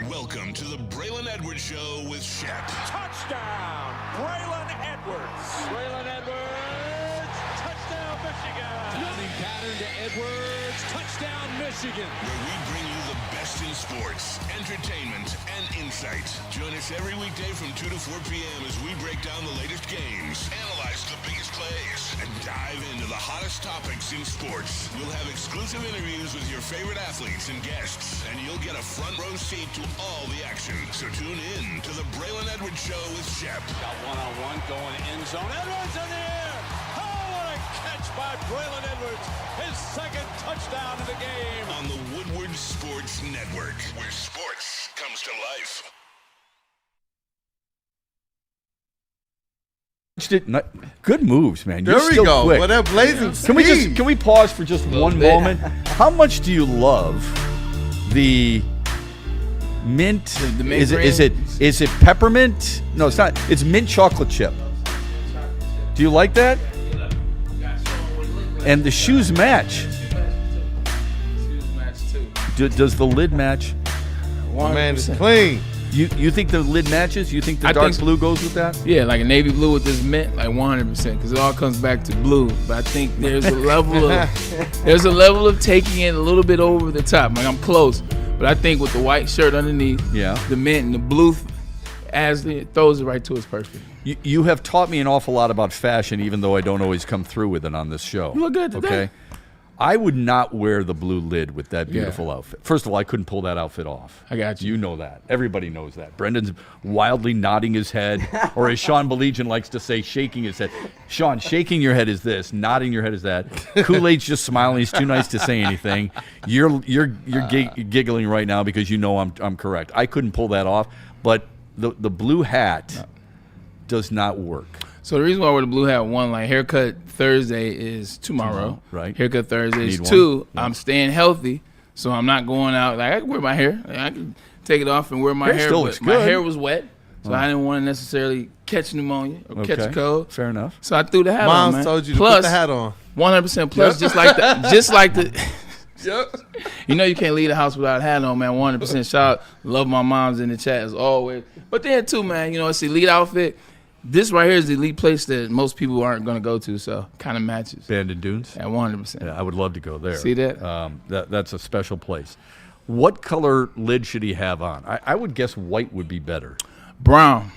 Welcome to the Braylon Edwards Show with Shep. Touchdown, Braylon Edwards. Braylon Edwards, touchdown, Michigan. Running pattern to Edwards, touchdown, Michigan. Where we bring you the best in sports, entertainment, and insight. Join us every weekday from 2 to 4 p.m. as we break down the latest games, analyze the biggest plays, and dive into the hottest topics in sports. We'll have exclusive interviews with your favorite athletes and guests, and you'll get a front row seat to all the action. So tune in to the Braylon Edwards Show with Shep. Got one-on-one going end zone. Edwards in the air. Oh, what a catch by Braylon Edwards. His second touchdown of the game. On the Woodward Sports Network, where sports comes to life. Good moves, man. There You're we still go. quick. Well, that blazing speed. Can we pause for just one moment? How much do you love the mint? The mint is it peppermint? No, it's not. It's mint chocolate chip. Do you like that? And the shoes match. Does the lid match? Man, it's clean. You think the lid matches? You think the dark blue goes with that? Yeah, like a navy blue with this mint, like 100%, because it all comes back to blue. But I think there's a level of taking it a little bit over the top. Like I'm close, but I think with the white shirt underneath, the mint and the blue, as it throws it right to us perfect. You have taught me an awful lot about fashion, even though I don't always come through with it on this show. You look good today. Okay, I would not wear the blue lid with that beautiful outfit. First of all, I couldn't pull that outfit off. I got you. You know that. Everybody knows that. Brendan's wildly nodding his head, or as Sean Baligian likes to say, shaking his head. Sean, shaking your head is this, nodding your head is that. Kool-Aid's just smiling. He's too nice to say anything. You're giggling right now because you know I'm correct. I couldn't pull that off, but the blue hat does not work. So the reason why I wear the blue hat, one, like haircut Thursday is tomorrow. Right. Haircut Thursday is Need two. one. Yeah. I'm staying healthy, so I'm not going out. Like I can wear my hair. Like, I can take it off and wear my Hair hair. still But looks my good. hair was wet, so I didn't want to necessarily catch pneumonia or catch a cold. Fair enough. So I threw the hat on, Mom man. told you to plus, put the hat on. 100% plus, just like the. Yep. You know you can't leave the house without a hat on, man. 100% shout out. Love my moms in the chat as always. But then too, man, you know, it's the elite outfit. This right here is the elite place that most people aren't going to go to, so kind of matches. Bandon Dunes? At 100%. Yeah, I would love to go there. See that? That's a special place. What color lid should he have on? I would guess white would be better. Brown.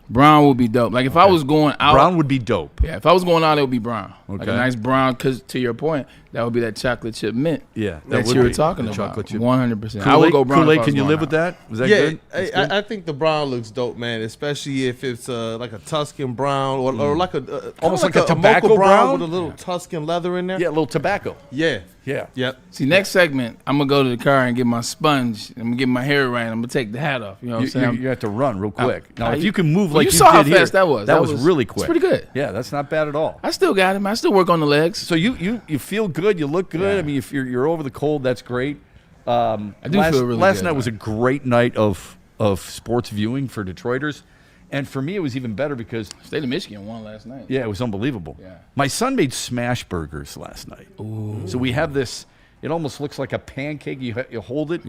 Brown would be dope. Like if I was going out. Brown would be dope. Yeah, if I was going out, it would be brown. Like Okay. a nice brown, because to your point, that would be that chocolate chip mint. Yeah, that would you were be talking the about. chocolate chip. 100%. I would go brown. Kool-Aid, if I was can you going live out. with that? Was that Yeah, good? That's good? I think the brown looks dope, man. Especially if it's like a Tuscan brown or like a Almost like like a tobacco mocha brown? with a little Tuscan leather in there. Yeah, a little tobacco. Yeah. Yeah. Yep. See, next segment, I'm going to go to the car and get my sponge. I'm going to get my hair right. I'm going to take the hat off. You know what I'm saying? You have to run real quick. Now, I- if you can move well, like you you saw how did here, fast that was. That That was was- really it's quick. pretty good. Yeah, that's not bad at all. I still got it, man. I still work on the legs. So you feel good. You look good. Yeah. I mean, if you're over the cold, that's great. I do feel really last good, night man. was a great night of sports viewing for Detroiters, and for me it was even better because State of Michigan won last night. it was unbelievable. Yeah. My son made smash burgers last night. Ooh. So we have this. It almost looks like a pancake. You hold it,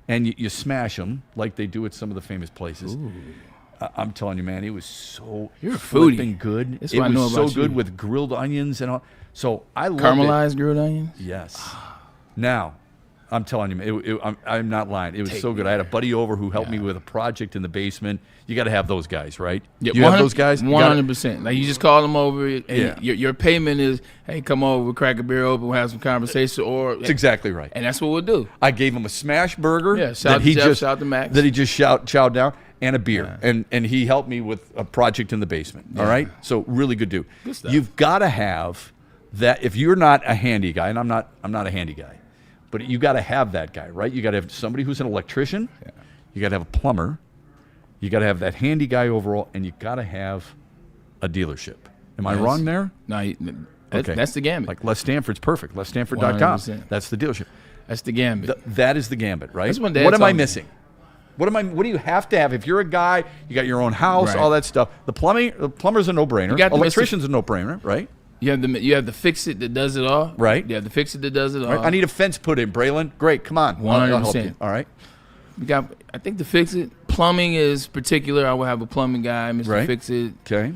and you smash them like they do at some of the famous places. I'm telling you, man, it was so You're a flipping foodie. good. That's It what I know was so about you. good with grilled onions and all. So I loved it. Caramelized grilled onions? Yes. Now, I'm telling you, I'm not lying. It was so good. I had a buddy over who helped me with a project in the basement. You got to have those guys, right? Yeah, you have those guys? 100%. Like you just call them over. And Yeah. your payment is, hey, come over, crack a beer open, we'll have some conversation. Or That's exactly right. and that's what we'll do. I gave him a smash burger. Yeah, shout that to Jeff, shout to Max. That he just chowed down, and a beer. And he helped me with a project in the basement. All right? So really good dude. Good stuff. You've got to have that. If you're not a handy guy, and I'm not a handy guy, but you got to have that guy, right? You got to have somebody who's an electrician. Yeah. You got to have a plumber. You got to have that handy guy overall, and you got to have a dealership. Am I wrong there? No, that's the gambit. Like Les Stanford's perfect. LesStanford.com. 100%. That's the dealership. That's the gambit. That is the gambit, right? That's what Dad What am told I me. missing? What do you have to have? If you're a guy, you got your own house, Right. all that stuff. The plumber's a no-brainer. You got the Electrician's a no-brainer, right? You have the fix it that does it all. Right. You have the fix it that does it all. Right. I need a fence put in, Braylon. Great, come on. I'll help you. 100%. All right. I think to fix it, plumbing is particular. I would have a plumbing guy, Mr. Right. Fix It. Okay.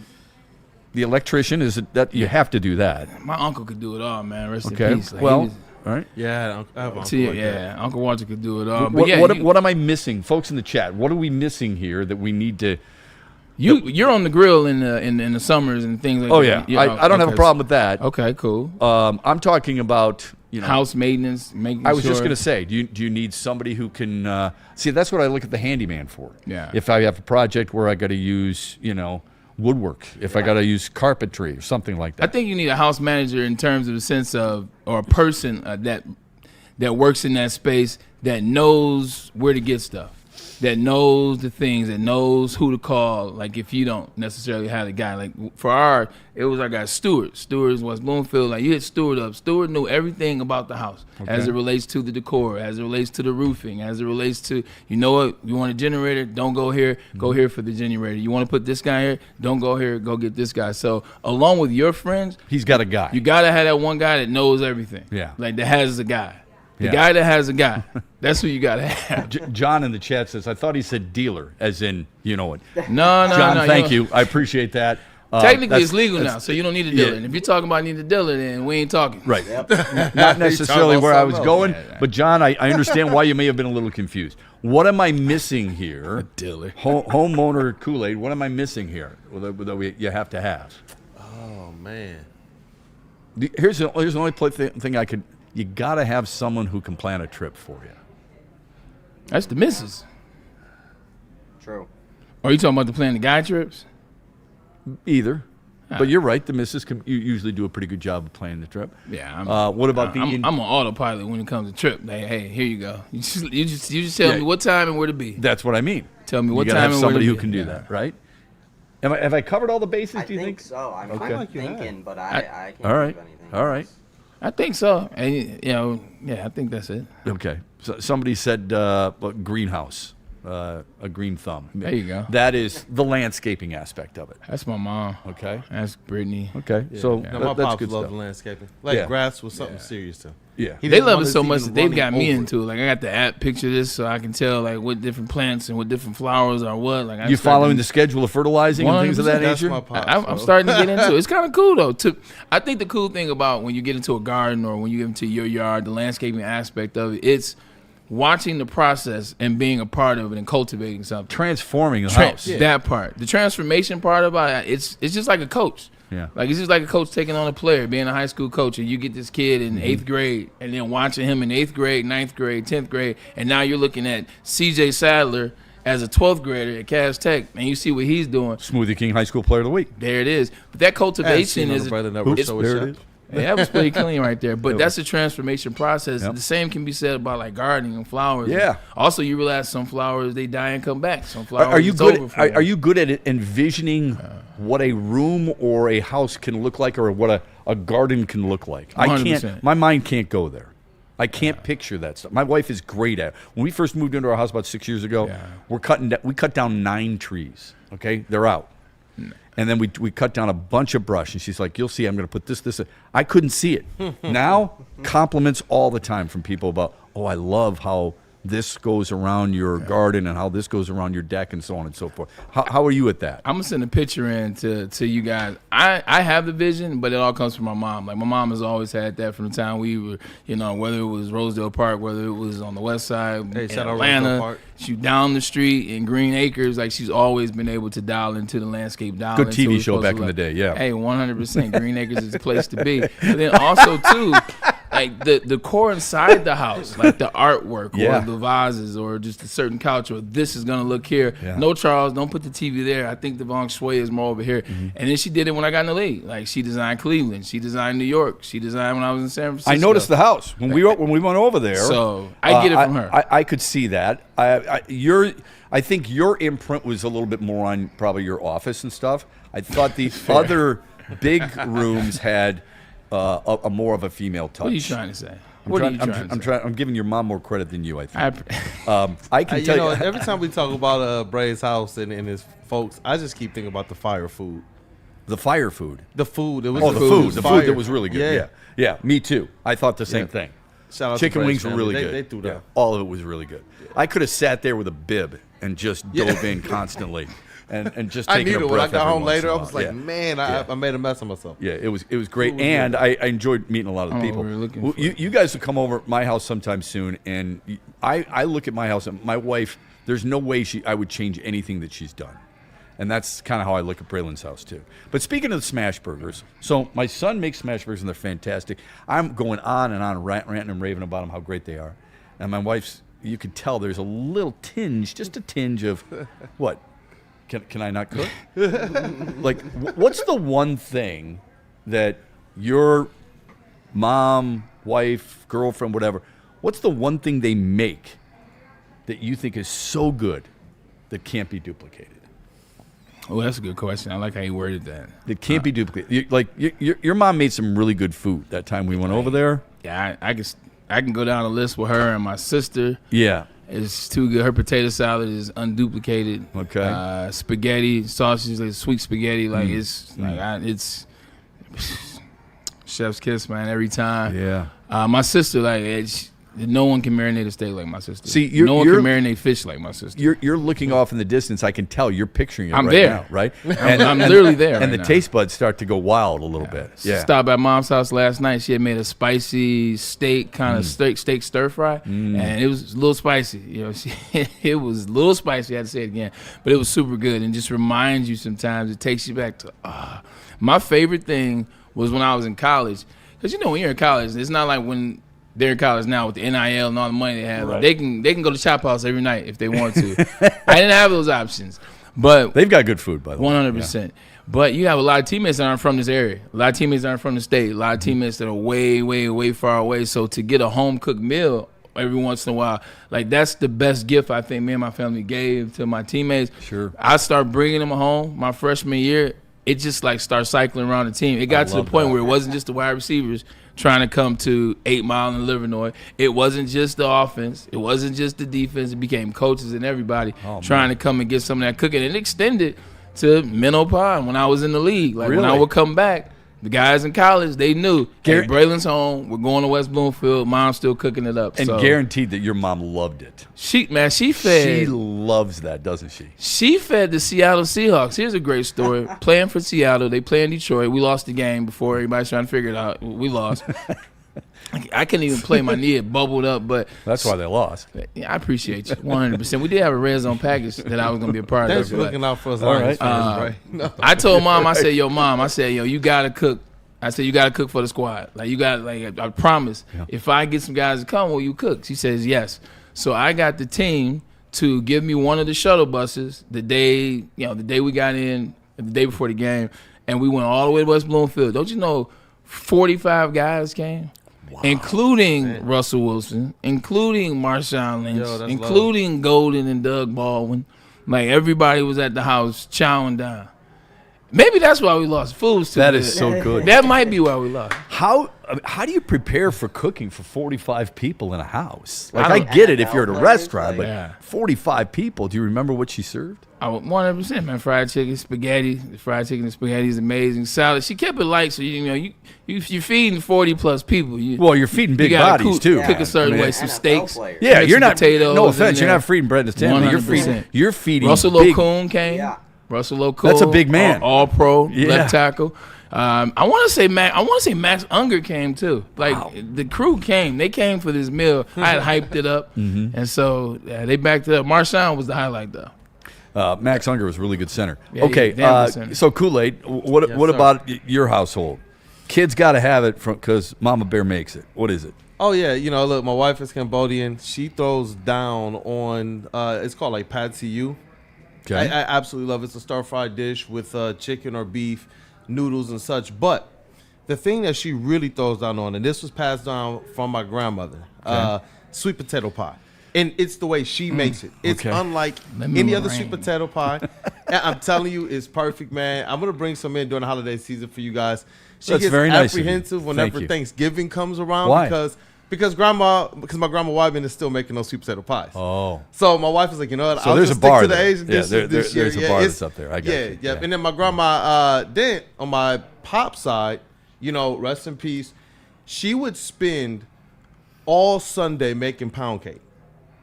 The electrician is that you have to do that. My uncle could do it all, man. Rest Okay. in peace. Like, All right. Yeah, I have an uncle like that. yeah, Uncle Walter could do it all. But What, yeah, what am I missing, folks in the chat? What are we missing here that we need to? you're on the grill in the summers and things like Oh that. yeah, I don't have a problem with that. Okay, cool. I'm talking about House maintenance, making. I was just sure- going to say, do you need somebody who can see? That's what I look at the handyman for. Yeah. If I have a project where I got to use woodwork, if I got to use carpentry or something like I that. think you need a house manager in terms of the sense of, or a person that works in that space that knows where to get stuff, that knows the things, that knows who to call. Like if you don't necessarily have the guy, like for it was our guy Stewart. Stewart was Bloomfield. Like you hit Stewart up. Stewart knew everything about the house as it relates to the decor, as it relates to the roofing, as it relates to, you know what, you want a generator, don't go here, go here for the generator. You want to put this guy here, don't go here, go get this guy. So along with your friends, He's got a guy. you gotta have that one guy that knows everything. Yeah. Like that has a guy. The Yeah. guy that has a guy. That's who you gotta have. John in the chat says, I thought he said dealer, as in, you know what. No, John, thank don't- you. I appreciate that. Technically, it's legal now, so you don't need a dealer. yeah. And if you're talking about need a dealer, then we ain't talking. Right. Not necessarily about where I was something going, else. but John, I understand why you may have been a little confused. What am I missing here? Dealer. Homeowner Kool-Aid, what am I missing here that you have to have? Oh man. Here's the only thing I could. You got to have someone who can plan a trip for you. That's the missus. True. Or you talking about the plan the guy trips? Either. But you're right. The missus can usually do a pretty good job of planning the trip. Yeah. What about I'm on autopilot when it comes to trip. Like, hey, here you go. You just tell Yeah. me what time and where to be. That's what I mean. Tell me what you gotta time have and where to somebody who be. can do Yeah. that, right? Have I covered all the bases? I do you think? so. I'm Okay. kind of Like you have. thinking, but I can't All right. think of anything. All right. else. I think so. And I think that's it. Okay. So somebody said greenhouse, a green thumb. There you go. That is the landscaping aspect of it. That's my mom. Okay. That's Brittany. Okay. So Now, my that's pops good loved stuff. landscaping. Like Yeah. grass was something serious to him. Yeah. He They didn't love want it so his much seeds that they've running got me over into it. Like I got the app picture this so I can tell like what different plants and what different flowers are what. Like You following the schedule of fertilizing and things of that 100%. That's nature? my pops. I'm bro. starting to get into it. It's kind of cool though. I think the cool thing about when you get into a garden or when you get into your yard, the landscaping aspect of it, it's watching the process and being a part of it and cultivating something. Transforming the house. That part, the transformation part about it, it's just like a coach. Yeah. Like it's just like a coach taking on a player, being a high school coach, and you get this kid in 8th grade, and then watching him in 8th grade, 9th grade, 10th grade, and now you're looking at C.J. Sadler as a 12th grader at Cass Tech, and you see what he's doing. Smoothie King High School Player of the Week. There it is. But that cultivation Is is brother never Oops, show there a it shot. is. yeah, that was pretty clean right there. But that's a transformation process. Yep. The same can be said about like gardening and flowers. Yeah. Also, you realize some flowers they die and come back. Some flowers Are you it's good? over for Are you good at envisioning what a room or a house can look like, or what a garden can look like? I 100%. can't. My mind can't go there. I can't picture that stuff. My wife is great at it. When we first moved into our house about 6 years ago, we cut down 9 trees. Okay, they're out. And then we cut down a bunch of brush, and she's like, "You'll see. I'm going to put this." I couldn't see it. Now, compliments all the time from people about, "Oh, I love how this goes around your garden and how this goes around your deck and so on and so forth." How are you at that? I'm gonna send a picture in to you guys. I have the vision, but it all comes from my mom. Like my mom has always had that from the time we were, whether it was Rosedale Park, whether it was on the west side Hey, in shout out Rosedale Atlanta, Park. she down the street in Green Acres. Like she's always been able to dial into the landscape. Good TV show back in the day, yeah. Hey, 100%. Green Acres is the place to be. But then also too, like the core inside the house, like the artwork Yeah. or the vases or just a certain couch or this is gonna look here. Yeah. No, Charles, don't put the TV there. I think the feng shui is more over here. Mm-hmm. And then she did it when I got in the league. Like she designed Cleveland, she designed New York, she designed when I was in San Francisco. I noticed the house when we went over there. So I get it from her. I could see that. I think your imprint was a little bit more on probably your office and stuff. I thought the other big rooms had a more of a female touch. What are you trying to say? What are you trying to say? I'm giving your mom more credit than you. I think. I I can tell you. Every time we talk about Bray's house and his folks, I just keep thinking about the fire food. The fire food. The food. It was Oh, the food. was The fire. food that was really good. Yeah. Me too. I thought the same thing. Shout out Chicken to wings Brady's were really family. good. They threw down. All of it was really good. All I could have sat there with a bib and just dove in constantly and just I taking knew a it when I breath got every home once in later. a I while. was like, Yeah. man, Yeah. I made a mess of myself. Yeah, it was great, and I enjoyed meeting a lot of the people. we were looking for You guys will come over my house sometime soon, and I look at my house and my wife. There's no way I would change anything that she's done, and that's kind of how I look at Braylon's house too. But speaking of the smash burgers, so my son makes smash burgers and they're fantastic. I'm going on and on ranting and raving about them how great they are, and my wife's. You could tell there's a little tinge, just a tinge of what. Can I not cook? Like, what's the one thing that your mom, wife, girlfriend, whatever, what's the one thing they make that you think is so good that can't be duplicated? Oh, that's a good question. I like how you worded that. That can't be duplicated. Your mom made some really good food that time we went over there. Yeah, I can go down a list with her and my sister. Yeah. It's too good. Her potato salad is unduplicated. Okay. Spaghetti, sausage, like sweet spaghetti, it's chef's kiss, man. Every time. Yeah. My sister, no one can marinate a steak like my sister. See, no one can marinate fish like my sister. You're looking off in the distance. I can tell you're picturing it I'm right there. now, right? I'm literally there. And right the now. taste buds start to go wild a little bit. Yeah. Stopped at Mom's house last night. She had made a spicy steak, kind of steak stir fry, and it was a little spicy. It was a little spicy. I had to say it again, but it was super good and just reminds you sometimes. It takes you back to my favorite thing was when I was in college, because when you're in college, it's not like when they're in college now with the NIL and all the money they have. Right. They can go to Chop House every night if they want to. I didn't have those options, but They've got good food, by the way. 100%. But you have a lot of teammates that aren't from this area. A lot of teammates that aren't from the state. A lot of teammates that are way, way, way far away. So to get a home-cooked meal every once in a while, that's the best gift I think me and my family gave to my teammates. Sure. I started bringing them home my freshman year. It just started cycling around the team. It got to the love point that. where it wasn't just the wide receivers trying to come to 8 Mile in Livernois. It wasn't just the offense. It wasn't just the defense. It became coaches and everybody trying to come and get some of that cooking. And it extended to Minnow Pond when I was in the league. When I Really? would come back, the guys in college, they knew, Garrett- Braylon's home. We're going to West Bloomfield. Mom's still cooking it up. And so, guaranteed that your mom loved it. she fed. She loves that, doesn't she? She fed the Seattle Seahawks. Here's a great story. Playing for Seattle. They play in Detroit. We lost the game before everybody's trying to figure it out. We lost. I couldn't even play. My knee had bubbled up. But That's why they lost. yeah, I appreciate you 100%. We did have a red zone package that I was going to be a part Thanks of. for looking out for us, All Lions right. fans, right? No. I told Mom, I said, yo, Mom, you got to cook. I said, you got to cook for the squad. I promise. Yeah. If I get some guys to come, will you cook? She says, yes. So I got the team to give me one of the shuttle buses the day we got in, the day before the game, and we went all the way to West Bloomfield. Don't you know 45 guys came? Wow. Including Russell Wilson, including Marshawn Lynch, Yo, that's including Golden and Doug Baldwin. Everybody was at the house chowing down. Maybe that's why we lost. Food was too That good. is so good. That might be why we lost. How do you prepare for cooking for 45 people in a house? I I don't- get it if you're at a Like, restaurant, but yeah. 45 people. Do you remember what she served? 100%, man. Fried chicken, spaghetti. The fried chicken and spaghetti is amazing. Salad. She kept it light, so you're feeding 40 plus people. Well, you're feeding big you gotta bodies cook, too. Cook a certain I mean, way. Some NFL steaks. players. Yeah, Mix you're some not. potatoes No in offense, you're there. not feeding bread to stand. 100%. You're feeding. Russell big, Okung came. Yeah. Russell Okung. That's a big man. All pro Yeah. left tackle. I want to say Max Unger came too. The crew came. They came for this meal. I had hyped it up, and so they backed it up. Marshawn was the highlight though. Max Unger was a really good center. Yeah, Okay, damn good center. so Kool-Aid. What sir. about your household? Kids got to have it because Mama Bear makes it. What is it? Oh yeah, look, my wife is Cambodian. She throws down on it's called Pad See Okay. I absolutely love it. It's a stir-fried dish with chicken or beef, noodles and such. But the thing that she really throws down on, and this was passed down from my grandmother, sweet potato pie. And it's the way she makes it. It's Okay. unlike Let me any other meringue. sweet potato pie. And I'm telling you, it's perfect, man. I'm going to bring some in during the holiday season for you guys. She That's gets very nice of you. apprehensive Thank whenever you. Thanksgiving comes around Why? because my grandma Wyman is still making those sweet potato pies. Oh. So my wife is like, you know what? So I'll there's just a bar stick to the there. Asian Yeah, dishes this year. there's a bar it's- that's up there. I got you. Yeah. Yeah. And then my grandma Dent on my pop side, rest in peace. She would spend all Sunday making pound cake.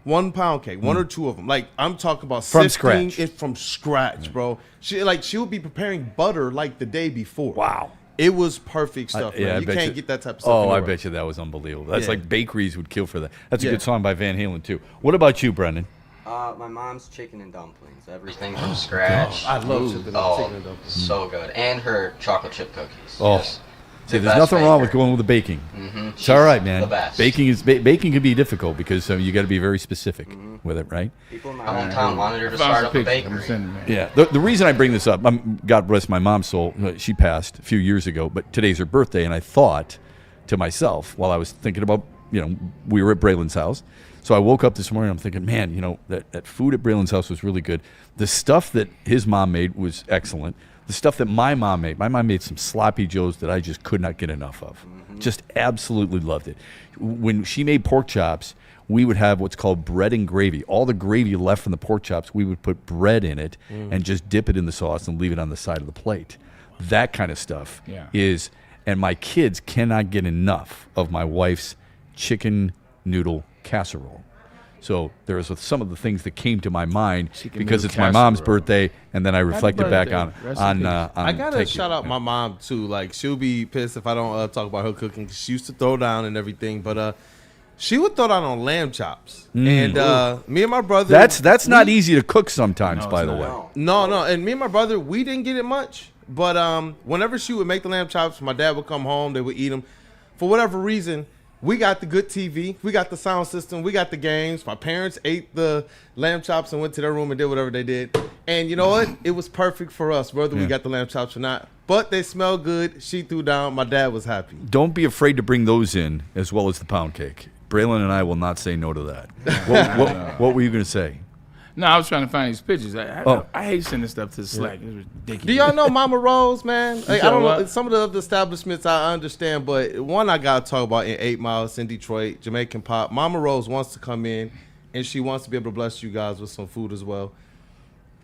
One pound cake, one or two of them. Like, I'm talking about From sifting scratch. it from scratch, bro. She would be preparing butter like the day before. Wow. It was perfect stuff, Yeah, I man. You bet can't you- get that type of stuff. Oh, I anywhere. bet you that was unbelievable. That's Yeah. like bakeries would kill for that. That's a Yeah. good song by Van Halen, too. What about you, Brendan? My mom's chicken and dumplings. Everything from scratch. I love chicken and dumplings. So good. And her chocolate chip cookies. Oh. Yes. See, The there's best nothing wrong with baker. going with the baking. Mhm. It's all right, She's man. the best. Baking can be difficult because you got to be very specific with it, right? People in my hometown wanted her to start up a bakery. Yeah. The reason I bring this up, God bless my mom's soul, she passed a few years ago, but today's her birthday, and I thought to myself while I was thinking about, we were at Braylon's house. So I woke up this morning, I'm thinking, man, that food at Braylon's house was really good. The stuff that his mom made was excellent. The stuff that my mom made some sloppy joes that I just could not get enough of. Just absolutely loved it. When she made pork chops, we would have what's called bread and gravy. All the gravy left from the pork chops, we would put bread in it and just dip it in the sauce and leave it on the side of the plate. That kind of stuff is, and my kids cannot get enough of my wife's chicken noodle casserole. So there was some of the things that came to my mind because it's my mom's birthday, and then I reflected back on I gotta thank you. shout out my mom too. Like, she'll be pissed if I don't talk about her cooking. 'Cause she used to throw down and everything, but she would throw down on lamb chops. And me and my brother, That's not easy to cook sometimes, by the way. No, and me and my brother, we didn't get it much. But whenever she would make the lamb chops, my dad would come home. They would eat them. For whatever reason, we got the good TV. We got the sound system. We got the games. My parents ate the lamb chops and went to their room and did whatever they did. And you know what? It was perfect for us, whether we got the lamb chops or not. But they smell good. She threw down. My dad was happy. Don't be afraid to bring those in, as well as the pound cake. Braylon and I will not say no to that. What were you going to say? No, I was trying to find these pictures. I hate sending stuff to Slack. It's ridiculous. Do y'all know Mama Rose, man? Like, I don't know. what? Some of the other establishments I understand, but one I got to talk about in 8 Mile, in Detroit, Jamaican Pop. Mama Rose wants to come in, and she wants to be able to bless you guys with some food as well.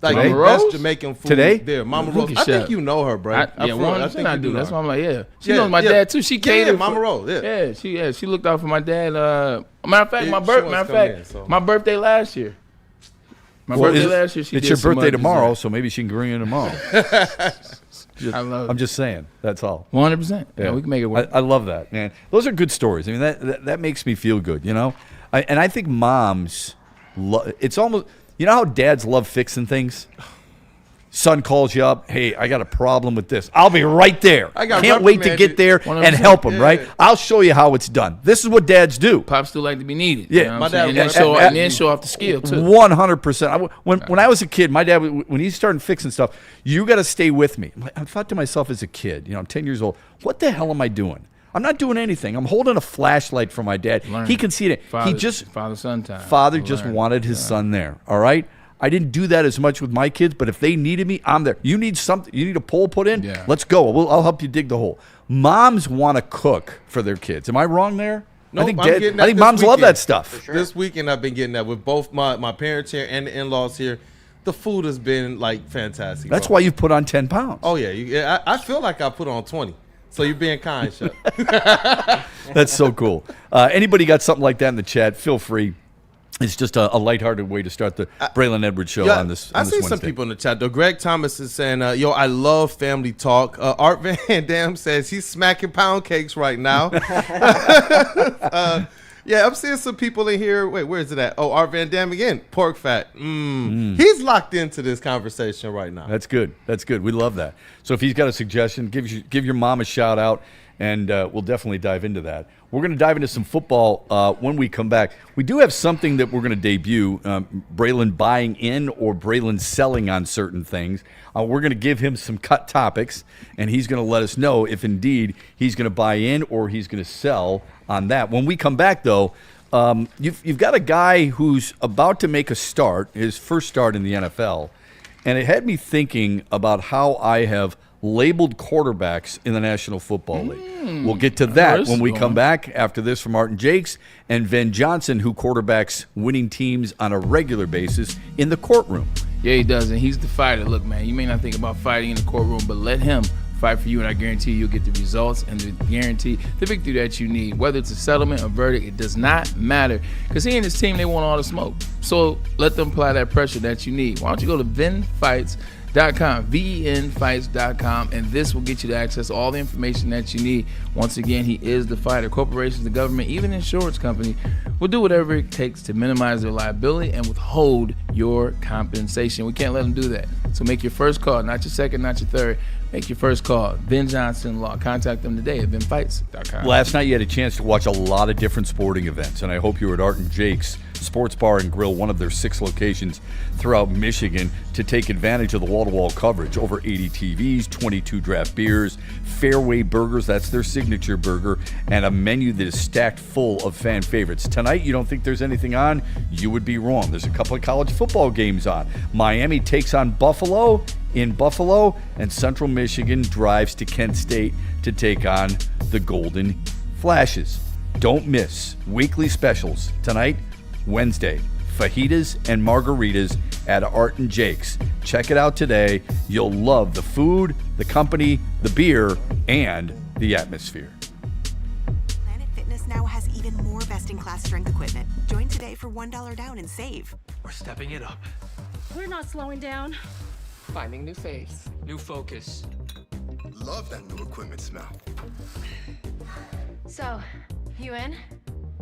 Like, Today? the best Rose? Jamaican food Today? there. Mama Look Rose. at I think Shep. you know her, bro. I think do. know That's her. why I'm like, yeah. She Yeah, knows my yeah. dad too. She Yeah, catered. Mama for, Rose, yeah. She looked out for my dad. Matter of fact, Yeah, my she birthday. wants Matter to of fact, come in, so. my birthday last year. My Well, birthday last year. it's your birthday tomorrow, so maybe she can bring you tomorrow. I love I'm just saying. That's all. 100%. Yeah, we can make it work. I love that, man. Those are good stories. I mean, that makes me feel good, and I think moms, it's almost, how dads love fixing things? Son calls you up, hey, I got a problem with this. I'll be right there. I got Can't wait to get there 100%. and help him, Yeah. right? I'll show you how it's done. This is what dads do. Pops still like to be needed. Yeah. You know what My I'm saying? dad- And then show off the skill too. 100%. When I was a kid, my dad, when he started fixing stuff, you got to stay with me. I thought to myself as a kid, I'm 10 years old, what the hell am I doing? I'm not doing anything. I'm holding a flashlight for my dad. Learn. He can see it. Father, He just father-son time. Father just Learn. wanted his son there. All right. I didn't do that as much with my kids, but if they needed me, I'm there. You need something. You need a pole put in. Yeah. Let's go. I'll help you dig the hole. Moms want to cook for their kids. Am I wrong there? Nope, I think I'm getting that this moms love weekend. that stuff. Sure. This weekend I've been getting that with both my parents here and the in-laws here. The food has been, like, fantastic. That's bro. why you've put on 10 pounds. Oh, yeah. I feel like I put on 20. So you're being kind, Shep. That's so cool. Anybody got something like that in the chat? Feel free. It's just a lighthearted way to start the Braylon Edwards show on this I on this see Wednesday. some people in the chat, though. Greg Thomas is saying, yo, I love family talk. Art Van Dam says he's smacking pound cakes right now. Yeah, I'm seeing some people in here. Wait, where is it at? Oh, Art Van Dam again. Pork fat. He's locked into this conversation right now. That's good. That's good. We love that. So if he's got a suggestion, give your mom a shout out, and we'll definitely dive into that. We're going to dive into some football when we come back. We do have something that we're going to debut, Braylon buying in or Braylon selling on certain things. We're going to give him some cut topics, and he's going to let us know if indeed he's going to buy in or he's going to sell on that. When we come back, though, you've got a guy who's about to make a start, his first start in the NFL, and it had me thinking about how I have labeled quarterbacks in the National Football League. We'll get to that when we come back after this from Martin Jakes and Ven Johnson, who quarterbacks winning teams on a regular basis in the courtroom. Yeah, he does, and he's the fighter. Look, man, you may not think about fighting in the courtroom, but let him fight for you, and I guarantee you'll get the results and the victory that you need. Whether it's a settlement or verdict, it does not matter, because he and his team, they want all the smoke. So let them apply that pressure that you need. Why don't you go to venfights.com, venfights.com, and this will get you to access all the information that you need. Once again, he is the fighter. Corporations, the government, even insurance company will do whatever it takes to minimize their liability and withhold your compensation. We can't let them do that. So make your first call, not your second, not your third. Make your first call. Ben Johnson Law. Contact them today at venfights.com. Last night you had a chance to watch a lot of different sporting events, and I hope you were at Art and Jake's Sports Bar and Grill, one of their 6 locations throughout Michigan, to take advantage of the wall-to-wall coverage. Over 80 TVs, 22 draft beers, Fairway Burgers, that's their signature burger, and a menu that is stacked full of fan favorites. Tonight, you don't think there's anything on? You would be wrong. There's a couple of college football games on. Miami takes on Buffalo in Buffalo, and Central Michigan drives to Kent State to take on the Golden Flashes. Don't miss weekly specials tonight, Wednesday, fajitas and margaritas at Art and Jake's. Check it out today. You'll love the food, the company, the beer, and the atmosphere. Planet Fitness now has even more best-in-class strength equipment. Join today for $1 down and save. We're stepping it up. We're not slowing down. Finding new faith, new focus. Love that new equipment smell. So, you in?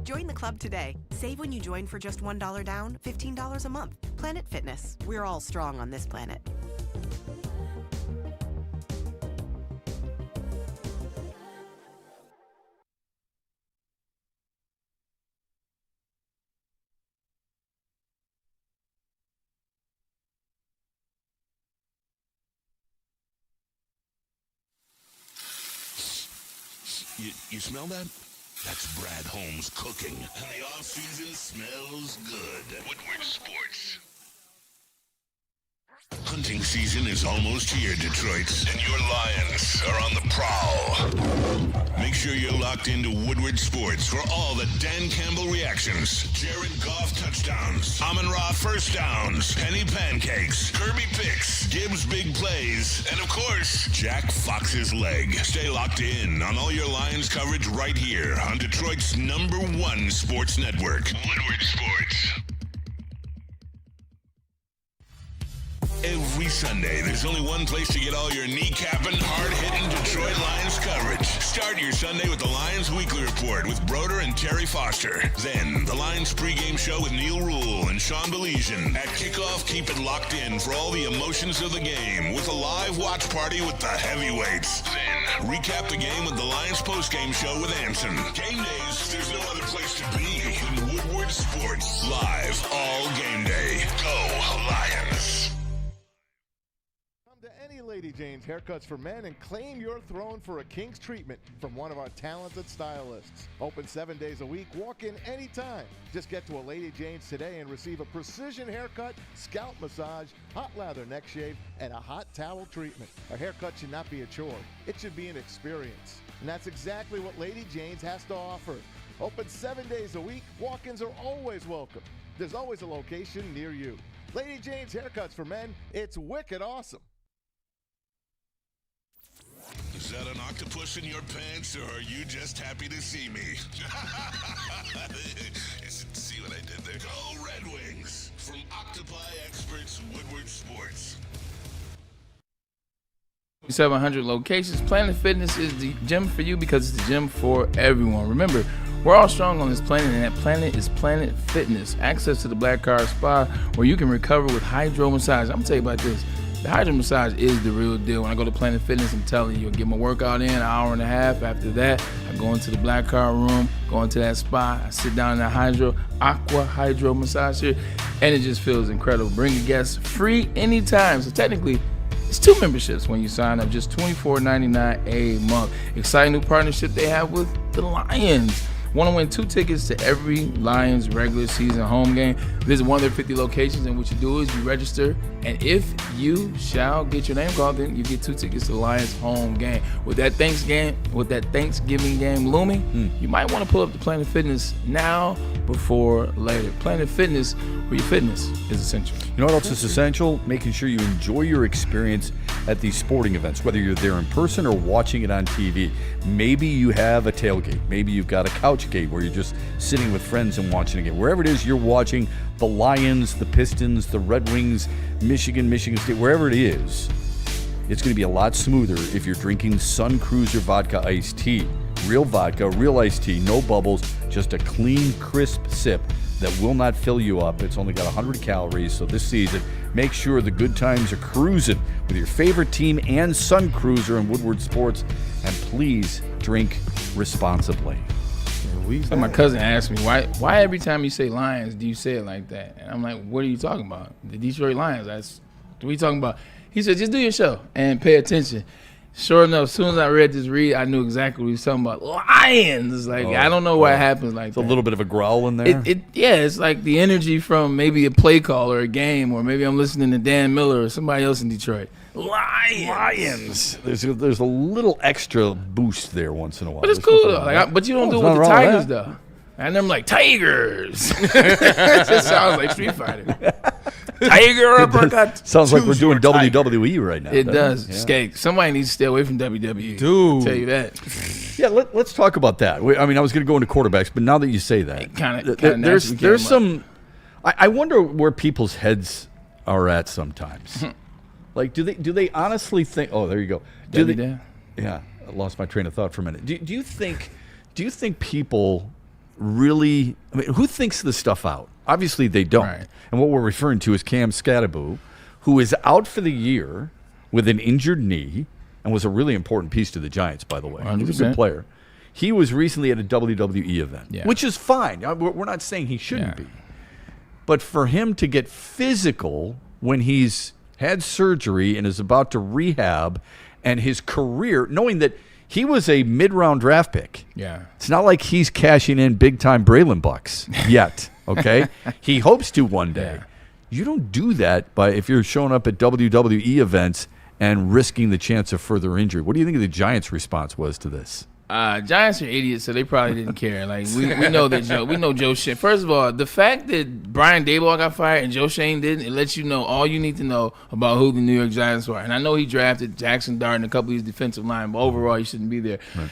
Join the club today. Save when you join for just $1 down, $15 a month. Planet Fitness. We're all strong on this planet. You smell that? That's Brad Holmes cooking. And the off-season smells good. Woodward Sports. Hunting season is almost here, Detroit, and your Lions are on the prowl. Make sure you're locked into Woodward Sports for all the Dan Campbell reactions, Jared Goff touchdowns, Amon-Ra first downs, Penny pancakes, Kirby picks, Gibbs big plays, and of course, Jack Fox's leg. Stay locked in on all your Lions coverage right here on Detroit's #1 sports network, Woodward Sports. Every Sunday, there's only one place to get all your kneecapping, hard-hitting Detroit Lions coverage. Start your Sunday with the Lions Weekly Report with Broder and Terry Foster. Then, the Lions pregame show with Neil Rule and Sean Baligian. At kickoff, keep it locked in for all the emotions of the game with a live watch party with the heavyweights. Then, recap the game with the Lions postgame show with Anson. Game days, there's no other place to be than Woodward Sports. Live all game day. Go Lions. To any Lady Jane's Haircuts for Men and claim your throne for a king's treatment from one of our talented stylists. Open 7 days a week, walk in anytime. Just get to a Lady Jane's today and receive a precision haircut, scalp massage, hot lather neck shave, and a hot towel treatment. A haircut should not be a chore. It should be an experience. And that's exactly what Lady Jane's has to offer. Open 7 days a week, walk-ins are always welcome. There's always a location near you. Lady Jane's Haircuts for Men, it's wicked awesome. Is that an octopus in your pants, or are you just happy to see me? See what I did there? Go Red Wings! From Octopi Experts, Woodward Sports. 700 locations. Planet Fitness is the gym for you because it's the gym for everyone. Remember, we're all strong on this planet, and that planet is Planet Fitness. Access to the Black Car Spa where you can recover with hydro massage. I'm going to tell you about this. The hydro massage is the real deal. When I go to Planet Fitness, I'm telling you, I get my workout in, an hour and a half. After that, I go into the Black Car room, go into that spa, I sit down in that aqua hydro massage here, and it just feels incredible. Bring a guest free anytime. So technically, it's 2 memberships when you sign up, just $24.99 a month. Exciting new partnership they have with the Lions. Want to win 2 tickets to every Lions regular season home game? Visit one of their 50 locations, and what you do is you register, and if you shall get your name called, then you get 2 tickets to the Lions home game. With that Thanksgiving game looming, you might want to pull up the Planet Fitness now before later. Planet Fitness, where your fitness is essential. You know what else is essential? Making sure you enjoy your experience at these sporting events, whether you're there in person or watching it on TV. Maybe you have a tailgate. Maybe you've got a couch gate where you're just sitting with friends and watching a game. Wherever it is you're watching the Lions, the Pistons, the Red Wings, Michigan State, wherever it is, it's going to be a lot smoother if you're drinking Sun Cruiser Vodka Iced Tea. Real vodka, real iced tea, no bubbles, just a clean, crisp sip that will not fill you up. It's only got 100 calories, so this season, make sure the good times are cruising with your favorite team and Sun Cruiser and Woodward Sports, and please drink responsibly. So my cousin asked me, why every time you say Lions do you say it like that? And I'm like, what are you talking about? The Detroit Lions. That's what we talking about. He said, just do your show and pay attention. Sure enough, as soon as I read this read, I knew exactly what he was talking about. Lions! Like, I don't know why it happens like that. It's a little bit of a growl in there. It's like the energy from maybe a play call or a game, or maybe I'm listening to Dan Miller or somebody else in Detroit. Lions! There's a little extra boost there once in a while. But it's cool, though. But you don't do it with the Tigers, though. And I'm like, Tigers! It just sounds like Street Fighter. Tiger uppercut. Sounds like we're doing WWE right now. It does. Yeah. Skate. Somebody needs to stay away from WWE. Dude. I'll tell you that. Yeah, let's talk about that. I mean, I was going to go into quarterbacks, but now that you say that, there's some. I wonder where people's heads are at sometimes. Like, do they honestly think? Oh, there you go. Yeah, I lost my train of thought for a minute. Do you think people really? I mean, who thinks this stuff out? Obviously, they don't. Right. And what we're referring to is Cam Scatterbo, who is out for the year with an injured knee and was a really important piece to the Giants, by the way. 100%. He's a good player. He was recently at a WWE event, which is fine. We're not saying he shouldn't be. But for him to get physical when he's had surgery and is about to rehab, and his career, knowing that he was a mid-round draft pick. Yeah. It's not like he's cashing in big-time Braylon bucks yet, okay? He hopes to one day. Yeah. You don't do that if you're showing up at WWE events and risking the chance of further injury. What do you think the Giants' response was to this? Giants are idiots, so they probably didn't care. Like we know that Joe Shane. First of all, the fact that Brian Daboll got fired and Joe Shane didn't, it lets you know all you need to know about who the New York Giants are. And I know he drafted Jackson Dart and a couple of these defensive line, but overall he shouldn't be there. Right.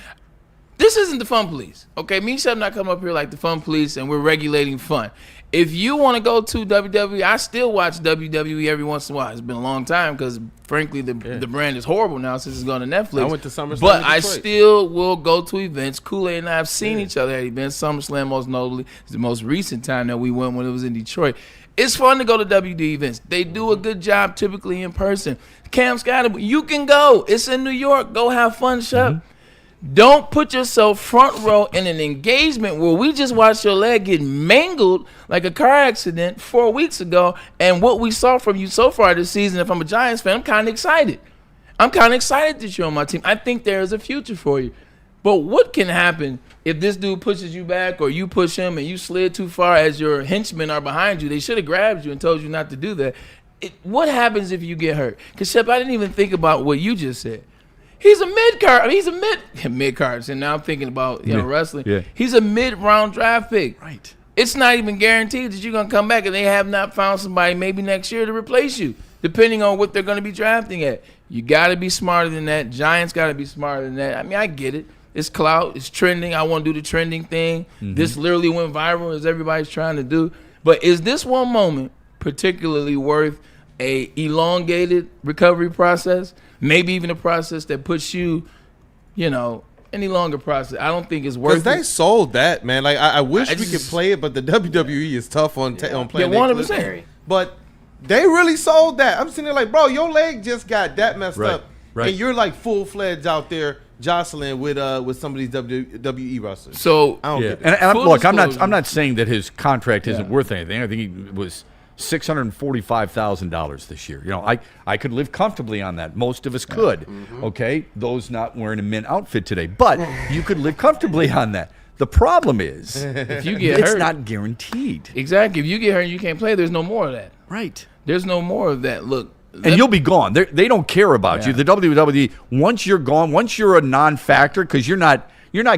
This isn't the fun police, okay? Me and Shep not come up here like the fun police, and we're regulating fun. If you want to go to WWE, I still watch WWE every once in a while. It's been a long time because, frankly, the brand is horrible now since it's gone to Netflix. I went to SummerSlam. But I still will go to events. Kool-Aid and I have seen each other at events. SummerSlam, most notably, is the most recent time that we went when it was in Detroit. It's fun to go to WD events. They do a good job typically in person. Cam Scatterbo, you can go. It's in New York. Go have fun, Shep. Mm-hmm. Don't put yourself front row in an engagement where we just watched your leg get mangled like a car accident 4 weeks ago. And what we saw from you so far this season, if I'm a Giants fan, I'm kind of excited. I'm kind of excited that you're on my team. I think there is a future for you. But what can happen if this dude pushes you back or you push him and you slid too far as your henchmen are behind you? They should have grabbed you and told you not to do that. What happens if you get hurt? Because, Shep, I didn't even think about what you just said. He's a mid-card. I mean, he's a mid-card. And now I'm thinking about wrestling. Yeah. He's a mid-round draft pick. Right. It's not even guaranteed that you're going to come back and they have not found somebody maybe next year to replace you, depending on what they're going to be drafting at. You got to be smarter than that. Giants got to be smarter than that. I mean, I get it. It's clout. It's trending. I want to do the trending thing. Mm-hmm. This literally went viral as everybody's trying to do. But is this one moment particularly worth a elongated recovery process? Maybe even a process that puts you, any longer process. I don't think it's worth it. Because they sold that, man. Like, I wish we could play it, but the WWE is tough on playing it. 100%. But they really sold that. I'm sitting there like, bro, your leg just got that messed up. Right. And you're like full-fledged out there jostling with some of these WWE wrestlers. So I don't get it. And look, I'm not saying that his contract isn't worth anything. I think he was $645,000 this year. I could live comfortably on that. Most of us could. Mm-hmm. Okay, those not wearing a mint outfit today, but you could live comfortably on that. The problem is, if you get it's hurt, not guaranteed. Exactly. If you get hurt and you can't play, there's no more of that. Right. There's no more of that. Look. And you'll be gone. They don't care about you. The WWE, once you're gone, once you're a non-factor, because you're not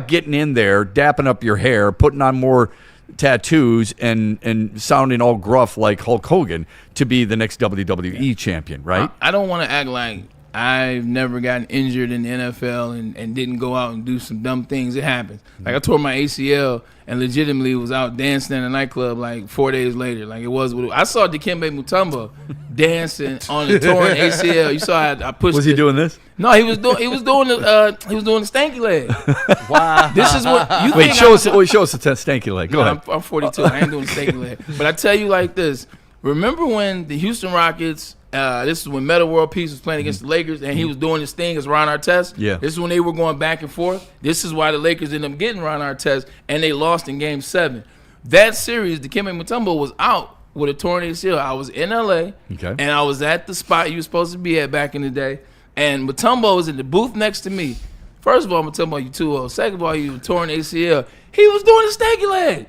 getting in there, dapping up your hair, putting on more tattoos, and sounding all gruff like Hulk Hogan to be the next WWE champion, right? I don't want to act like I've never gotten injured in the NFL and didn't go out and do some dumb things. It happens. Like I tore my ACL and legitimately was out dancing in a nightclub like 4 days later. Like it was. I saw Dikembe Mutombo dancing on the torn ACL. You saw I pushed. Was he doing this? No, he was doing the stanky leg. Wow. This is what you Wait, think. show us the stanky leg. Go ahead. I'm 42. I ain't doing the stanky leg. But I tell you like this. Remember when the Houston Rockets, this is when Metta World Peace was playing against the Lakers, and he was doing this thing as Ron Artest? Yeah. This is when they were going back and forth. This is why the Lakers ended up getting Ron Artest, and they lost in Game 7. That series, Dikembe Mutombo was out with a torn ACL. I was in L.A., and I was at the spot you were supposed to be at back in the day, and Mutombo was in the booth next to me. First of all, Mutombo, you too old. Second of all, you torn ACL. He was doing a stanky leg.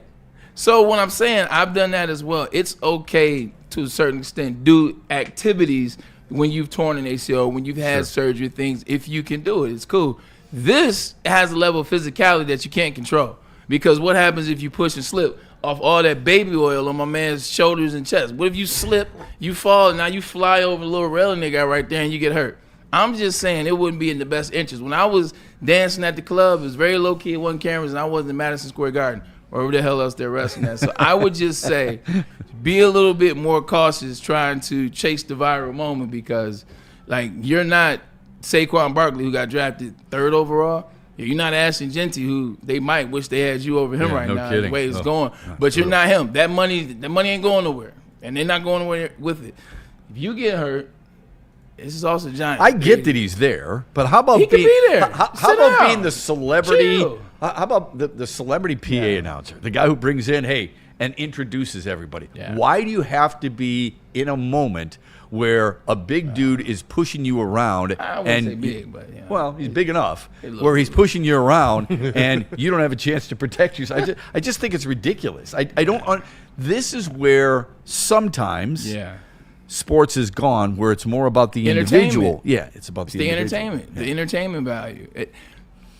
So when I'm saying I've done that as well, it's okay to a certain extent do activities when you've torn an ACL, when you've had surgery, things, if you can do it. It's cool. This has a level of physicality that you can't control, because what happens if you push and slip off all that baby oil on my man's shoulders and chest? What if you slip, you fall, and now you fly over the little railing they got right there and you get hurt? I'm just saying it wouldn't be in the best interest. When I was dancing at the club, it was very low-key, it wasn't cameras, and I wasn't in Madison Square Garden or where the hell else they're wrestling at. So I would just say be a little bit more cautious trying to chase the viral moment, because, like, you're not Saquon Barkley, who got drafted 3rd overall. You're not Ashton Genty, who they might wish they had you over him right now, kidding. the way it's going. But you're not him. That money ain't going nowhere, and they're not going nowhere with it. If you get hurt, this is also giant. I get that he's there, but how about he could be there? How about being the celebrity? Chill. How about the celebrity PA announcer, the guy who brings in, and introduces everybody? Yeah. Why do you have to be in a moment where a big dude is pushing you around? I wouldn't say big, but well, he's big enough where he's pushing you around and you don't have a chance to protect yourself. I just think it's ridiculous. I don't. This is where sometimes. Yeah. Sports is gone, where it's more about the individual. Yeah, it's about the entertainment, the entertainment value.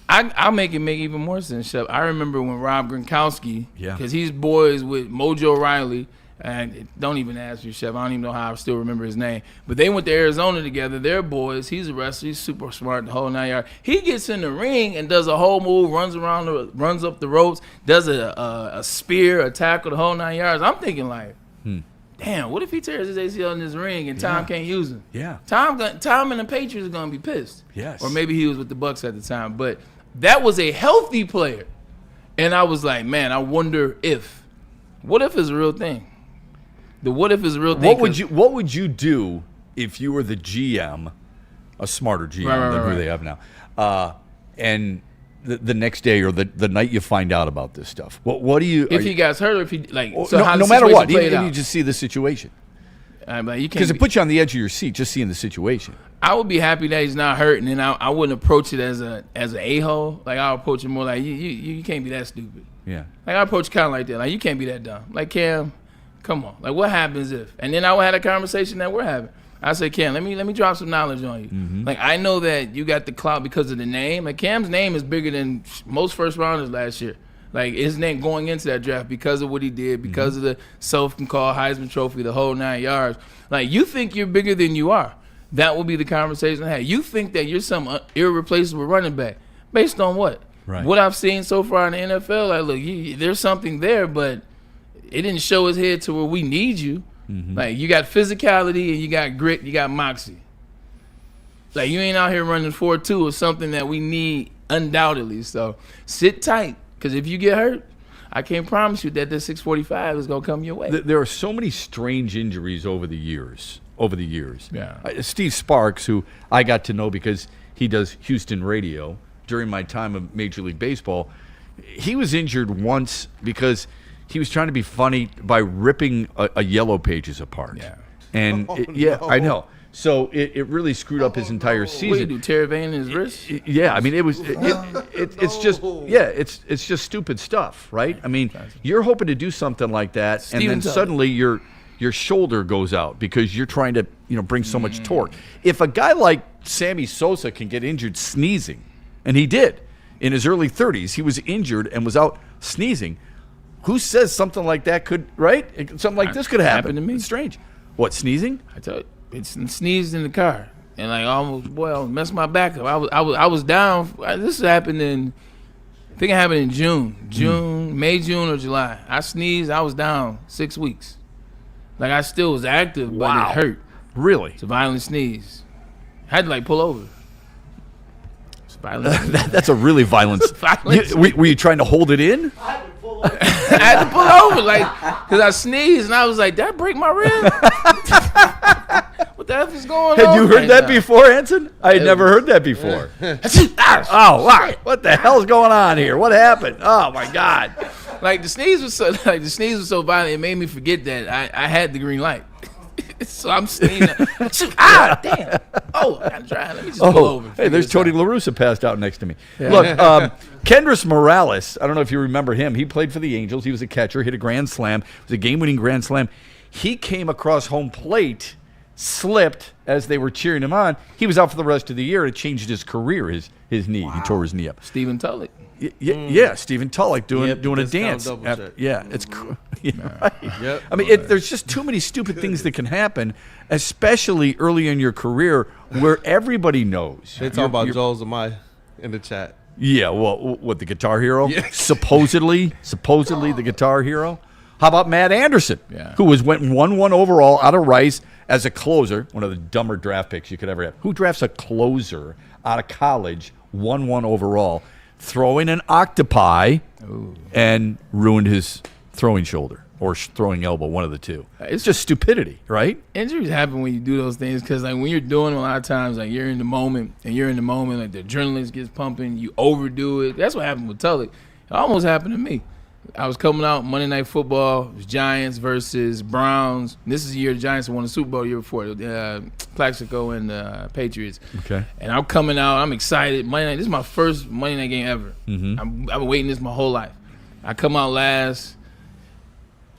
I'll make it make even more sense, Chef. I remember when Rob Gronkowski, because he's boys with Mojo Riley, and don't even ask me, Chef. I don't even know how I still remember his name. But they went to Arizona together. They're boys. He's a wrestler. He's super smart, the whole 9 yards. He gets in the ring and does a whole move, runs up the ropes, does a spear, a tackle, the whole 9 yards. I'm thinking like, damn, what if he tears his ACL in this ring and Tom can't use him? Yeah. Tom and the Patriots are going to be pissed. Yes. Or maybe he was with the Bucks at the time. But that was a healthy player. And I was like, man, I wonder if. What if is a real thing? The what if is a real thing. What would you do if you were the GM, a smarter GM than who they have now, and the next day or the night you find out about this stuff? What do you? If he got hurt, or if he no matter what, you just see the situation. Because it puts you on the edge of your seat just seeing the situation. I would be happy that he's not hurt, and then I wouldn't approach it as an a-hole. Like, I'll approach it more like, you can't be that stupid. Yeah. Like, I approach kind of like that. Like, you can't be that dumb. Like, Cam, come on. Like, what happens if? And then I would have a conversation that we're having. I say, Cam, let me drop some knowledge on you. Mm-hmm. Like, I know that you got the clout because of the name. Like, Cam's name is bigger than most first rounders last year. Like, his name going into that draft because of what he did, because of the self-called Heisman Trophy, the whole 9 yards. Like, you think you're bigger than you are. That will be the conversation I have. You think that you're some irreplaceable running back. Based on what? Right. What I've seen so far in the NFL, like, look, there's something there, but it didn't show his head to where we need you. Mm-hmm. Like, you got physicality and you got grit, you got moxie. Like, you ain't out here running 4.2 or something that we need undoubtedly. So sit tight, because if you get hurt, I can't promise you that the 645 is going to come your way. There are so many strange injuries over the years. Yeah. Steve Sparks, who I got to know because he does Houston radio during my time of Major League Baseball, he was injured once because he was trying to be funny by ripping a Yellow Pages apart. Yeah. And no. I know. So it really screwed up his entire season. What did he do? Tear a vein in his wrist? Yeah, I mean, it's just stupid stuff, right? I mean, you're hoping to do something like that, and then suddenly your shoulder goes out because you're trying to bring so much torque. If a guy like Sammy Sosa can get injured sneezing, and he did in his early 30s, he was injured and was out sneezing. Who says something like that could, right? Something like this could happen. Happened to me. It's strange. What, sneezing? I tell you, it's sneezed in the car and like almost messed my back up. I was down. This happened I think it happened in June, May, June, or July. I sneezed. I was down 6 weeks. Like I still was active, but it hurt. Really? It's a violent sneeze. I had to pull over. It's violent. That's a really violent. Were you trying to hold it in? I had to pull over, because I sneezed and I was like, "Did I break my rib? What the F is going on?" Had you heard that before, Anson? I had never heard that before. Oh, wow. What the hell's going on here? What happened? Oh my God! The sneeze was so violent, it made me forget that I had the green light. So I'm sneezing. Damn. Oh, I gotta try. Let me just pull over. Hey, there's Tony La Russa passed out next to me. Yeah. Look, Kendrys Morales, I don't know if you remember him. He played for the Angels. He was a catcher, hit a grand slam. It was a game-winning grand slam. He came across home plate, slipped as they were cheering him on. He was out for the rest of the year. It changed his career, his knee. Wow. He tore his knee up. Stephen Tulloch. Yeah, Stephen Tulloch doing a dance. It's right. Yep. I mean, there's just too many stupid things that can happen, especially early in your career where everybody knows. They talk about Joel Zamai in the chat. Yeah, well, what, the Guitar Hero? Yes. Supposedly the Guitar Hero. How about Matt Anderson, who went 1-1 overall out of Rice as a closer, one of the dumber draft picks you could ever have. Who drafts a closer out of college, 1-1 overall, throwing an octopi and ruined his throwing shoulder or throwing elbow, one of the two. It's just stupidity, right? Injuries happen when you do those things because, when you're doing it, a lot of times, you're in the moment, the adrenaline gets pumping, you overdo it. That's what happened with Tulloch. It almost happened to me. I was coming out Monday Night Football. It was Giants versus Browns. This is the year the Giants won the Super Bowl the year before. Plaxico and the Patriots. Okay. And I'm coming out. I'm excited. Monday night. This is my first Monday night game ever. Mm-hmm. I've been waiting this my whole life. I come out last.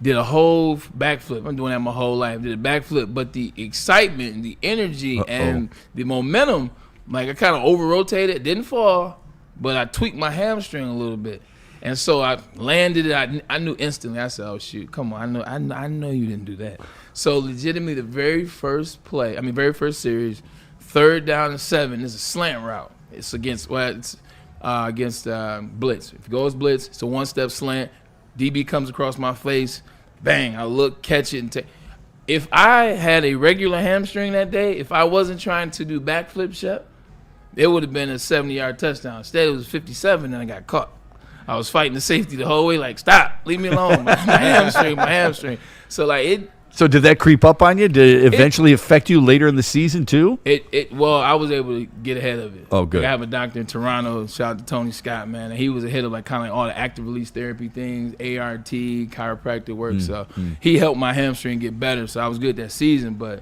Did a whole backflip. I'm doing that my whole life. Did a backflip. But the excitement, the energy, and the momentum, I kind of over-rotated. Didn't fall, but I tweaked my hamstring a little bit. And so I landed it. I knew instantly. I said, "Oh shoot, come on! I know you didn't do that." So legitimately, the very first series, 3rd down and 7 is a slant route. It's against blitz. If it goes blitz, it's a 1-step slant. DB comes across my face, bang! I look, catch it, and take. If I had a regular hamstring that day, if I wasn't trying to do backflip shot, it would have been a 70-yard touchdown. Instead, it was 57, and I got caught. I was fighting the safety the whole way, stop, leave me alone, my hamstring. So So did that creep up on you? Did it eventually affect you later in the season too? Well, I was able to get ahead of it. Oh, good. I have a doctor in Toronto. Shout out to Tony Scott, man. And he was ahead of all the active release therapy things, ART, chiropractic work. So he helped my hamstring get better. So I was good that season. But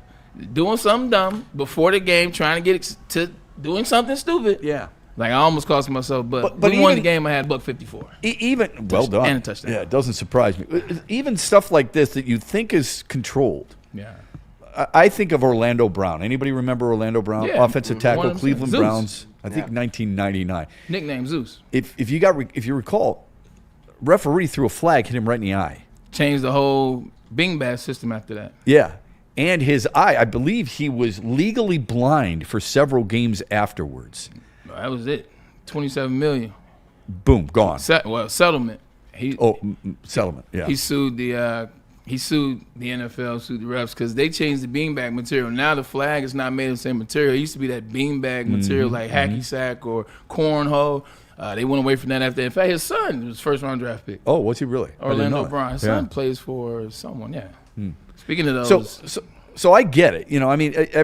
doing something dumb before the game, trying to get to doing something stupid. Yeah. I almost cost myself, but we won the game. I had $154. Well done. And a touchdown. Yeah, it doesn't surprise me. Even stuff like this that you think is controlled. Yeah. I think of Orlando Brown. Anybody remember Orlando Brown? Yeah, offensive tackle, Cleveland Zeus. Browns. I think 1999. Nickname Zeus. If you recall, referee threw a flag, hit him right in the eye. Changed the whole Bing Bash system after that. Yeah. And his eye, I believe he was legally blind for several games afterwards. That was it. $27 million. Boom, gone. Settlement. Settlement. Yeah. He sued the NFL, sued the refs because they changed the beanbag material. Now the flag is not made of the same material. It used to be that beanbag material like hacky sack or cornhole. They went away from that after. In fact, his son was first-round draft pick. Oh, what's he really? Orlando Brown. His son plays for someone. Yeah. Speaking of those. So I get it.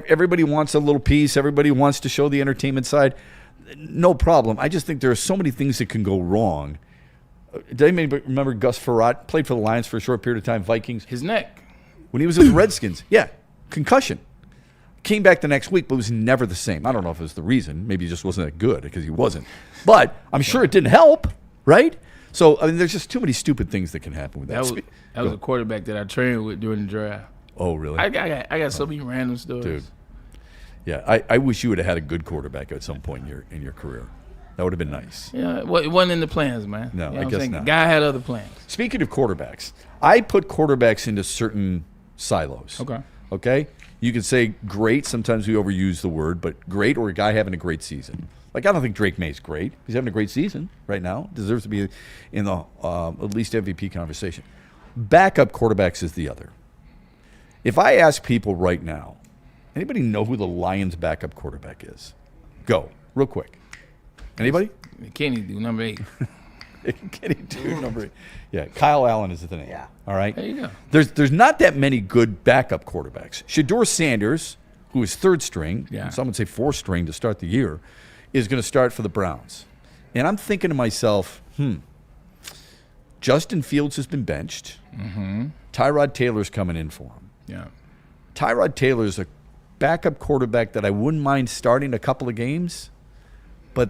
Everybody wants a little piece. Everybody wants to show the entertainment side. No problem. I just think there are so many things that can go wrong. Does anybody remember Gus Frerotte? Played for the Lions for a short period of time, Vikings. His neck. When he was with the Redskins. Yeah, concussion. Came back the next week, but was never the same. I don't know if it was the reason. Maybe he just wasn't that good because he wasn't. But I'm sure it didn't help, right? So, I mean, there's just too many stupid things that can happen with that. That was a quarterback that I trained with during the draft. Oh, really? I got so many random stories. Dude. Yeah, I wish you would have had a good quarterback at some point in your career. That would have been nice. Yeah, well, it wasn't in the plans, man. No, you know I guess saying? not. The guy had other plans. Speaking of quarterbacks, I put quarterbacks into certain silos. Okay? You could say great. Sometimes we overuse the word, but great or a guy having a great season. Like, I don't think Drake May's great. He's having a great season right now. Deserves to be in the at least MVP conversation. Backup quarterbacks is the other. If I ask people right now, anybody know who the Lions' backup quarterback is? Go, real quick. Anybody? Kenny do number 8. Kenny do number 8. Yeah, Kyle Allen is the name. Yeah. All right. There you go. There's not that many good backup quarterbacks. Shador Sanders, who is third string, some would say fourth string to start the year, is going to start for the Browns. And I'm thinking to myself, Justin Fields has been benched. Mm-hmm. Tyrod Taylor's coming in for him. Yeah. Tyrod Taylor's a backup quarterback that I wouldn't mind starting a couple of games, but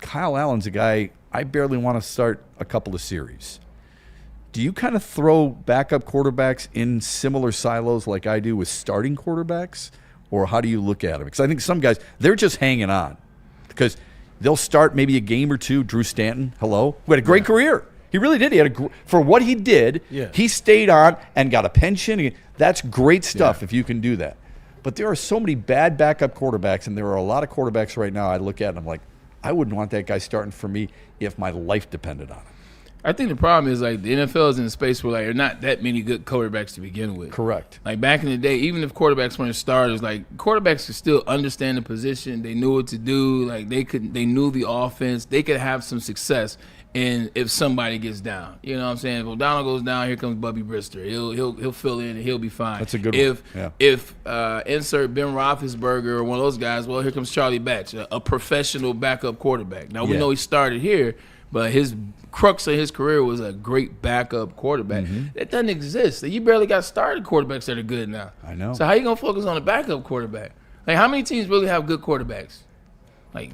Kyle Allen's a guy I barely want to start a couple of series. Do you kind of throw backup quarterbacks in similar silos like I do with starting quarterbacks, or how do you look at them? Because I think some guys, they're just hanging on because they'll start maybe a game or two. Drew Stanton, who had a great career. He really did. He had for what he did, he stayed on and got a pension. That's great stuff if you can do that. But there are so many bad backup quarterbacks, and there are a lot of quarterbacks right now I look at and I'm like, I wouldn't want that guy starting for me if my life depended on it. I think the problem is, like, the NFL is in a space where, like, there are not that many good quarterbacks to begin with. Correct. Like, back in the day, even if quarterbacks weren't starters, like, quarterbacks could still understand the position. They knew what to do. Like, they knew the offense. They could have some success. And if somebody gets down, you know what I'm saying? If O'Donnell goes down, here comes Bubby Brister. He'll fill in and he'll be fine. That's a good one. If insert Ben Roethlisberger or one of those guys, well, here comes Charlie Batch, a professional backup quarterback. Now, we know he started here, but his crux of his career was a great backup quarterback. That doesn't exist. You barely got started quarterbacks that are good now. I know. So how you gonna focus on a backup quarterback? Like, how many teams really have good quarterbacks? Like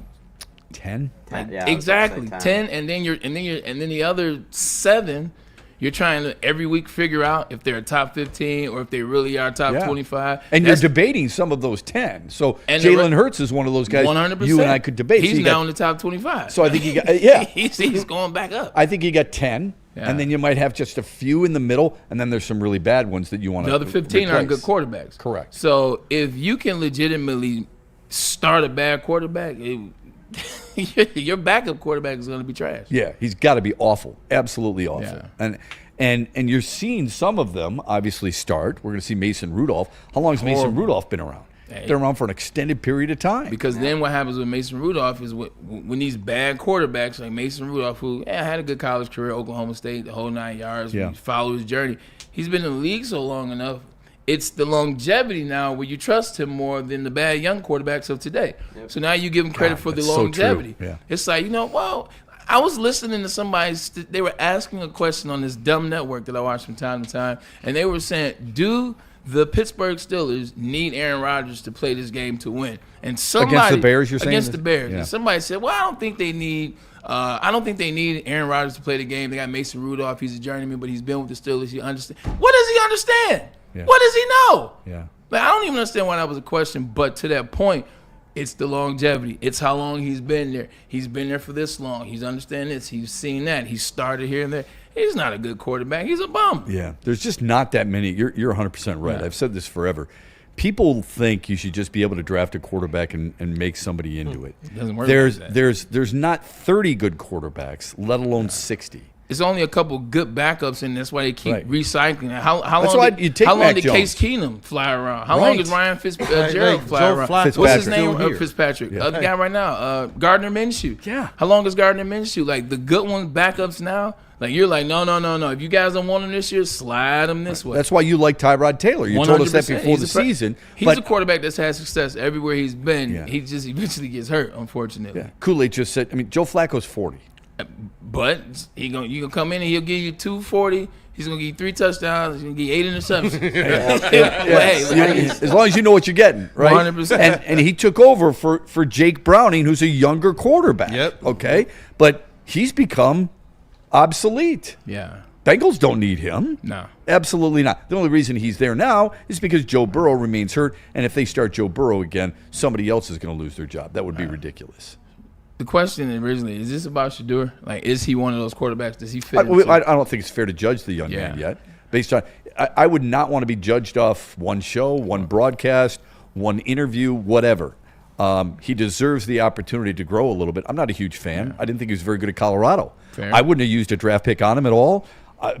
10? Yeah, exactly. 10. 10, and then the other 7, you're trying to every week figure out if they're a top 15 or if they really are top 25. And you're debating some of those 10. So Jalen Hurts is one of those guys 100%. you and I could debate. He's so now in the top 25. So I think he got he's going back up. I think you got 10, and then you might have just a few in the middle, and then there's some really bad ones that you want to The other 15 aren't good replace. quarterbacks. Correct. So if you can legitimately start a bad quarterback, your backup quarterback is going to be trash. Yeah, he's got to be awful, absolutely awful. Yeah. And you're seeing some of them obviously start. We're going to see Mason Rudolph. How long has Mason Rudolph been around? Been around for an extended period of time. Because then what happens with Mason Rudolph is when these bad quarterbacks like Mason Rudolph, who had a good college career, Oklahoma State, the whole 9 yards, follow his journey. He's been in the league so long enough. It's the longevity now where you trust him more than the bad young quarterbacks of today. Yep. So now you give him credit for the longevity. So it's like, I was listening to somebody, they were asking a question on this dumb network that I watch from time to time, and they were saying, do the Pittsburgh Steelers need Aaron Rodgers to play this game to win? And somebody against the Bears, you're saying? Against the Bears. Yeah. And somebody said, well, I don't think they need Aaron Rodgers to play the game. They got Mason Rudolph. He's a journeyman, but he's been with the Steelers. He understands. What does he understand? Yeah. What does he know? Yeah. Like, I don't even understand why that was a question, but to that point, it's the longevity. It's how long he's been there. He's been there for this long. He's understanding this. He's seen that. He started here and there. He's not a good quarterback. He's a bum. Yeah. There's just not that many. You're 100% right. Yeah. I've said this forever. People think you should just be able to draft a quarterback and make somebody into it. It doesn't work there's like that. there's not 30 good quarterbacks, let alone 60. It's only a couple good backups, and that's why they keep recycling. How That's long why did, you take how long Mac did Jones. Case Keenum fly around? How long does Ryan Fitzgerald fly Joe around? Flacco. What's his Fitzpatrick. name? Fitzpatrick. Yeah. The guy right now, Gardner Minshew. Yeah. How long is Gardner Minshew? Like, the good ones, backups now, like, you're like, no. If you guys don't want him this year, slide him this way. That's why you like Tyrod Taylor. You told us that 100%. before the season. He's a quarterback that's had success everywhere he's been. Yeah. He just eventually gets hurt, unfortunately. Yeah. Kool-Aid just said, Joe Flacco's 40. But you gonna come in and he'll give you 240. He's gonna give you 3 touchdowns. He's gonna give you 8 interceptions. As long as you know what you're getting, right? 100%. And he took over for Jake Browning, who's a younger quarterback. Yep. Okay, but he's become obsolete. Yeah. Bengals don't need him. No. Absolutely not. The only reason he's there now is because Joe Burrow remains hurt, and if they start Joe Burrow again, somebody else is going to lose their job. That would be ridiculous. The question originally, is this about Shedeur? Like, is he one of those quarterbacks? Does he fit I into? don't think it's fair to judge the young man yet. Based on, I would not want to be judged off one show, one broadcast, one interview, whatever. He deserves the opportunity to grow a little bit. I'm not a huge fan. Yeah. I didn't think he was very good at Colorado. Fair. I wouldn't have used a draft pick on him at all.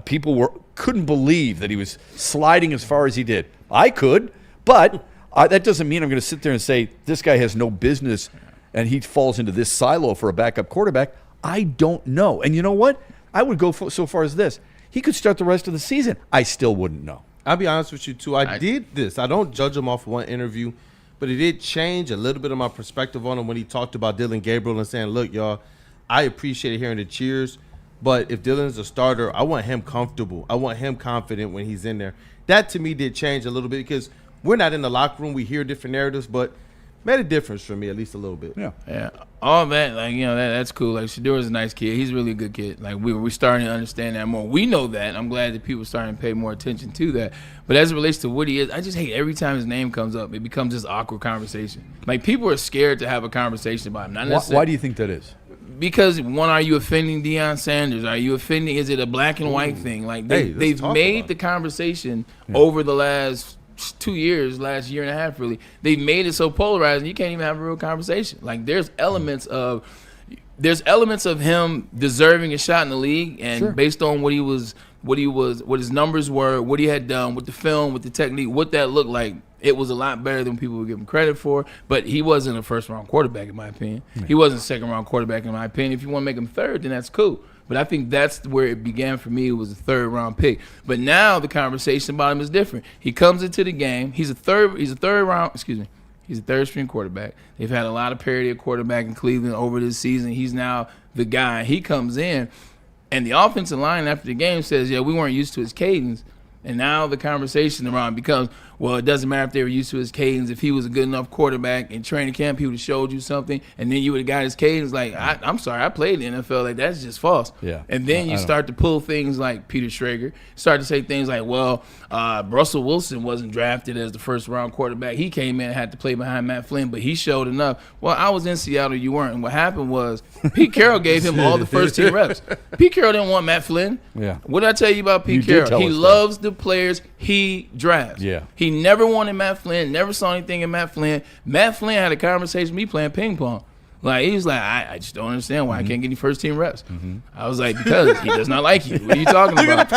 People couldn't believe that he was sliding as far as he did. I could, but that doesn't mean I'm going to sit there and say this guy has no business and he falls into this silo for a backup quarterback. I don't know. And you know what? I would go so far as this. He could start the rest of the season. I still wouldn't know. I'll be honest with you, too. I did this. I don't judge him off one interview, but it did change a little bit of my perspective on him when he talked about Dylan Gabriel and saying, look, y'all, I appreciated hearing the cheers, but if Dylan's a starter, I want him comfortable. I want him confident when he's in there. That, to me, did change a little bit because we're not in the locker room. We hear different narratives, but made a difference for me, at least a little bit. Yeah. All that, like, that's cool. Like, Shedeur is a nice kid. He's really a good kid. Like, we're starting to understand that more. We know that. I'm glad that people are starting to pay more attention to that. But as it relates to what he is, I just hate every time his name comes up, it becomes this awkward conversation. Like, people are scared to have a conversation about him. Not necessarily. Why do you think that is? Because, one, are you offending Deion Sanders? Are you offending, is it a black and white thing? Like, they've made the conversation over the last 2 years, last year and a half, really. They've made it so polarized, you can't even have a real conversation. Like, there's elements of him deserving a shot in the league, and based on what his numbers were, what he had done with the film, with the technique, what that looked like, it was a lot better than people would give him credit for. But he wasn't a first-round quarterback, in my opinion. He wasn't a second-round quarterback, in my opinion. If you want to make him third, then that's cool. But I think that's where it began for me. It was a third-round pick. But now the conversation about him is different. He comes into the game. He's a third-string quarterback. They've had a lot of parity at quarterback in Cleveland over this season. He's now the guy. He comes in, and the offensive line after the game says, yeah, we weren't used to his cadence. And now the conversation around becomes, well, it doesn't matter if they were used to his cadence. If he was a good enough quarterback in training camp, he would have showed you something, and then you would have got his cadence. Like, I'm sorry, I played in the NFL. Like, that's just false. Yeah. And then you start to pull things like Peter Schrager, start to say things like, well, Russell Wilson wasn't drafted as the first-round quarterback. He came in and had to play behind Matt Flynn, but he showed enough. Well, I was in Seattle, you weren't. And what happened was Pete Carroll gave him all the first-team reps. Pete Carroll didn't want Matt Flynn. Yeah. What did I tell you about Pete Carroll? He loves the players he drafts. Yeah. He never wanted Matt Flynn, never saw anything in Matt Flynn. Matt Flynn had a conversation with me playing ping pong. Like, he was like, I just don't understand why I can't get any first-team reps. I was like, because he does not like you. What are you talking about?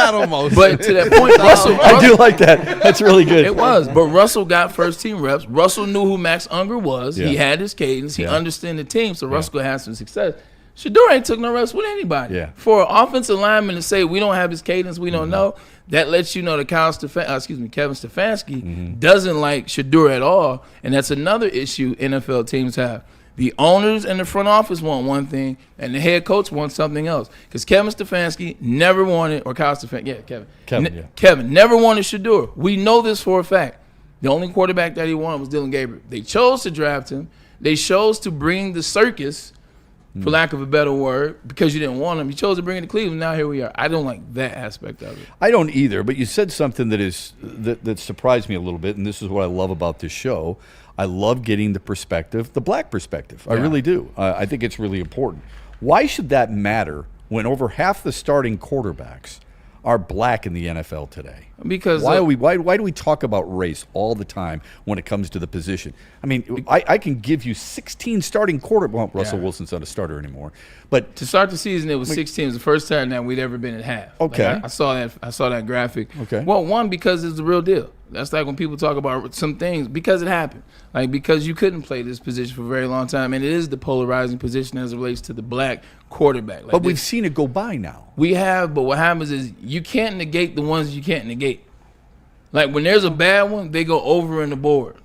But to that point, Russell, I do like that. That's really good. It was. But Russell got first-team reps. Russell knew who Max Unger was. Yeah. He had his cadence. He understood the team, so Russell had some success. Shedeur ain't took no reps with anybody. Yeah. For an offensive lineman to say we don't have his cadence, we don't know, that lets you know that Kevin Stefanski doesn't like Shedeur at all, and that's another issue NFL teams have. The owners and the front office want one thing, and the head coach wants something else. Because Kevin Stefanski never wanted, or Kyle Stefanski, Kevin never wanted Shedeur. We know this for a fact. The only quarterback that he wanted was Dylan Gabriel. They chose to draft him. They chose to bring the circus, for lack of a better word, because you didn't want him. You chose to bring him to Cleveland. Now here we are. I don't like that aspect of it. I don't either, but you said something that surprised me a little bit, and this is what I love about this show. I love getting the perspective, the black perspective. I really do. I think it's really important. Why should that matter when over half the starting quarterbacks are black in the NFL today? Because why do we talk about race all the time when it comes to the position? I mean, I can give you 16 starting quarterbacks. Well, Russell Wilson's not a starter anymore, but to start the season, it was 16. It was the first time that we'd ever been at half. Okay, like I saw that graphic. Okay, well, one, because it's the real deal. That's like when people talk about some things because it happened. Like, because you couldn't play this position for a very long time, and it is the polarizing position as it relates to the black quarterback. Like, but we've seen it go by now. We have, but what happens is you can't negate the ones you can't negate. Like, when there's a bad one, they go over in the board.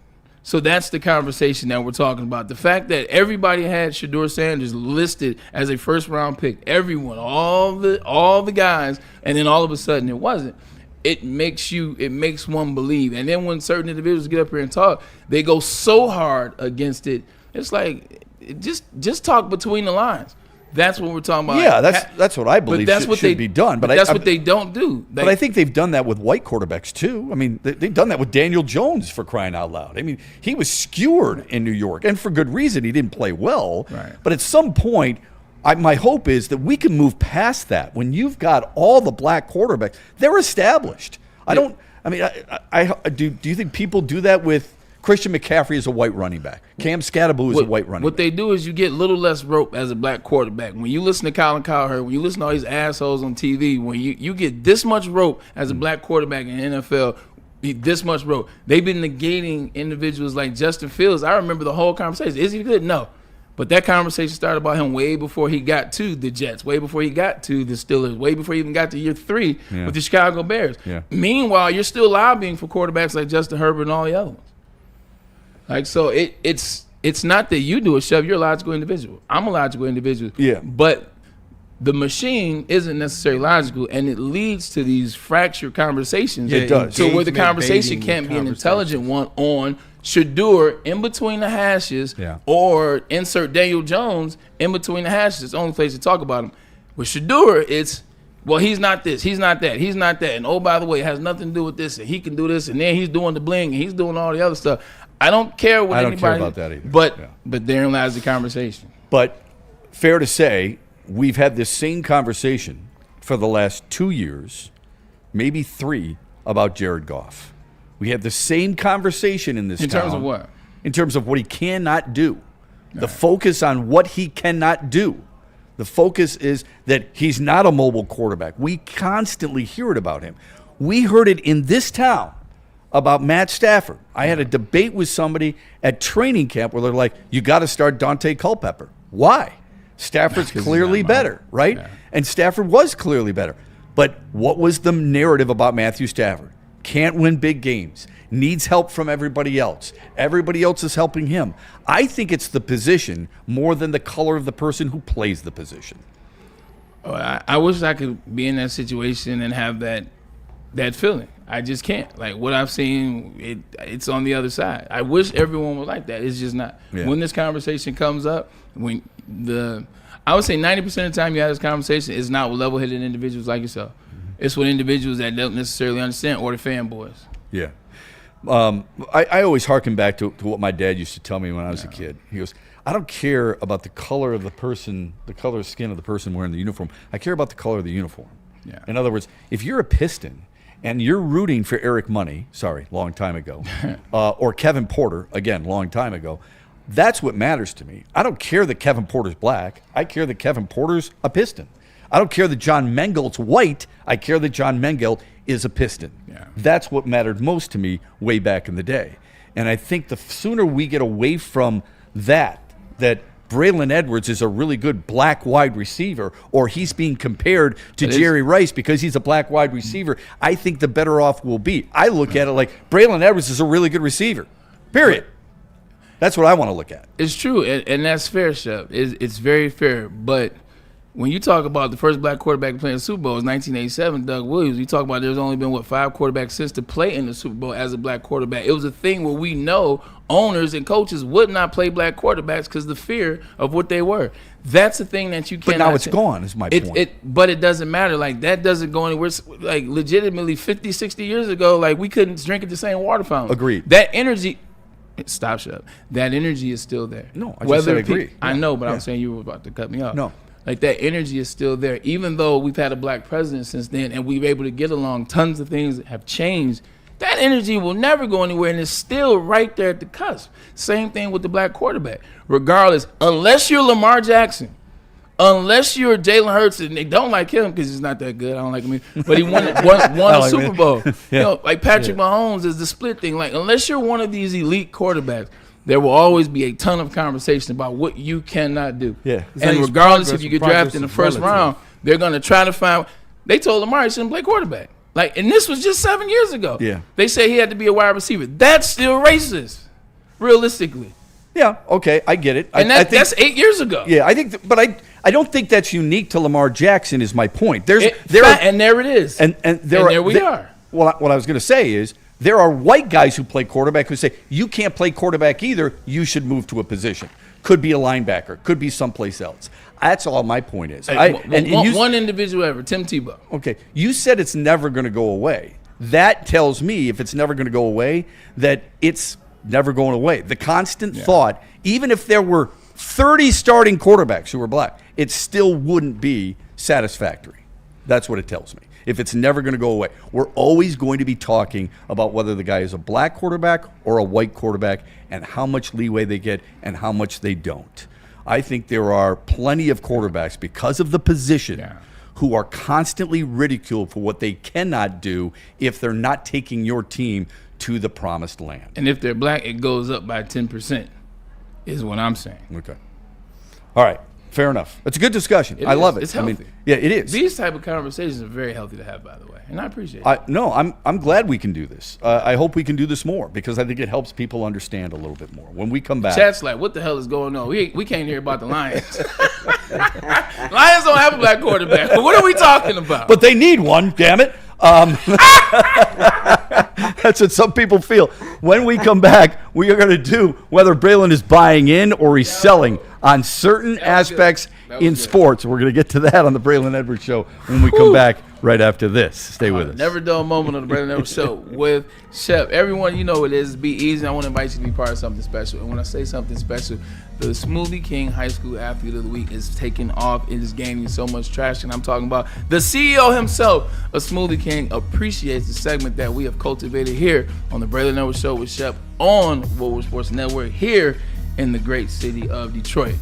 So that's the conversation that we're talking about. The fact that everybody had Shedeur Sanders listed as a first-round pick, everyone, all the guys, and then all of a sudden it wasn't. It makes one believe. And then when certain individuals get up here and talk, they go so hard against it. It's like just talk between the lines. That's what we're talking about. Yeah, that's what I believe should be done. But that's what they don't do. But I think they've done that with white quarterbacks too. I mean, they've done that with Daniel Jones, for crying out loud. I mean, he was skewered in New York, and for good reason. He didn't play well. Right. But at some point, my hope is that we can move past that. When you've got all the black quarterbacks, they're established. Do you think people do that with Christian McCaffrey is a white running back? Cam Scatterbo is a white running back. What they do is you get little less rope as a black quarterback. When you listen to Colin Cowherd, when you listen to all these assholes on TV, when you get this much rope as a black quarterback in the NFL, this much rope. They've been negating individuals like Justin Fields. I remember the whole conversation. Is he good? No. But that conversation started about him way before he got to the Jets, way before he got to the Steelers, way before he even got to year 3 with the Chicago Bears. Yeah. Meanwhile, you're still lobbying for quarterbacks like Justin Herbert and all the other ones. Like, so it's not that you do it, Chef. You're a logical individual. I'm a logical individual. Yeah. But the machine isn't necessarily logical, and it leads to these fractured conversations. Yeah, it does. So where the conversation can't be an intelligent one on Shedeur in between the hashes, or insert Daniel Jones in between the hashes. It's the only place to talk about him. With Shedeur, it's, well, he's not this, he's not that, he's not that. And oh, by the way, it has nothing to do with this, and he can do this, and then he's doing the bling, and he's doing all the other stuff. I don't care what anybody. I don't care about that either. But therein lies the conversation. But fair to say, we've had this same conversation for the last 2 years, maybe 3, about Jared Goff. We had the same conversation in this town. In terms of what? In terms of what he cannot do. The focus on what he cannot do. The focus is that he's not a mobile quarterback. We constantly hear it about him. We heard it in this town about Matt Stafford. I had a debate with somebody at training camp where they're like, you got to start Dante Culpepper. Why? Stafford's clearly better, right? Yeah. And Stafford was clearly better. But what was the narrative about Matthew Stafford? Can't win big games. Needs help from everybody else. Everybody else is helping him. I think it's the position more than the color of the person who plays the position. Oh, I wish I could be in that situation and have that feeling. I just can't. Like, what I've seen, it's on the other side. I wish everyone was like that. It's just not. Yeah. When this conversation comes up, I would say 90% of the time you have this conversation, it's not with level-headed individuals like yourself. It's with individuals that don't necessarily understand, or the fanboys. Yeah. I always harken back to what my dad used to tell me when I was a kid. He goes, I don't care about the color of the person, the color of skin of the person wearing the uniform. I care about the color of the uniform. Yeah. In other words, if you're a Piston and you're rooting for Eric Money, long time ago, or Kevin Porter, again, long time ago, that's what matters to me. I don't care that Kevin Porter's black. I care that Kevin Porter's a Piston. I don't care that John Mengelt's white. I care that John Mengelt is a Piston. Yeah. That's what mattered most to me way back in the day. And I think the sooner we get away from that Braylon Edwards is a really good black wide receiver, or he's being compared to Jerry Rice because he's a black wide receiver, I think the better off we'll be. I look at it like Braylon Edwards is a really good receiver, period. That's what I want to look at. It's true, and that's fair, Shep. It's very fair. But when you talk about the first black quarterback playing the Super Bowl, it was 1987, Doug Williams. You talk about there's only been, 5 quarterbacks since to play in the Super Bowl as a black quarterback. It was a thing where we know owners and coaches would not play black quarterbacks because the fear of what they were. That's the thing that you can't. But now it's gone, is my point. But it doesn't matter. Like, that doesn't go anywhere. Like, legitimately 50, 60 years ago, like, we couldn't drink at the same water fountain. Agreed. That energy... Stop, Shep. That energy is still there. No, I just said agree. I know, but I'm saying you were about to cut me off. No. Like, that energy is still there. Even though we've had a black president since then and we've been able to get along, tons of things have changed. That energy will never go anywhere, and it's still right there at the cusp. Same thing with the black quarterback. Regardless, unless you're Lamar Jackson, unless you're Jalen Hurts, and they don't like him because he's not that good. I don't like him. But he won a Super Bowl. Yeah. You know, like Patrick Mahomes is the split thing. Like, unless you're one of these elite quarterbacks, there will always be a ton of conversation about what you cannot do. Yeah. And regardless if you get drafted in the first round, they're going to try to find – they told Lamar he shouldn't play quarterback. Like, and this was just 7 years ago. Yeah. They say he had to be a wide receiver. That's still racist. realistically. Yeah, okay, I get it. And that's 8 years ago. Yeah, I think, but I don't think that's unique to Lamar Jackson. Is my point. And there it is. And there we are. Well, what I was going to say is there are white guys who play quarterback who say you can't play quarterback either. You should move to a position. Could be a linebacker. Could be someplace else. That's all my point is. One individual ever, Tim Tebow. Okay, you said it's never going to go away. That tells me if it's never going to go away, that it's never going away. The constant thought, even if there were 30 starting quarterbacks who were black, it still wouldn't be satisfactory. That's what it tells me. If it's never going to go away, we're always going to be talking about whether the guy is a black quarterback or a white quarterback and how much leeway they get and how much they don't. I think there are plenty of quarterbacks because of the position who are constantly ridiculed for what they cannot do if they're not taking your team to the promised land. And if they're black, it goes up by 10%, is what I'm saying. Okay. All right. Fair enough. It's a good discussion. I love it. It's healthy. I mean, yeah, it is. These type of conversations are very healthy to have, by the way, and I appreciate it. No, I'm glad we can do this. I hope we can do this more because I think it helps people understand a little bit more. When we come back, chat's like, what the hell is going on? We can't hear about the Lions. Lions don't have a black quarterback. But what are we talking about? But they need one. Damn it. That's what some people feel. When we come back, we are going to do whether Braylon is buying in or he's selling on certain aspects in sports. We're going to get to that on the Braylon Edwards Show when we come back right after this. Stay with us. Never dull moment on the Braylon Edwards Show with Shep. Everyone, you know what it is. Be easy. I want to invite you to be part of something special. And when I say something special, the Smoothie King High School Athlete of the Week is taking off. It is gaining so much traction. I'm talking about the CEO himself of Smoothie King appreciates the segment that we have cultivated here on the Braylon Edwards Show with Shep on Woodward Sports Network here in the great city of Detroit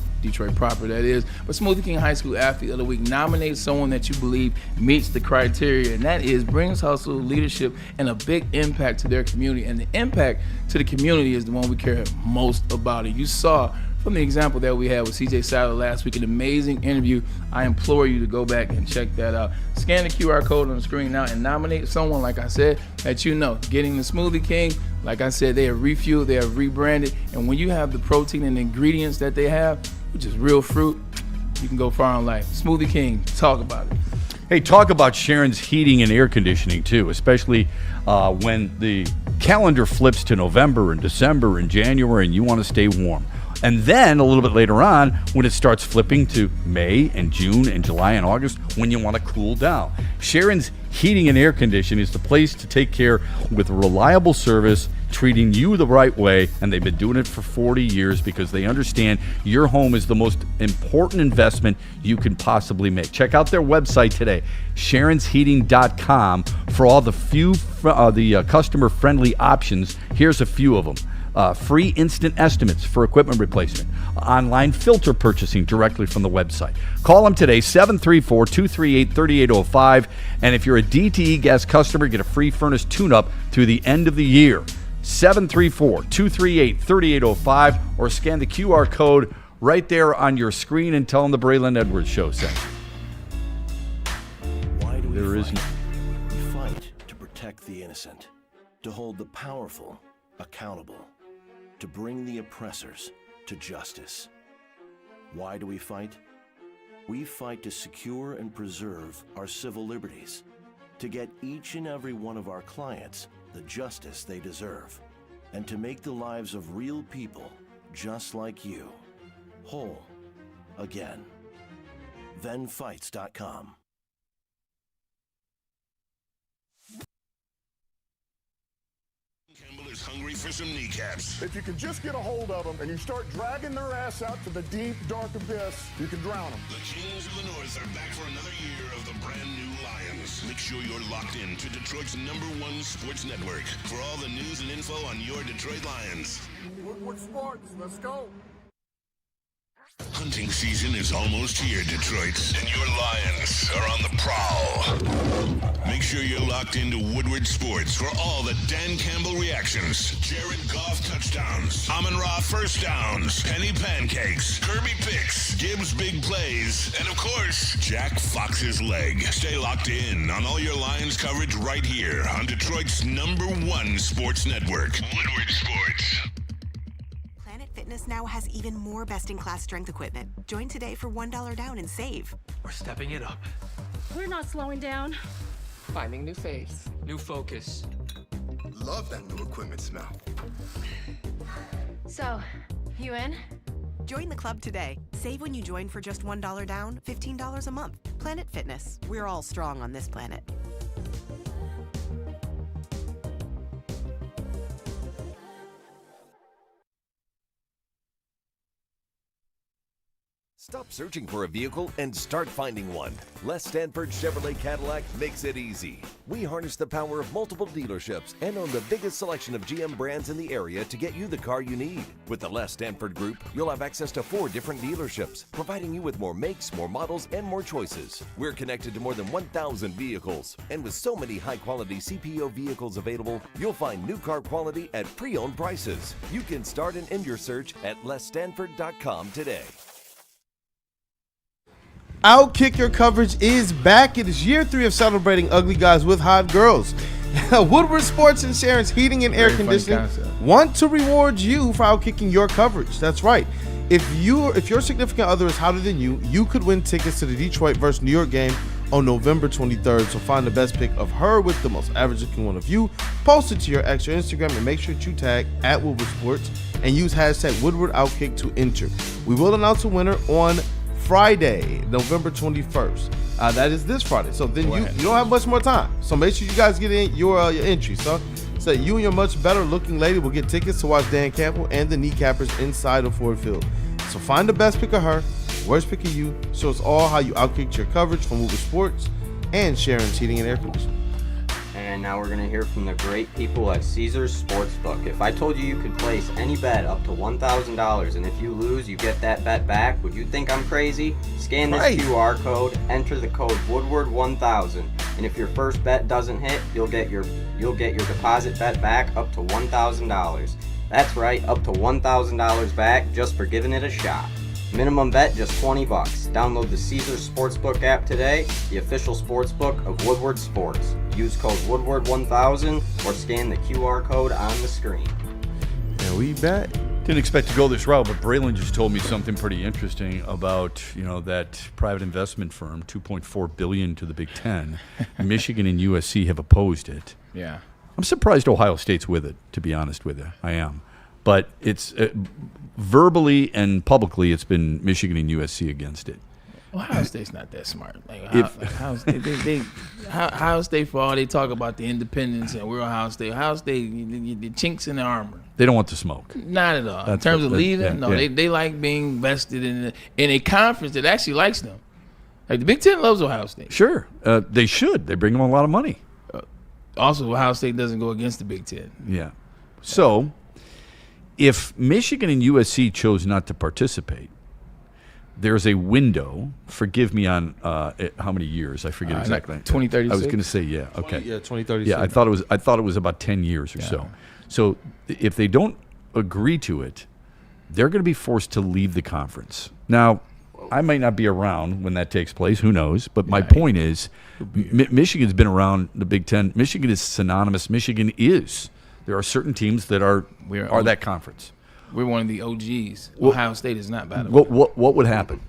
proper, that is. But Smoothie King High School Athlete of the Week nominates someone that you believe meets the criteria, and that is brings hustle, leadership, and a big impact to their community. And the impact to the community is the one we care most about. It. You saw from the example that we had with CJ Sadler last week, an amazing interview. I implore you to go back and check that out. Scan the QR code on the screen now and nominate someone, like I said, that you know. Getting the Smoothie King, like I said, they have refueled, they have rebranded, and when you have the protein and ingredients that they have, which is real fruit, you can go far in life. Smoothie King, talk about it. Hey, talk about Sharon's heating and air conditioning, too, especially when the calendar flips to November and December and January and you want to stay warm. And then a little bit later on, when it starts flipping to May and June and July and August, when you want to cool down. Sharon's Heating and Air Conditioning is the place to take care with reliable service, treating you the right way, and they've been doing it for 40 years because they understand your home is the most important investment you can possibly make. Check out their website today, sharonsheating.com, for all the customer-friendly options. Here's a few of them. Free instant estimates for equipment replacement, online filter purchasing directly from the website. Call them today, 734-238-3805, and if you're a DTE gas customer, get a free furnace tune-up through the end of the year. 734-238-3805, or scan the QR code right there on your screen and tell them the Braylon Edwards Show sent you. Why do we there fight? Is no... We fight to protect the innocent, to hold the powerful accountable, to bring the oppressors to justice. Why do we fight? We fight to secure and preserve our civil liberties, to get each and every one of our clients the justice they deserve, and to make the lives of real people just like you whole again. ThenFights.com. Is hungry for some kneecaps. If you can just get a hold of them and you start dragging their ass out to the deep, dark abyss, you can drown them. The Kings of the North are back for another year of the brand new Lions. Make sure you're locked in to Detroit's #1 sports network for all the news and info on your Detroit Lions. Woodward Sports, let's go. Hunting season is almost here, Detroit, and your Lions are on the prowl. Make sure you're locked into Woodward Sports for all the Dan Campbell reactions, Jared Goff touchdowns, Amon-Ra first downs, Penny pancakes, Kirby picks, Gibbs big plays, and of course, Jack Fox's leg. Stay locked in on all your Lions coverage right here on Detroit's #1 sports network, Woodward Sports. Fitness now has even more best-in-class strength equipment. Join today for $1 down and save. We're stepping it up. We're not slowing down. Finding new faith. New focus. Love that new equipment smell. So, you in? Join the club today. Save when you join for just $1 down, $15 a month. Planet Fitness. We're all strong on this planet. Stop searching for a vehicle and start finding one. Les Stanford Chevrolet Cadillac makes it easy. We harness the power of multiple dealerships and own the biggest selection of GM brands in the area to get you the car you need. With the Les Stanford Group, you'll have access to 4 different dealerships, providing you with more makes, more models, and more choices. We're connected to more than 1,000 vehicles. And with so many high-quality CPO vehicles available, you'll find new car quality at pre-owned prices. You can start and end your search at lesstanford.com today. Outkick Your Coverage is back. It is year 3 of celebrating ugly guys with hot girls. Woodward Sports and Sharon's Heating and Air Conditioning want to reward you for outkicking your coverage. That's right. If your significant other is hotter than you, you could win tickets to the Detroit versus New York game on November 23rd. So find the best pic of her with the most average-looking one of you, post it to your ex or Instagram, and make sure to tag at Woodward Sports and use hashtag WoodwardOutkick to enter. We will announce a winner on Friday, November 21st. That is this Friday. So then you don't have much more time. So make sure you guys get in your entry. So you and your much better looking lady will get tickets to watch Dan Campbell and the Kneecappers inside of Ford Field. So find the best pick of her, worst pick of you. Show us all how you outkicked your coverage from Woodward Sports and Sharon's Heating and Air Conditioning. And now we're going to hear from the great people at Caesars Sportsbook. If I told you could place any bet up to $1,000 and if you lose, you get that bet back, would you think I'm crazy? Scan this QR code, enter the code Woodward1000, and if your first bet doesn't hit, you'll get your deposit bet back up to $1,000. That's right, up to $1,000 back just for giving it a shot. Minimum bet just $20. Download the Caesars Sportsbook app today, the official sportsbook of Woodward Sports. Use code Woodward1000 or scan the QR code on the screen. Yeah, we bet. Didn't expect to go this route, but Braylon just told me something pretty interesting about that private investment firm, $2.4 billion to the Big Ten. Michigan and USC have opposed it. Yeah, I'm surprised Ohio State's with it. To be honest with you, I am. But it's verbally and publicly, it's been Michigan and USC against it. Ohio State's not that smart. Ohio State, for all they talk about the independence and we're Ohio State. Ohio State, the chinks in the armor. They don't want the smoke. Not at all. In terms of leaving, they like being vested in a conference that actually likes them. Like the Big Ten loves Ohio State. Sure, they should. They bring them a lot of money. Also, Ohio State doesn't go against the Big Ten. Yeah. So, if Michigan and USC chose not to participate, there's a window. Forgive me on how many years. I forget exactly. 2036. I was going to say Okay. 2036. Yeah, I thought it was about 10 years or so. So if they don't agree to it, they're going to be forced to leave the conference. Now, I might not be around when that takes place. Who knows? But my point is, Michigan's been around the Big Ten. Michigan is synonymous. Michigan is. There are certain teams that are that conference. We're one of the OGs. Ohio State is not bad. What would happen?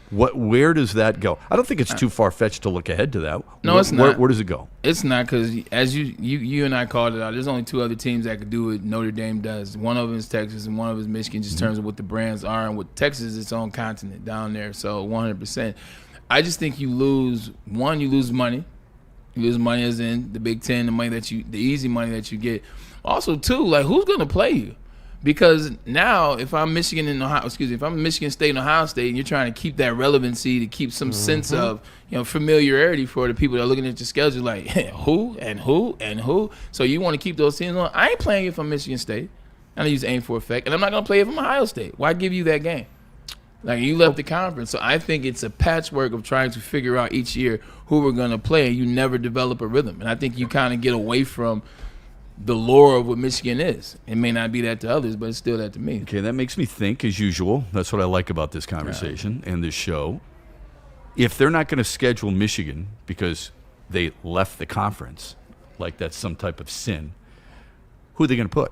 Where does that go? I don't think it's too far-fetched to look ahead to that. No, it's not. Where does it go? It's not, because as you and I called it out, there's only 2 other teams that could do it. Notre Dame does. One of them is Texas and one of them is Michigan, just in terms of what the brands are. And with Texas is its own continent down there, so 100%. I just think you lose money. You lose money as in the Big Ten, the easy money that you get. Also, too, like, who's going to play you? Because now, if I'm Michigan State and Ohio State, and you're trying to keep that relevancy, to keep some sense of familiarity for the people that are looking at your schedule, like who and who and who. So you want to keep those teams on. I ain't playing if I'm Michigan State. I don't use aim for effect, and I'm not gonna play if I'm Ohio State. Why give you that game? Like, you left the conference. So I think it's a patchwork of trying to figure out each year who we're gonna play, and you never develop a rhythm. And I think you kind of get away from the lore of what Michigan is. It may not be that to others, but it's still that to me. Okay, that makes me think, as usual. That's what I like about this conversation and this show. If they're not going to schedule Michigan because they left the conference, like that's some type of sin, who are they going to put?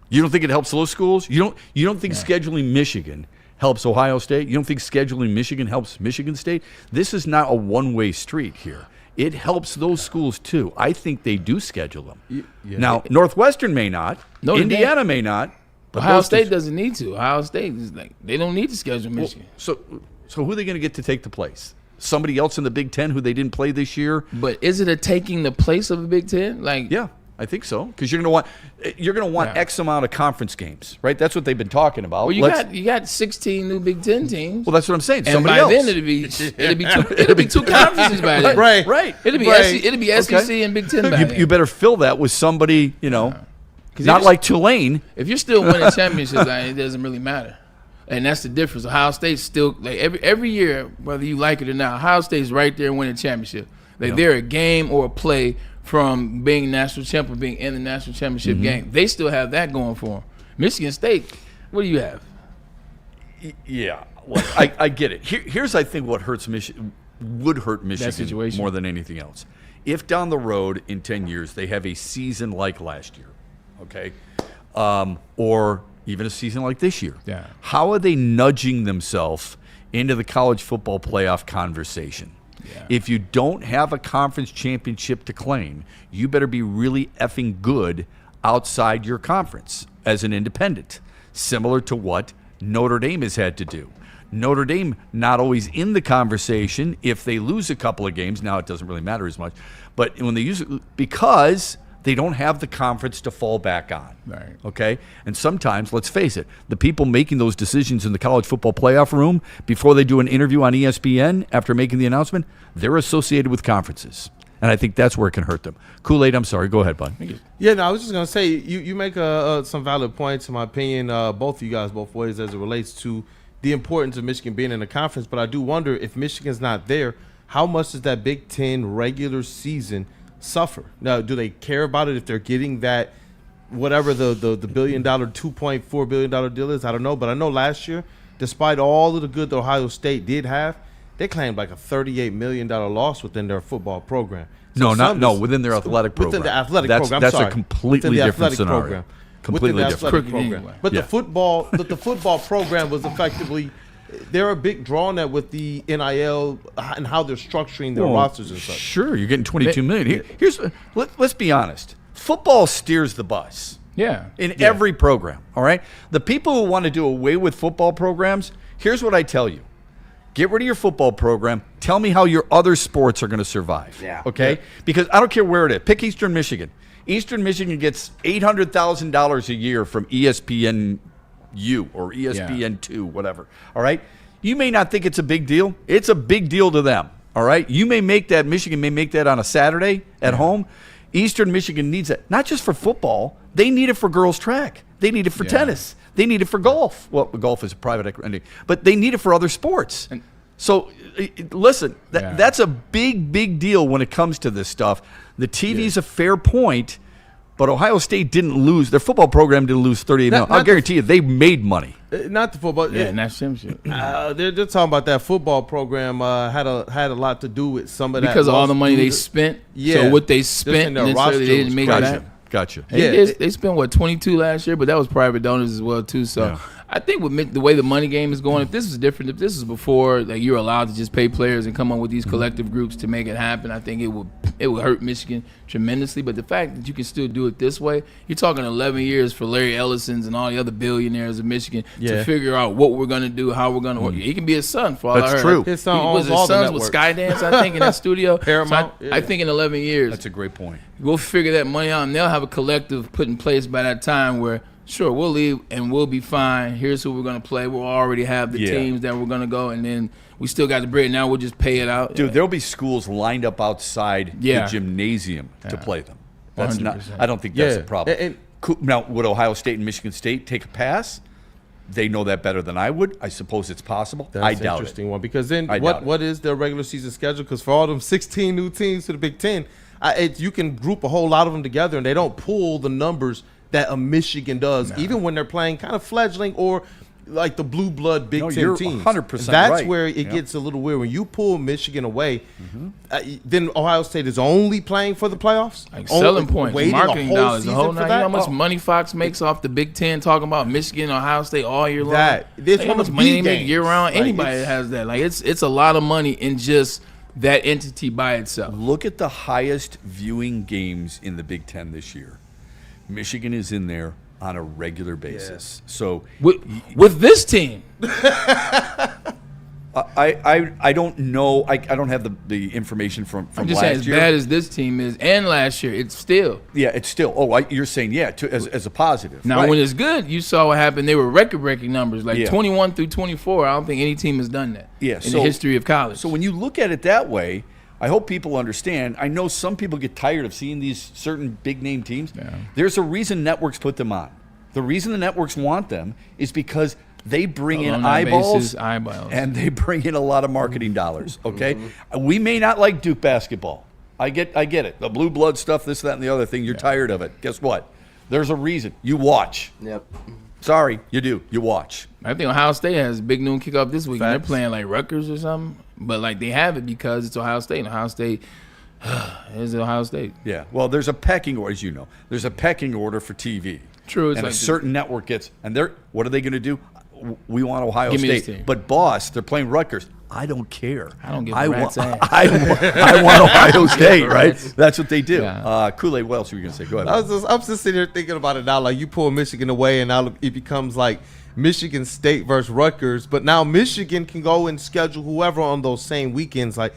You don't think it helps those schools? You don't think scheduling Michigan helps Ohio State? You don't think scheduling Michigan helps Michigan State? This is not a one-way street here. It helps those schools too. I think they do schedule them. Now, Northwestern may not. Indiana may not. But Ohio State doesn't need to. Ohio State is like, they don't need to schedule Michigan. So who are they going to get to take the place? Somebody else in the Big Ten who they didn't play this year? But is it a taking the place of the Big Ten? Like, yeah, I think so. Because you're going to want X amount of conference games, right? That's what they've been talking about. Well, you got 16 new Big Ten teams. Well, that's what I'm saying. And Somebody by else. then it'll be two conferences by then. Right. It'll be SEC and Big Ten by then. You better fill that with somebody, not like Tulane. If you're still winning championships, it doesn't really matter. And that's the difference. Ohio State's still, like, every year, whether you like it or not, Ohio State's right there winning championship. Like, they're a game or a play from being national champion, being in the national championship game. They still have that going for them. Michigan State, what do you have? Yeah, well, I get it. Here's, I think, what would hurt Michigan more than anything else. If down the road in 10 years they have a season like last year, okay, or even a season like this year, how are they nudging themselves into the college football playoff conversation? If you don't have a conference championship to claim, you better be really effing good outside your conference as an independent, similar to what Notre Dame has had to do. Notre Dame not always in the conversation if they lose a couple of games. Now it doesn't really matter as much, but when they use it, because they don't have the conference to fall back on. Right. Okay? And sometimes, let's face it, the people making those decisions in the college football playoff room before they do an interview on ESPN after making the announcement, they're associated with conferences. And I think that's where it can hurt them. Kool-Aid, I'm sorry. Go ahead, bud. Yeah, no, I was just going to say, you make some valid points, in my opinion, both of you guys, both ways, as it relates to the importance of Michigan being in the conference. But I do wonder, if Michigan's not there, how much does that Big Ten regular season suffer? Now, do they care about it if they're getting that, whatever the $1 billion, $2.4 billion deal is? I don't know. But I know last year, despite all of the good that Ohio State did have, they claimed like a $38 million loss within their football program. So within their athletic program. Within the athletic program. That's a completely different scenario. Program. Completely different program. Anyway. But the football program was effectively, they're a big draw on that with the NIL and how they're structuring their rosters and such. Sure, you're getting $22 million. Let's be honest. Football steers the bus. Yeah. In every program, all right? The people who want to do away with football programs, here's what I tell you. Get rid of your football program. Tell me how your other sports are going to survive. Yeah. Okay? Because I don't care where it is. Pick Eastern Michigan. Eastern Michigan gets $800,000 a year from ESPNU or ESPN2, whatever. All right? You may not think it's a big deal. It's a big deal to them. All right? You may make that, Michigan may make that on a Saturday at home. Eastern Michigan needs it, not just for football. They need it for girls' track. They need it for tennis. They need it for golf. Well, golf is a private equity, but they need it for other sports. So, listen, that's a big, big deal when it comes to this stuff. The TV's a fair point, but Ohio State didn't lose. Their football program didn't lose $38 million. I'll guarantee you they made money. Not the football. National championship. They're talking about that football program had a lot to do with some of that. Because of all the money they spent. Yeah. So what they spent, they didn't make that. Gotcha. They spent, 22 last year, but that was private donors as well, too. So I think with the way the money game is going, if this was different, if this was before you're allowed to just pay players and come up with these collective groups to make it happen, I think it would hurt Michigan tremendously. But the fact that you can still do it this way, you're talking 11 years for Larry Ellison's and all the other billionaires of Michigan to figure out what we're going to do, how we're going to work. He can be his son for all I heard. That's true. His son owns all the networks. with Skydance, I think, in that studio. Paramount. So I think in 11 years. That's a great point. We'll figure that money out, and they'll have a collective put in place by that time where, sure, we'll leave and we'll be fine. Here's who we're going to play. We'll already have the teams that we're going to go, and then we still got the bread. Now we'll just pay it out. Dude, there'll be schools lined up outside the gymnasium to play them. That's 100%. I don't think that's a problem. Now, would Ohio State and Michigan State take a pass? They know that better than I would. I suppose it's possible. I doubt it. That's an interesting one, because then what is their regular season schedule? Because for all them 16 new teams to the Big Ten, you can group a whole lot of them together, and they don't pull the numbers that a Michigan does, even when they're playing kind of fledgling or like the blue blood Big Ten you're teams. 100% That's right. where it gets a little weird. When you pull Michigan away, then Ohio State is only playing for the playoffs. Like selling points, waiting marketing a whole dollars, the season whole for night. You that? know how much Oh. money Fox makes off the Big Ten talking about Michigan, Ohio State all year long? It's Like, how one much of money the they make games. year round? Like, Anybody it's- that has that, like it's a lot of money in just that entity by itself. Look at the highest viewing games in the Big Ten this year. Michigan is in there on a regular basis. So with this team, I don't know. I don't have the information from I'm just last saying, as year. bad as this team is, and last year, it's still. Yeah, it's still. Oh, you're saying as a positive. Now, right. when it's good, you saw what happened. They were record-breaking numbers, like Yeah. 21 through 24. I don't think any team has done that in the history of college. So when you look at it that way, I hope people understand. I know some people get tired of seeing these certain big-name teams. Yeah. There's a reason networks put them on. The reason the networks want them is because they bring in On that eyeballs, basis, eyeballs, and they bring in a lot of marketing dollars. Okay, we may not like Duke basketball. I get it. The blue blood stuff, this, that, and the other thing. You're tired of it. Guess what? There's a reason. You watch. Yep. Sorry, you do. You watch. I think Ohio State has big noon kickoff this week, and they're Facts. playing like Rutgers or something. But like they have it because it's Ohio State. And Ohio State is Ohio State. Yeah. Well, there's a pecking order, as you know. There's a pecking order for TV. True. It's And like a certain network gets, and what are they going to do? We want Ohio Give me this State. team. But boss, they're playing Rutgers. I don't care. I don't give a rat's ass. I want Ohio State, right? Rats. That's what they do. Yeah. Kool-Aid, what else were you going to say? Go ahead. I'm just sitting here thinking about it now. Like you pull Michigan away, and now it becomes like Michigan State versus Rutgers. But now Michigan can go and schedule whoever on those same weekends. Like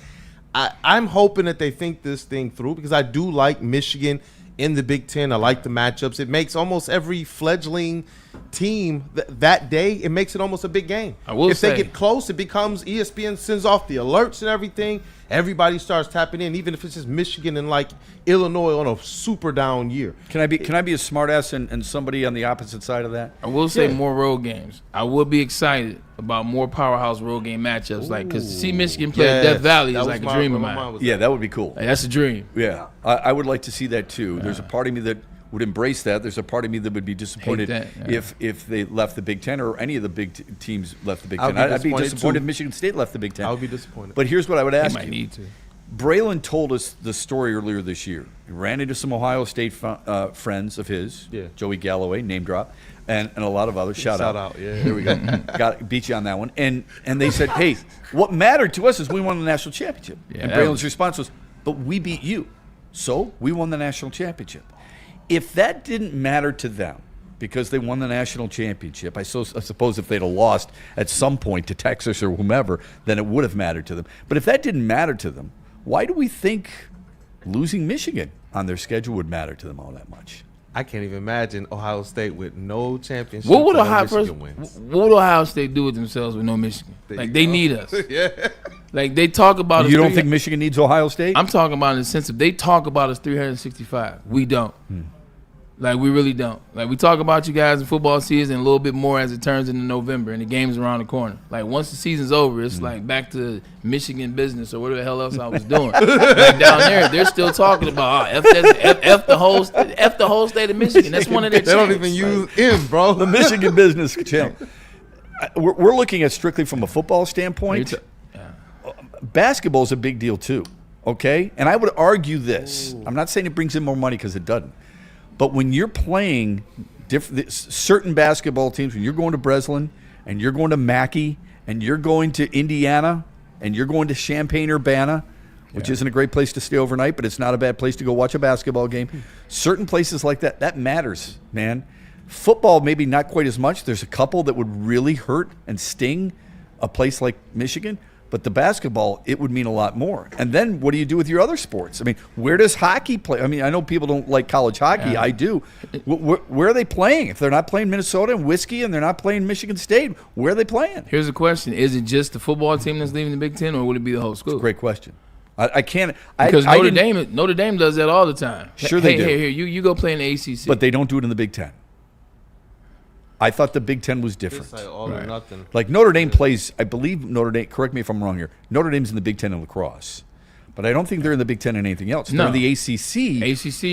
I'm hoping that they think this thing through because I do like Michigan in the Big Ten. I like the matchups. It makes almost every fledgling team that day, it makes it almost a big game. I will if say, they get close, it becomes ESPN sends off the alerts and everything. Everybody starts tapping in, even if it's just Michigan and like Illinois on a super down year. Can I be a smartass and somebody on the opposite side of that? I will say more road games. I would be excited about more powerhouse road game matchups, like because to see Michigan play at Death Valley is like a dream of mine. Yeah, that would be cool. Like, that's a dream. Yeah, I would like to see that too. There's a part of me that would embrace that. There's a part of me that would be disappointed if they left the Big Ten or any of the big teams left the Big Ten. I'd be disappointed if Michigan State left the Big Ten. I would be disappointed. But here's what I would ask They might you. need to. Braylon told us the story earlier this year. He ran into some Ohio State friends of his, Joey Galloway, name drop, and a lot of others. Shout out. Yeah. There we go. Beat you on that one. And they said, hey, what mattered to us is we won the national championship. Yeah, and that Braylon's was- response was, but we beat you. So we won the national championship. If that didn't matter to them because they won the national championship, I suppose if they'd have lost at some point to Texas or whomever, then it would have mattered to them. But if that didn't matter to them, why do we think losing Michigan on their schedule would matter to them all that much? I can't even imagine Ohio State with no championship. What would and no Ohio Michigan wins. What would Ohio State do with themselves with no Michigan? Like they need us. Yeah. Like they talk about us. You don't think Michigan needs Ohio State? I'm talking about in the sense of they talk about us 365. We don't. Like we really don't. Like we talk about you guys in football season a little bit more as it turns into November and the game's around the corner. Like once the season's over, it's like back to Michigan business or whatever the hell else I was doing. Like down there, they're still talking about F the whole state of Michigan. That's one of their. They don't even use M, bro. The Michigan Business Channel. We're looking at strictly from a football standpoint. Basketball is a big deal too, okay? And I would argue this. I'm not saying it brings in more money because it doesn't. But when you're playing certain basketball teams, when you're going to Breslin and you're going to Mackey and you're going to Indiana and you're going to Champaign-Urbana, which isn't a great place to stay overnight, but it's not a bad place to go watch a basketball game. Certain places like that, that matters, man. Football, maybe not quite as much. There's a couple that would really hurt and sting a place like Michigan. But the basketball, it would mean a lot more. And then what do you do with your other sports? I mean, where does hockey play? I mean, I know people don't like college hockey. Yeah. I do. Where are they playing? If they're not playing Minnesota and Whiskey and they're not playing Michigan State, where are they playing? Here's the question: is it just the football team that's leaving the Big Ten, or would it be the whole school? Great question. I can't. Because Notre Dame does that all the time. Sure they do. Here, you go play in the ACC. But they don't do it in the Big Ten. I thought the Big Ten was different. It's like all or nothing. Like Notre Dame plays, I believe Notre Dame, correct me if I'm wrong here, Notre Dame's in the Big Ten in lacrosse. But I don't think they're in the Big Ten and anything else. They're in the ACC.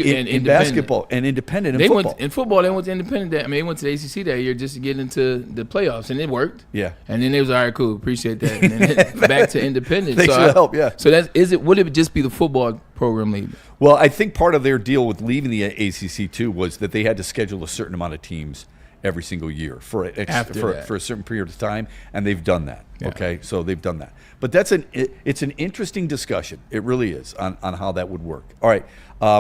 in basketball and independent in they football. Went, in football, they went to independent. They went to the ACC that year just to get into the playoffs, and it worked. Yeah. And then they was all right, cool, appreciate that. And then back to independent. Thanks for the help. Yeah. So would it just be the football program leaving? Well, I think part of their deal with leaving the ACC too was that they had to schedule a certain amount of teams every single year for a certain period of time, and they've done that. Yeah. Okay, so they've done that. But it's an interesting discussion. It really is on how that would work. All right,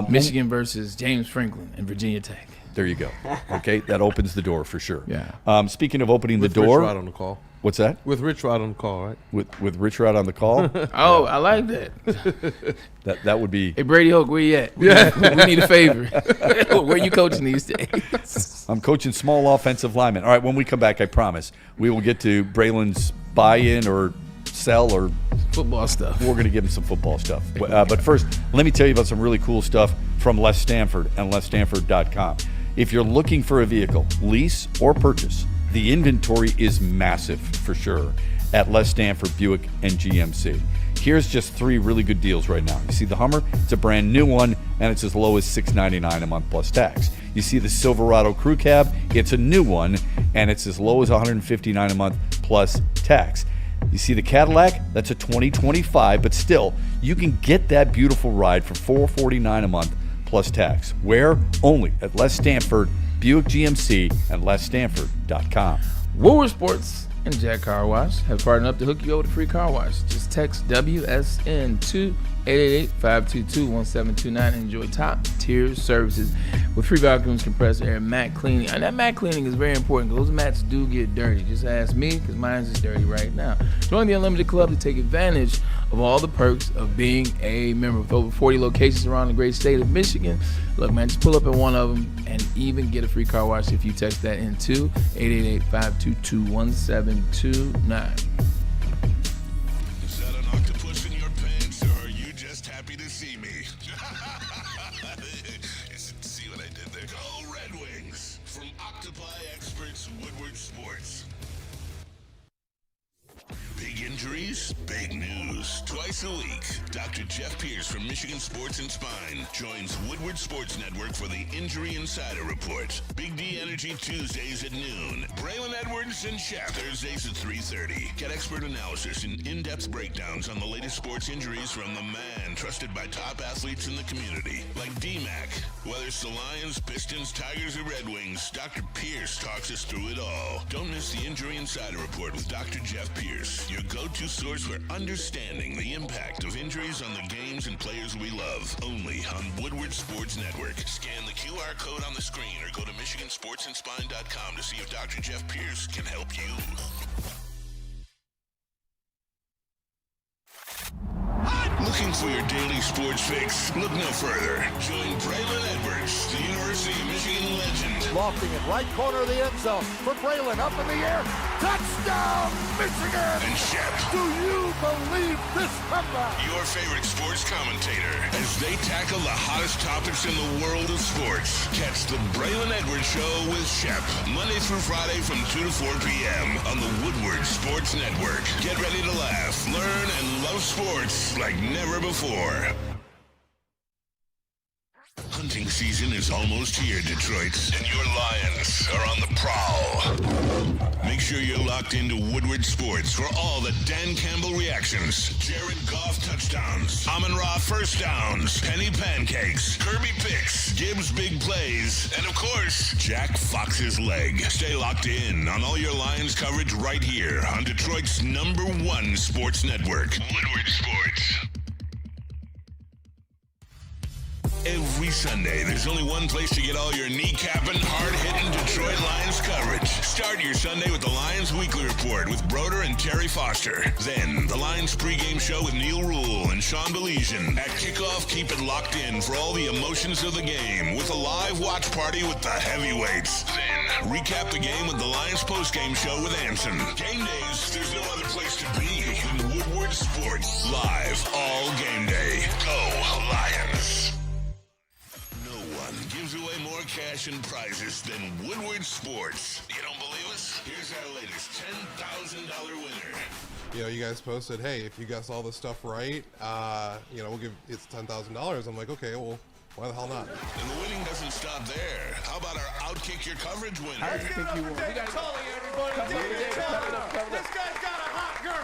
Michigan versus James Franklin and Virginia Tech. There you go. Okay, that opens the door for sure. Yeah. Speaking of opening the Rich door, Rod on the call. What's that? With Rich Rod on the call, right? With Rich Rod on the call. Oh, I like that. that would be. Hey, Brady Hoke, where you at? We need a favor. Where you coaching these days? I'm coaching small offensive linemen. All right, when we come back, I promise we will get to Braylon's buy-in or sell or football stuff. We're going to give him some football stuff. But first, let me tell you about some really cool stuff from Les Stanford and LesStanford.com. If you're looking for a vehicle, lease or purchase, the inventory is massive for sure at Les Stanford Buick and GMC. Here's just 3 really good deals right now. You see the Hummer, it's a brand new one, and it's as low as $699 a month plus tax. You see the Silverado Crew Cab, it's a new one, and it's as low as $159 a month plus tax. You see the Cadillac, that's a 2025, but still, you can get that beautiful ride for $449 a month plus tax. Where? Only at Les Stanford, Buick GMC, and LesStanford.com. Woodward Sports and Jack Car Wash have partnered up to hook you over to free car wash. Just text WSN to 888-522-1729 and enjoy top-tier services with free vacuums, compressor air, mat cleaning. And that mat cleaning is very important because those mats do get dirty. Just ask me because mine's just dirty right now. Join the Unlimited Club to take advantage of all the perks of being a member. With over 40 locations around the great state of Michigan, look, man, just pull up in one of them and even get a free car wash if you text that into 888-522-1729. Is that an octopus in your pants, or are you just happy to see me? See what I did there? Go Red Wings! From Octopi Experts Woodward Sports. Big injuries, big news. Twice a week, Dr. Jeff Pierce from Michigan Sports and Spine joins Woodward Sports Network for the Injury Insider Report. Big D Energy Tuesdays at noon. Braylon Edwards and Shep Thursdays at 3:30. Get expert analysis and in-depth breakdowns on the latest sports injuries from the man trusted by top athletes in the community, like D-Mac. Whether it's the Lions, Pistons, Tigers, or Red Wings, Dr. Pierce talks us through it all. Don't miss the Injury Insider Report with Dr. Jeff Pierce, your go-to source for understanding the impact of injuries on the games and players we love. Only on Woodward Sports Network. Scan the QR code on the screen or go to MichiganSportsandSpine.com to see if Dr. Jeff Pierce can help you. Looking for your daily sports fix? Look no further. Join Braylon Edwards, the University of Michigan legend. Lofting it right corner of the end zone for Braylon, up in the air. Touchdown, Michigan! And Shep. Do you believe this comeback? Your favorite sports commentator as they tackle the hottest topics in the world of sports. Catch the Braylon Edwards Show with Shep, Monday through Friday from 2 to 4 p.m. on the Woodward Sports Network. Get ready to laugh, learn, and love sports like never before. Hunting season is almost here, Detroit, and your Lions are on the prowl. Make sure you're locked into Woodward Sports for all the Dan Campbell reactions, Jared Goff touchdowns, Amon-Ra first downs, Penny pancakes, Kirby picks, Gibbs big plays, and of course, Jack Fox's leg. Stay locked in on all your Lions coverage right here on Detroit's #1 sports network, Woodward Sports. Every Sunday, there's only one place to get all your kneecapping, hard-hitting Detroit Lions coverage. Start your Sunday with the Lions Weekly Report with Broder and Terry Foster. Then, the Lions pregame show with Neil Rule and Sean Baligian. At kickoff, keep it locked in for all the emotions of the game with a live watch party with the heavyweights. Then, recap the game with the Lions postgame show with Anson. Game days, there's no other place to be than Woodward Sports. Live all game day. Go Lions! Gives away more cash and prizes than Woodward Sports. You don't believe us? Here's our latest $10,000 winner. You know, you guys posted, hey, if you guess all this stuff right, we'll give it's $10,000. I'm like, okay, well, why the hell not? And the winning doesn't stop there. How about our Outkick Your Coverage winner? I think you won. This guy's got a hot girl.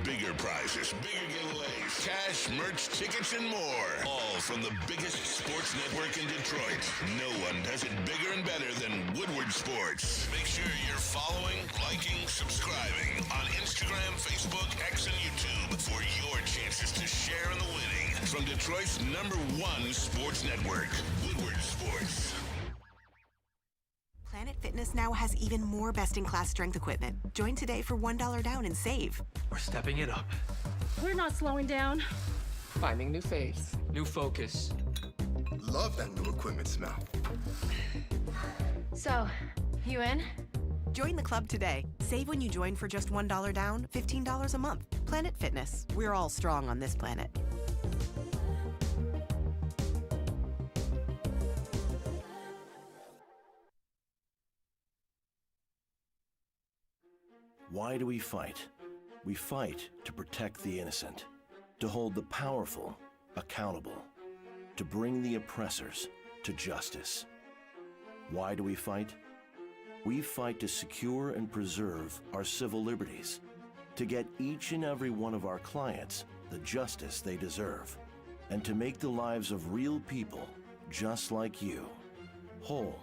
Bigger prizes, bigger giveaways, cash, merch, tickets, and more. All from the biggest sports network in Detroit. No one does it bigger and better than Woodward Sports. Make sure you're following, liking, subscribing on Instagram, Facebook, X, and YouTube for your chances to share in the winning. From Detroit's #1 sports network, Woodward Sports. Planet Fitness now has even more best-in-class strength equipment. Join today for $1 down and save. We're stepping it up. We're not slowing down. Finding new faith, new focus. Love that new equipment smell. So, you in? Join the club today. Save when you join for just $1 down, $15 a month. Planet Fitness. We're all strong on this planet. Why do we fight? We fight to protect the innocent, to hold the powerful accountable, to bring the oppressors to justice. Why do we fight? We fight to secure and preserve our civil liberties, to get each and every one of our clients the justice they deserve, and to make the lives of real people just like you whole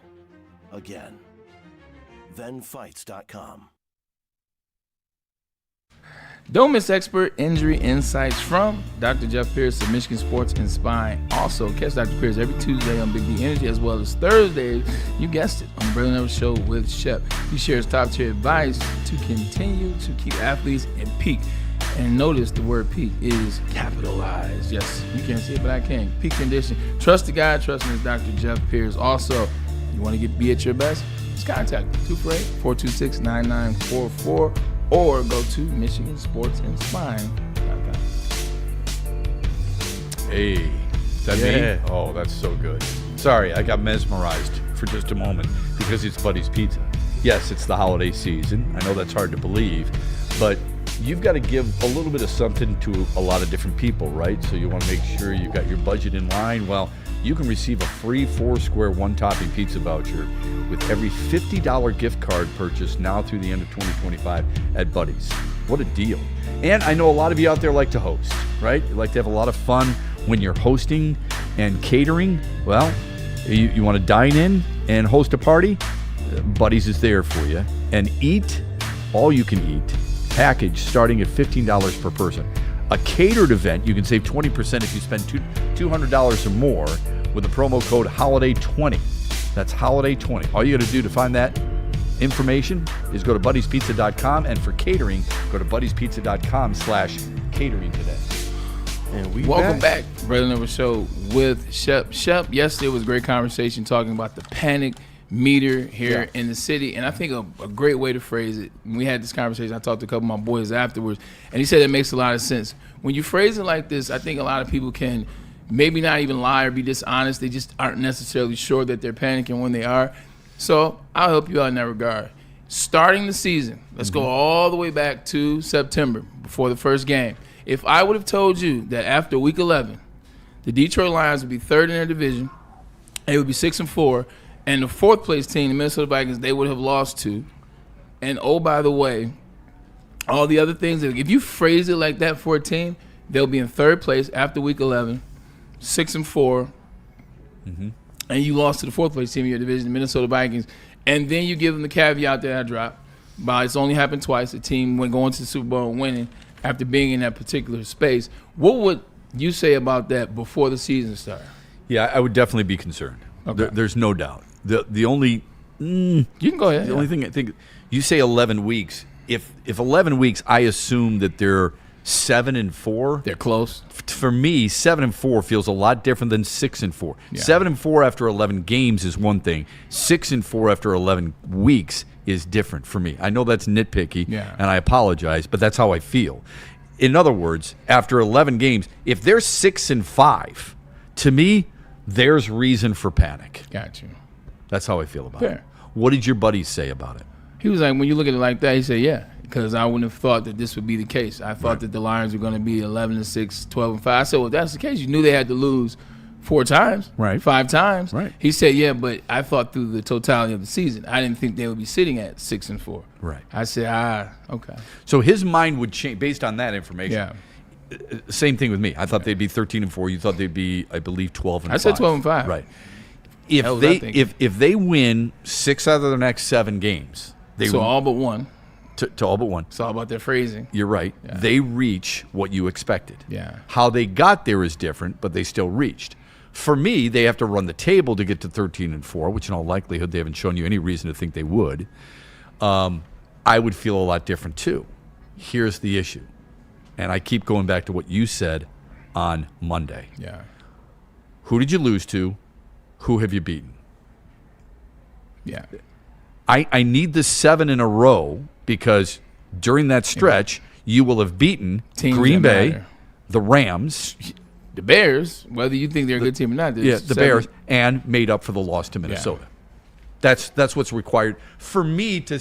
again. ThenFights.com. Don't miss expert injury insights from Dr. Jeff Pierce of Michigan Sports and Spine. Also, catch Dr. Pierce every Tuesday on Big D Energy, as well as Thursdays, you guessed it, on the Braylon Show with Shep. He shares top-tier advice to continue to keep athletes in peak. And notice the word peak is capitalized. Yes, you can't see it, but I can. Peak condition. Trust the guy, trust me, Dr. Jeff Pierce. Also, you want to be at your best? Just contact me, 248-426-9944. Or go to MichiganSportsAndSpine.com. Hey, is that me? Oh, that's so good. Sorry, I got mesmerized for just a moment because it's Buddy's Pizza. Yes, it's the holiday season. I know that's hard to believe, but you've got to give a little bit of something to a lot of different people, right? So you want to make sure you've got your budget in line. Well, you can receive a free 4-square one-topping pizza voucher with every $50 gift card purchase now through the end of 2025 at Buddy's. What a deal. And I know a lot of you out there like to host, right? You like to have a lot of fun when you're hosting and catering. Well, you want to dine in and host a party? Buddy's is there for you. And eat all you can eat. Package starting at $15 per person. A catered event, you can save 20% if you spend $200 or more with the promo code HOLIDAY20. That's HOLIDAY20. All you got to do to find that information is go to buddiespizza.com, and for catering, go to buddiespizza.com/catering today. And we welcome back. Braylon Show with Shep. Shep, yesterday was a great conversation talking about the panic meter here in the city, and I think a great way to phrase it, when we had this conversation, I talked to a couple of my boys afterwards, and he said it makes a lot of sense. When you phrase it like this, I think a lot of people can maybe not even lie or be dishonest. They just aren't necessarily sure that they're panicking when they are. So I'll help you out in that regard. Starting the season, let's go all the way back to September before the first game. If I would have told you that after week 11, the Detroit Lions would be third in their division, they would be 6-4, and the fourth place team, the Minnesota Vikings, they would have lost to. And oh, by the way, all the other things, if you phrase it like that for a team, they'll be in third place after week 11, 6-4, and you lost to the fourth place team in your division, the Minnesota Vikings. And then you give them the caveat that I dropped. But it's only happened twice. A team went going to the Super Bowl and winning after being in that particular space. What would you say about that before the season started? Yeah, I would definitely be concerned. Okay. There's no doubt. The only you can go ahead. The only thing I think, you say 11 weeks. If 11 weeks, I assume that they're 7-4. They're close. For me, 7-4 feels a lot different than 6-4. Yeah. 7-4 after 11 games is one thing. 6-4 after 11 weeks is different for me. I know that's nitpicky, and I apologize, but that's how I feel. In other words, after 11 games, if they're 6-5, to me, there's reason for panic. Got you. That's how I feel about it. What did your buddies say about it? He was like, when you look at it like that, he said, yeah, because I wouldn't have thought that this would be the case. I thought that the Lions were going to be 11-6, 12-5. I said, well, if that's the case, you knew they had to lose 4 times, right? 5 times. Right. He said, yeah, but I thought through the totality of the season, I didn't think they would be sitting at 6-4. Right. I said, okay. So his mind would change based on that information. Yeah. Same thing with me. I thought they'd be 13-4. You thought they'd be, I believe, 12-5. I said 12-5. Right. If they win 6 out of their next 7 games, all but one. To all but one. It's all about their phrasing. You're right. Yeah. They reach what you expected. Yeah. How they got there is different, but they still reached. For me, they have to run the table to get to 13-4, which in all likelihood they haven't shown you any reason to think they would. I would feel a lot different too. Here's the issue, and I keep going back to what you said on Monday. Yeah. Who did you lose to? Who have you beaten? Yeah. I need the 7 in a row because during that stretch, you will have beaten Teams Green Bay, matter. the Rams, the Bears, whether you think they're a good team or not. The Bears, and made up for the loss to Minnesota. Yeah. That's what's required for me to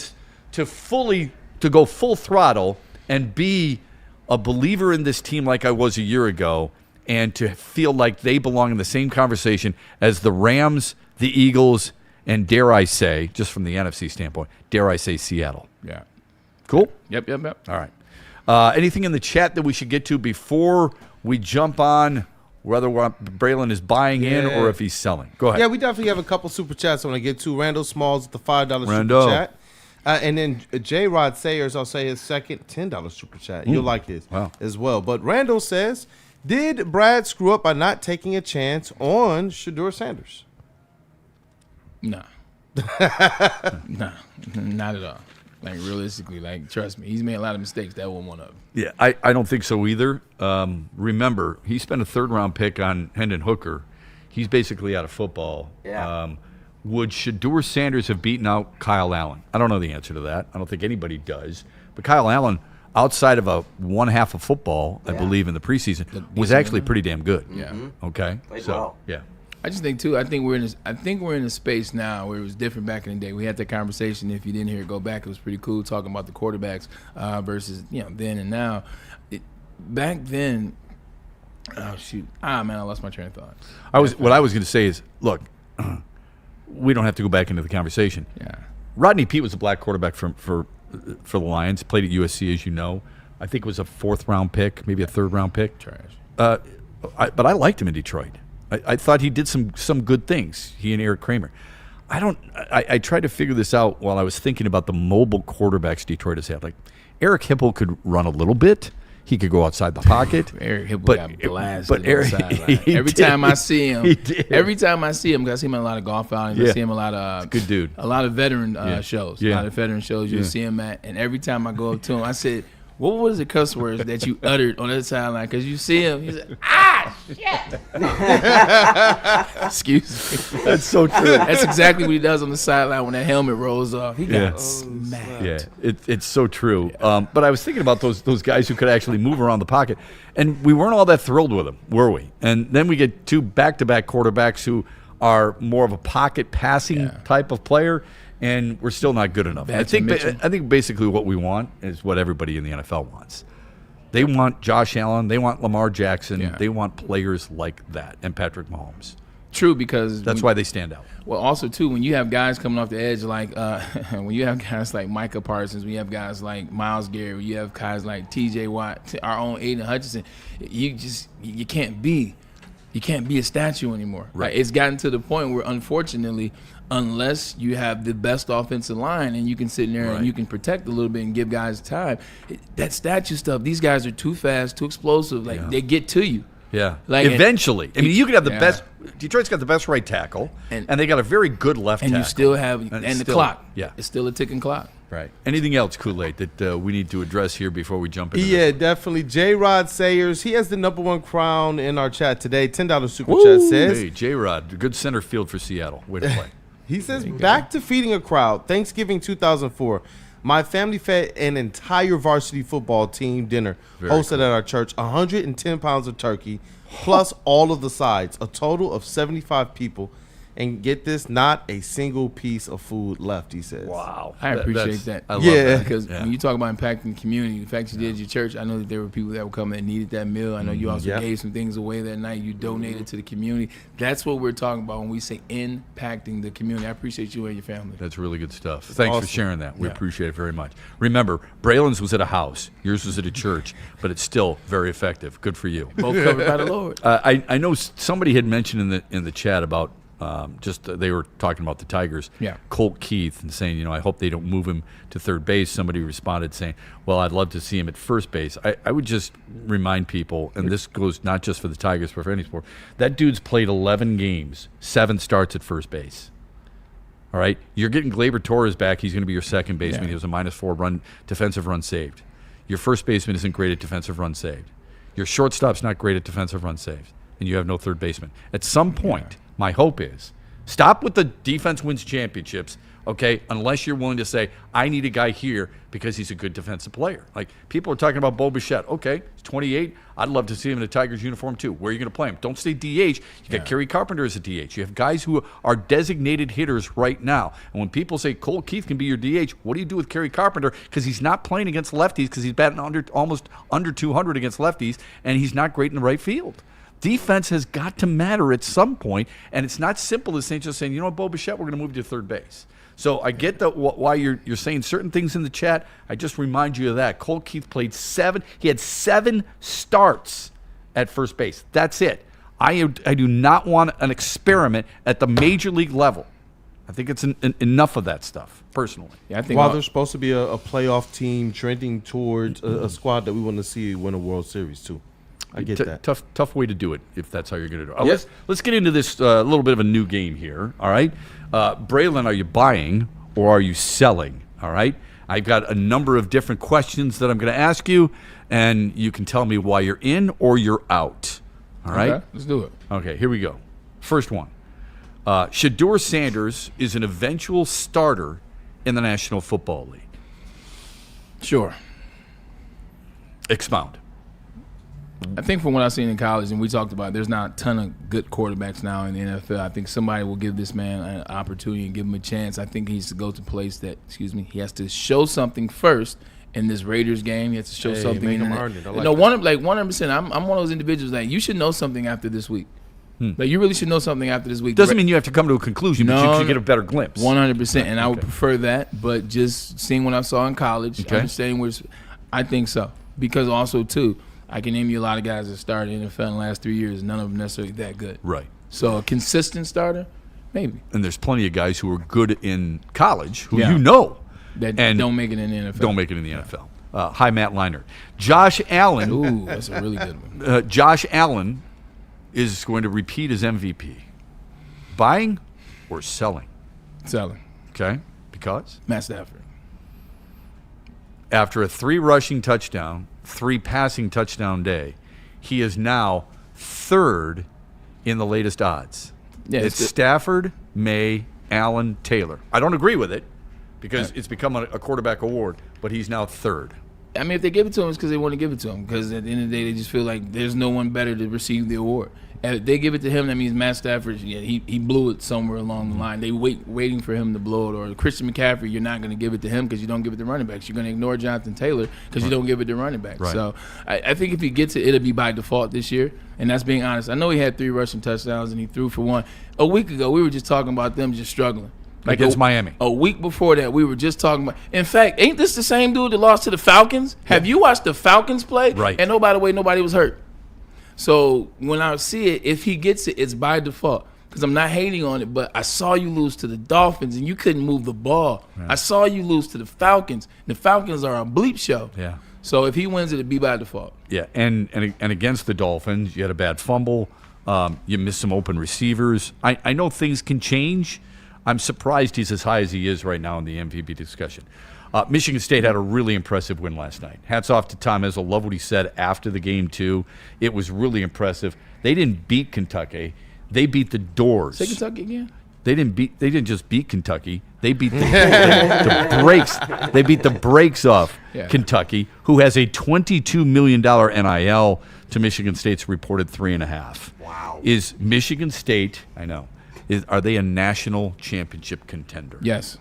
go full throttle and be a believer in this team like I was a year ago, and to feel like they belong in the same conversation as the Rams, the Eagles, and dare I say, just from the NFC standpoint, dare I say Seattle. Yeah. Cool? Yep. All right. Anything in the chat that we should get to before we jump on whether Braylon is buying in or if he's selling? Go ahead. Yeah, we definitely have a couple super chats I want to get to. Randall Smalls with the $5 Randall. super chat. And then J-Rod Sayers, I'll say his second $10 super chat. You'll like his as well. But Randall says, did Brad screw up by not taking a chance on Shedeur Sanders? No. No, not at all. Like, realistically, trust me, he's made a lot of mistakes. That wasn't one of them. Yeah, I don't think so either. Remember, he spent a 3rd-round pick on Hendon Hooker. He's basically out of football. Yeah. Would Shedeur Sanders have beaten out Kyle Allen? I don't know the answer to that. I don't think anybody does. But Kyle Allen, outside of a 1/2 of football, I believe, in the preseason, was actually pretty damn good. Yeah. Okay. Played well. Yeah. I just think too. I think we're in a space now where it was different back in the day. We had that conversation. If you didn't hear it, go back. It was pretty cool talking about the quarterbacks versus then and now. Back then, oh shoot, man, I lost my train of thought. What I was going to say is, look, we don't have to go back into the conversation. Yeah. Rodney Peete was a black quarterback for the Lions. Played at USC, as you know. I think it was a 4th-round pick, maybe a 3rd-round pick. Trash. But I liked him in Detroit. I thought he did some good things, he and Eric Kramer. I tried to figure this out while I was thinking about the mobile quarterbacks Detroit has had. Like, Eric Hipple could run a little bit. He could go outside the pocket. Eric Hipple got blasted. But Eric, every time I see him, because I see him in a lot of golf outings. I see him a lot of good dude. A lot of veteran shows. A lot of veteran shows you'll see him at. And every time I go up to him, I said, what was the cuss words that you uttered on that sideline? Because you see him, he's like, shit. Excuse me. That's so true. That's exactly what he does on the sideline when that helmet rolls off. He got smacked. Yeah, it's so true. But I was thinking about those guys who could actually move around the pocket, and we weren't all that thrilled with them, were we? And then we get 2 back-to-back quarterbacks who are more of a pocket passing type of player, and we're still not good enough. I think basically what we want is what everybody in the NFL wants. They want Josh Allen. They want Lamar Jackson. Yeah. They want players like that, and Patrick Mahomes. True, because that's why they stand out. Well, also too, when you have guys coming off the edge, like when you have guys like Micah Parsons, when you have guys like Myles Garrett, when you have guys like T.J. Watt, our own Aiden Hutchinson, you can't be a statue anymore. Right. Like, it's gotten to the point where, unfortunately, unless you have the best offensive line and you can sit in there and you can protect a little bit and give guys time, that statue stuff, these guys are too fast, too explosive. Like, they get to you. Yeah. Like, eventually. I mean, you could have the best. Detroit's got the best right tackle, and they got a very good left tackle. And you still have the clock. Yeah. It's still a ticking clock. Right. Anything else, Kool-Aid, that we need to address here before we jump into this? Definitely. J-Rod Sayers, he has the #1 crown in our chat today. $10 super chat says. Hey, J-Rod, good center field for Seattle. Way to play. He says, back to feeding a crowd. Thanksgiving 2004. My family fed an entire varsity football team dinner hosted at our church. 110 pounds of turkey, plus all of the sides. A total of 75 people. And get this, not a single piece of food left, he says. Wow. I appreciate that. I love that. Because when you talk about impacting the community, the fact you did your church, I know that there were people that were coming that needed that meal. I know you also gave some things away that night. You donated to the community. That's what we're talking about when we say impacting the community. I appreciate you and your family. That's really good stuff. Thanks awesome. for sharing that. We appreciate it very much. Remember, Braylon's was at a house. Yours was at a church, but it's still very effective. Good for you. Both covered by the Lord. I know somebody had mentioned in the chat about they were talking about the Tigers. Yeah. Colt Keith and saying, I hope they don't move him to third base. Somebody responded saying, well, I'd love to see him at first base. I would just remind people, and this goes not just for the Tigers, but for any sport, that dude's played 11 games, 7 starts at first base. All right? You're getting Gleyber Torres back. He's going to be your second baseman. He was a -4 defensive run saved. Your first baseman isn't great at defensive run saved. Your shortstop's not great at defensive run saved. And you have no third baseman. At some point, my hope is stop with the defense wins championships, okay, unless you're willing to say, I need a guy here because he's a good defensive player. Like, people are talking about Bo Bichette. Okay, he's 28. I'd love to see him in a Tigers uniform, too. Where are you going to play him? Don't stay DH. You got Kerry Carpenter as a DH. You have guys who are designated hitters right now. And when people say Colt Keith can be your DH, what do you do with Kerry Carpenter? Because he's not playing against lefties, because he's batting almost under 200 against lefties, and he's not great in the right field. Defense has got to matter at some point, and it's not simple as just saying, Bo Bichette, we're going to move you to third base. So I get why you're saying certain things in the chat. I just remind you of that. Colt Keith played 7. He had 7 starts at first base. That's it. I do not want an experiment at the major league level. I think it's enough of that stuff, personally. Yeah, I think while there's supposed to be a playoff team trending towards a squad that we want to see win a World Series, too. I get that. Tough way to do it if that's how you're going to do it. Let's get into this little bit of a new game here, all right? Braylon, are you buying or are you selling, all right? I've got a number of different questions that I'm going to ask you, and you can tell me why you're in or you're out, all right? Okay, let's do it. Okay, here we go. First one. Shedeur Sanders is an eventual starter in the National Football League. Sure. Expound. I think from what I've seen in college, and we talked about, there's not a ton of good quarterbacks now in the NFL. I think somebody will give this man an opportunity and give him a chance. I think he needs to go to a place that, he has to show something first in this Raiders game. He has to show something. Make him earn it. 100%. I'm one of those individuals that you should know something after this week. Like, you really should know something after this week. Doesn't mean you have to come to a conclusion, but you should get a better glimpse. 100%, and I would prefer that. But just seeing what I saw in college, understanding where I think so. Because also, too, I can name you a lot of guys that started in the NFL in the last 3 years. None of them necessarily that good. Right. So a consistent starter, maybe. And there's plenty of guys who are good in college who you know. That don't make it in the NFL. Don't make it in the NFL. Hi, Matt Leinart. Josh Allen. Ooh, that's a really good one. Josh Allen is going to repeat as MVP. Buying or selling? Selling. Okay. Because? Matt Stafford. After a 3 rushing touchdown, 3 passing touchdown day, he is now 3rd in the latest odds. Yeah, it's Stafford, May, Allen, Taylor. I don't agree with it because it's become a quarterback award, but he's now 3rd. I mean, if they give it to him, it's because they want to give it to him. Because at the end of the day, they just feel like there's no one better to receive the award. And if they give it to him, that means Matt Stafford, he blew it somewhere along the line. They waiting for him to blow it. Or Christian McCaffrey, you're not going to give it to him because you don't give it to running backs. You're going to ignore Jonathan Taylor because you don't give it to running backs. Right. So I think if he gets it, it'll be by default this year. And that's being honest. I know he had 3 rushing touchdowns and he threw for 1. A week ago, we were just talking about them just struggling. Like against Miami. A week before that, we were just talking about. In fact, ain't this the same dude that lost to the Falcons? Have you watched the Falcons play? Right. And by the way, nobody was hurt. So when I see it, if he gets it, it's by default. Because I'm not hating on it, but I saw you lose to the Dolphins and you couldn't move the ball. Right. I saw you lose to the Falcons. The Falcons are a bleep show. Yeah. So if he wins it, it'd be by default. Yeah, and against the Dolphins, you had a bad fumble. You missed some open receivers. I know things can change. I'm surprised he's as high as he is right now in the MVP discussion. Michigan State had a really impressive win last night. Hats off to Tom Izzo. Love what he said after the game, too. It was really impressive. They didn't beat Kentucky. They beat the doors. Say Kentucky again? They didn't just beat Kentucky. They beat the brakes. They beat the brakes off Kentucky, who has a $22 million NIL to Michigan State's reported $3.5. Wow. Is Michigan State, I know, Are they a national championship contender? Yes.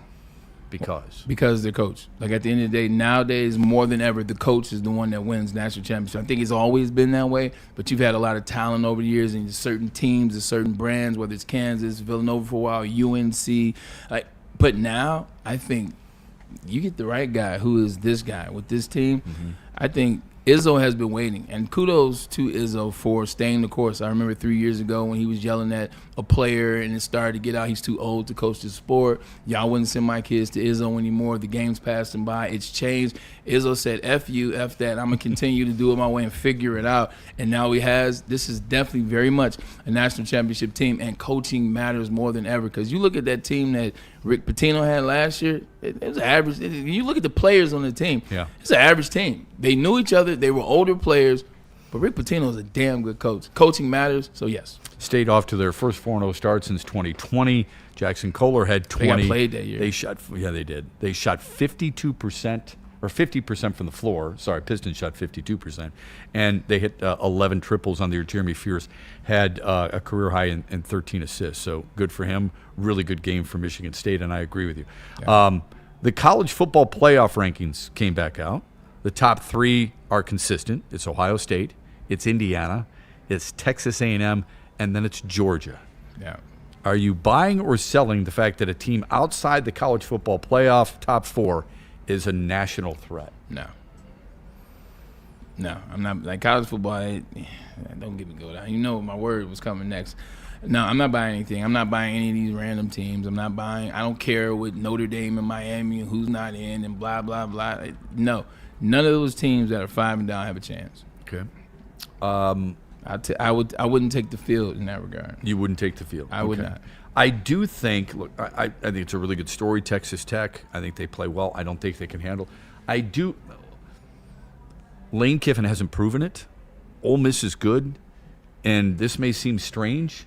Because their coach. Like at the end of the day, nowadays more than ever, the coach is the one that wins national championship. I think it's always been that way, but you've had a lot of talent over the years in certain teams and certain brands, whether it's Kansas, Villanova for a while, UNC. But now I think you get the right guy who is this guy with this team. I think Izzo has been waiting, and kudos to Izzo for staying the course. I remember 3 years ago when he was yelling at a player and it started to get out, he's too old to coach the sport. Y'all wouldn't send my kids to Izzo anymore. The game's passed him by. It's changed. Izzo said, F you, F that. I'm going to continue to do it my way and figure it out. And now this is definitely very much a national championship team, and coaching matters more than ever, because you look at that team that Rick Pitino had last year, it was average. You look at the players on the team, it's an average team. They knew each other. They were older players, but Rick Pitino is a damn good coach. Coaching matters, so yes. Stayed off to their first 4-0 start since 2020. Jackson Kohler had 20. They got played that year. They did. They shot 52%, or 50% from the floor. Sorry, Pistons shot 52%. And they hit 11 triples on the year. Jeremy Fierce had a career high in 13 assists. So good for him. Really good game for Michigan State, and I agree with you. Yeah. The college football playoff rankings came back out. The top three are consistent. It's Ohio State, it's Indiana, it's Texas A&M, and then it's Georgia. Yeah. Are you buying or selling the fact that a team outside the college football playoff top four is a national threat? No, I'm not. Like college football, don't get me go down. You know my word was coming next. No, I'm not buying anything. I'm not buying any of these random teams. I don't care with Notre Dame and Miami and who's not in and blah, blah, blah. No, none of those teams that are 5 and down have a chance. Okay. I wouldn't take the field in that regard. You wouldn't take the field? I would not. I do think, look, I think it's a really good story, Texas Tech. I think they play well. I don't think they can handle. Lane Kiffin hasn't proven it. Ole Miss is good, and this may seem strange,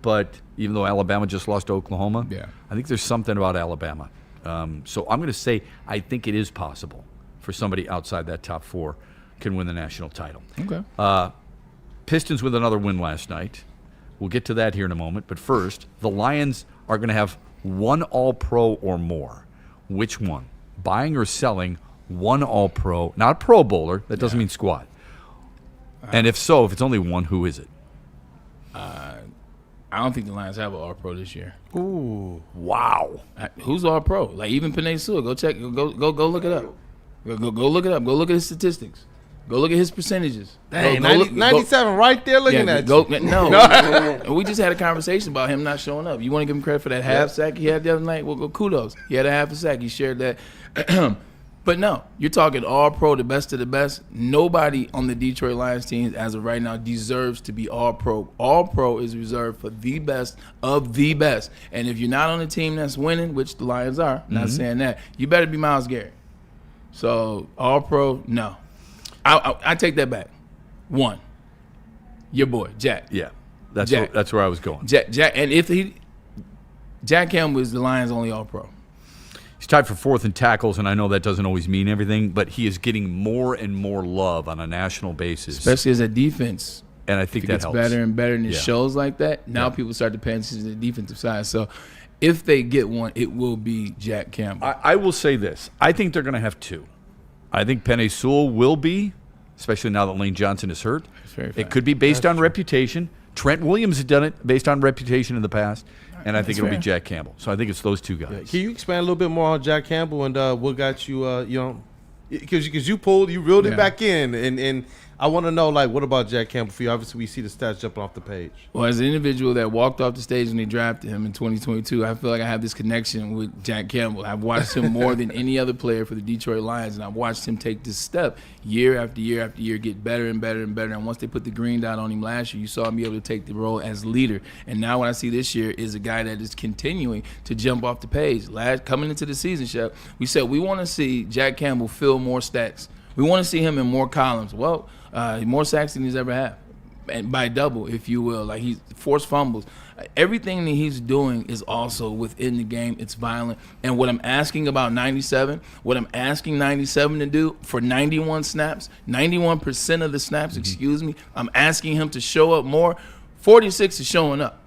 but even though Alabama just lost to Oklahoma, I think there's something about Alabama. So I'm going to say I think it is possible for somebody outside that top four can win the national title. Okay. Pistons with another win last night. We'll get to that here in a moment. But first, the Lions are going to have one All-Pro or more. Which one? Buying or selling one All-Pro, not Pro Bowler. That doesn't mean squad. And if so, if it's only one, who is it? I don't think the Lions have an All-Pro this year. Ooh, wow. Who's All-Pro? Like even Penei Sewell. Go check. Go look it up. Go look it up. Go look at his statistics. Go look at his percentages. Hey, 97 right there looking at you. No. We just had a conversation about him not showing up. You want to give him credit for that half sack he had the other night? Well, go kudos. He had a half a sack. He shared that. But no, you're talking All-Pro, the best of the best. Nobody on the Detroit Lions team as of right now deserves to be All-Pro. All-Pro is reserved for the best of the best. And if you're not on a team that's winning, which the Lions are, not saying that, you better be Myles Garrett. So All-Pro, no. I take that back. One, your boy, Jack. Yeah, that's where I was going. Jack, and Jack Campbell is the Lions' only All-Pro. He's tied for fourth in tackles, and I know that doesn't always mean everything, but he is getting more and more love on a national basis. Especially as a defense. And I think that helps. It gets better and better, and it shows like that. Now people start to pay attention to the defensive side. So if they get one, it will be Jack Campbell. I will say this. I think they're going to have two. I think Penei Sewell will be, especially now that Lane Johnson is hurt. It could be based on reputation. Trent Williams has done it based on reputation in the past, and I think it'll be Jack Campbell. So I think it's those two guys. Can you expand a little bit more on Jack Campbell and what got you, because you reeled it back in, and I want to know, like, what about Jack Campbell for you? Obviously, we see the stats jumping off the page. Well, as an individual that walked off the stage when they drafted him in 2022, I feel like I have this connection with Jack Campbell. I've watched him more than any other player for the Detroit Lions, and I've watched him take this step year after year after year, get better and better and better. And once they put the green dot on him last year, you saw him be able to take the role as leader. And now what I see this year is a guy that is continuing to jump off the page. Coming into the season, Shep, we said we want to see Jack Campbell fill more stats. We want to see him in more columns. Well, more sacks than he's ever had, and by double, if you will. Like, he's forced fumbles. Everything that he's doing is also within the game. It's violent. And what I'm asking about 97, what I'm asking 97 to do for 91 snaps, 91% of the snaps, I'm asking him to show up more. 46 is showing up.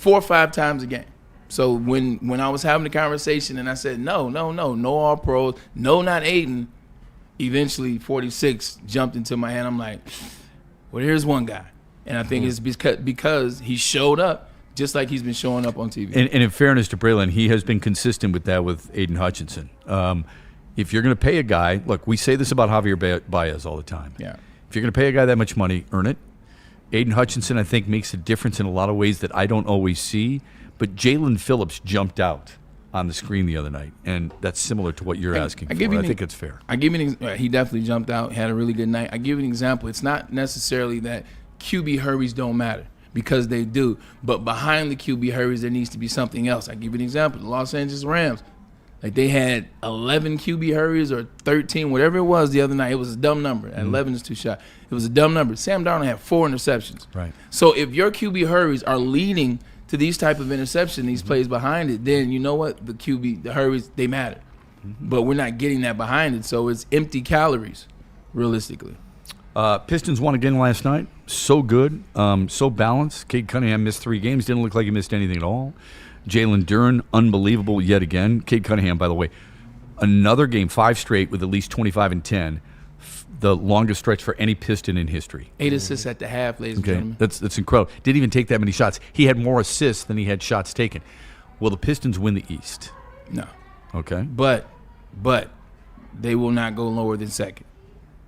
4 or 5 times a game. So when I was having the conversation and I said, no all pros, no, not Aiden, eventually 46 jumped into my head. I'm like, well, here's one guy. And I think it's because he showed up just like he's been showing up on TV. And in fairness to Braylon, he has been consistent with that with Aiden Hutchinson. If you're going to pay a guy, look, we say this about Javier Baez all the time. Yeah. If you're going to pay a guy that much money, earn it. Aiden Hutchinson, I think, makes a difference in a lot of ways that I don't always see. But Jalen Phillips jumped out on the screen the other night, and that's similar to what you're asking for. I think it's fair. I give you he definitely jumped out, had a really good night. I give you an example. It's not necessarily that QB hurries don't matter, because they do. But behind the QB hurries, there needs to be something else. I give you an example. The Los Angeles Rams, like they had 11 QB hurries or 13, whatever it was the other night. It was a dumb number. 11 is too shy. It was a dumb number. Sam Darnold had 4 interceptions. Right. So if your QB hurries are leading to these type of interception, these plays behind it, then you know what? The hurries, they matter. But we're not getting that behind it, so it's empty calories, realistically. Pistons won again last night. So good, so balanced. Cade Cunningham missed 3 games. Didn't look like he missed anything at all. Jalen Duren, unbelievable yet again. Cade Cunningham, by the way, another game, 5 straight with at least 25 and 10. The longest stretch for any Piston in history. 8 assists at the half, ladies and gentlemen. That's incredible. Didn't even take that many shots. He had more assists than he had shots taken. Will the Pistons win the East? No. Okay. But they will not go lower than second.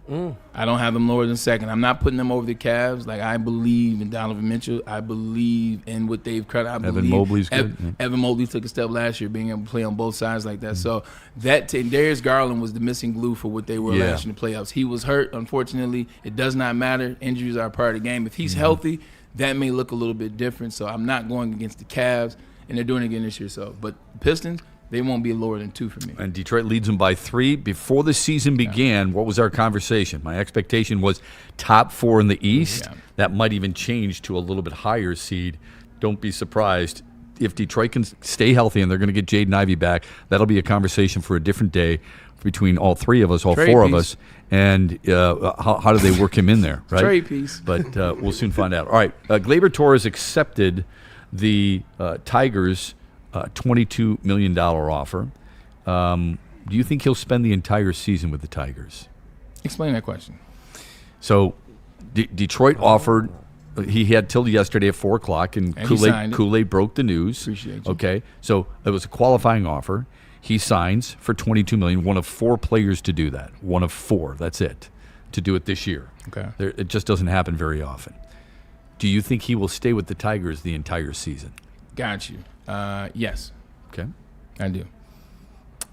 I don't have them lower than second. I'm not putting them over the Cavs. Like, I believe in Donovan Mitchell. I believe in what they've cut. Evan Mobley's good. Evan Mobley took a step last year, being able to play on both sides like that. So that Darius Garland was the missing glue for what they were last year in the playoffs. He was hurt, unfortunately. It does not matter. Injuries are a part of the game. If he's healthy, that may look a little bit different. So I'm not going against the Cavs, and they're doing it again this year. So, but Pistons, they won't be lower than 2 for me. And Detroit leads them by 3. Before the season began, what was our conversation? My expectation was top 4 in the East. Yeah. That might even change to a little bit higher seed. Don't be surprised. If Detroit can stay healthy and they're going to get Jaden Ivey back, that'll be a conversation for a different day between all 3 of us, all Trade 4 piece. of us. And how do they work him in there, right? Trade piece. But we'll soon find out. All right, Gleyber Torres accepted the Tigers' $22 million offer. Do you think he'll spend the entire season with the Tigers? Explain that question. So Detroit offered, he had till yesterday at 4 o'clock, and Kool-Aid broke the news. Appreciate you. Okay, so it was a qualifying offer. He signs for $22 million, one of 4 players to do that. One of 4, that's it, to do it this year. Okay. It just doesn't happen very often. Do you think he will stay with the Tigers the entire season? Got you. Yes. Okay. I do.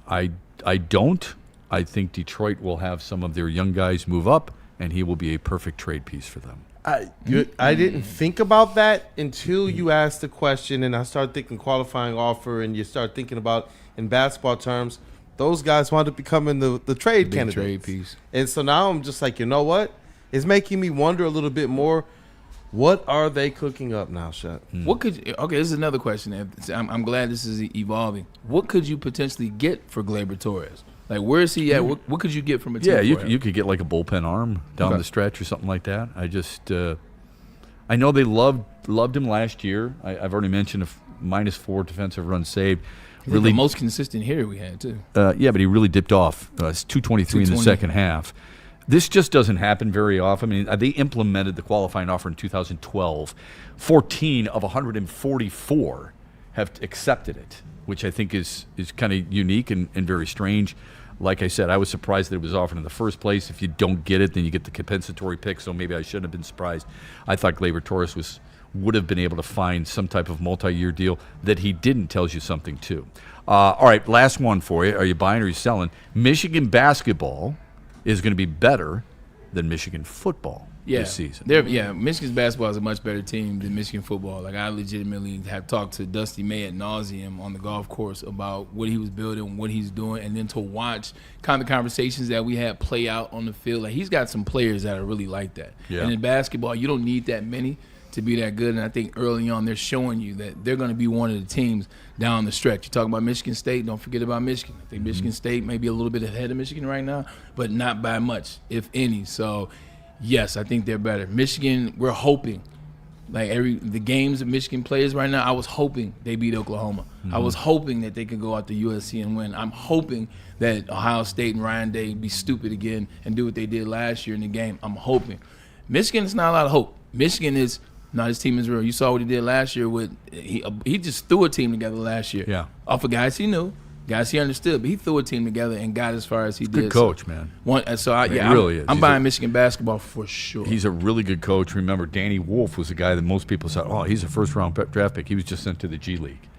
I don't. I think Detroit will have some of their young guys move up, and he will be a perfect trade piece for them. I didn't think about that until you asked the question, and I started thinking qualifying offer, and you start thinking about, in basketball terms, those guys wound up becoming the trade candidates. Trade piece. And so now I'm just like, you know what? It's making me wonder a little bit more. What are they cooking up now, Shaq? Okay, this is another question. I'm glad this is evolving. What could you potentially get for Gleyber Torres? Like, where is he at? What could you get from a team? Yeah, for him? you could get like a bullpen arm down the stretch or something like that. I know they loved him last year. I've already mentioned -4 defensive runs saved. He's really the most consistent hitter we had too. Yeah, but he really dipped off. It's 223 in the second half. This just doesn't happen very often. I mean, they implemented the qualifying offer in 2012. 14 of 144 have accepted it, which I think is kind of unique and very strange. Like I said, I was surprised that it was offered in the first place. If you don't get it, then you get the compensatory pick, so maybe I shouldn't have been surprised. I thought Gleyber Torres would have been able to find some type of multi-year deal. That he didn't tells you something, too. All right, last one for you. Are you buying or are you selling? Michigan basketball is going to be better than Michigan football this season. Michigan's basketball is a much better team than Michigan football. Like, I legitimately have talked to Dusty May ad nauseum on the golf course about what he was building, what he's doing, and then to watch kind of the conversations that we had play out on the field. Like, he's got some players that are really like that. Yeah. And in basketball, you don't need that many to be that good, and I think early on they're showing you that they're going to be one of the teams down the stretch. You're talking about Michigan State, don't forget about Michigan. I think Michigan State may be a little bit ahead of Michigan right now, but not by much, if any. So, yes, I think they're better. Michigan, we're hoping Like the games that Michigan plays right now, I was hoping they beat Oklahoma. I was hoping that they could go out to USC and win. I'm hoping that Ohio State and Ryan Day be stupid again and do what they did last year in the game. I'm hoping. Michigan is not a lot of hope. Michigan is this team is real. You saw what he did last year with he just threw a team together last year. Yeah. Off of guys he knew. Guys he understood, but he threw a team together and got as far as he did. Good coach, man. I'm buying Michigan basketball for sure. He's a really good coach. Remember, Danny Wolf was a guy that most people said, oh, he's a first-round draft pick. He was just sent to the G League,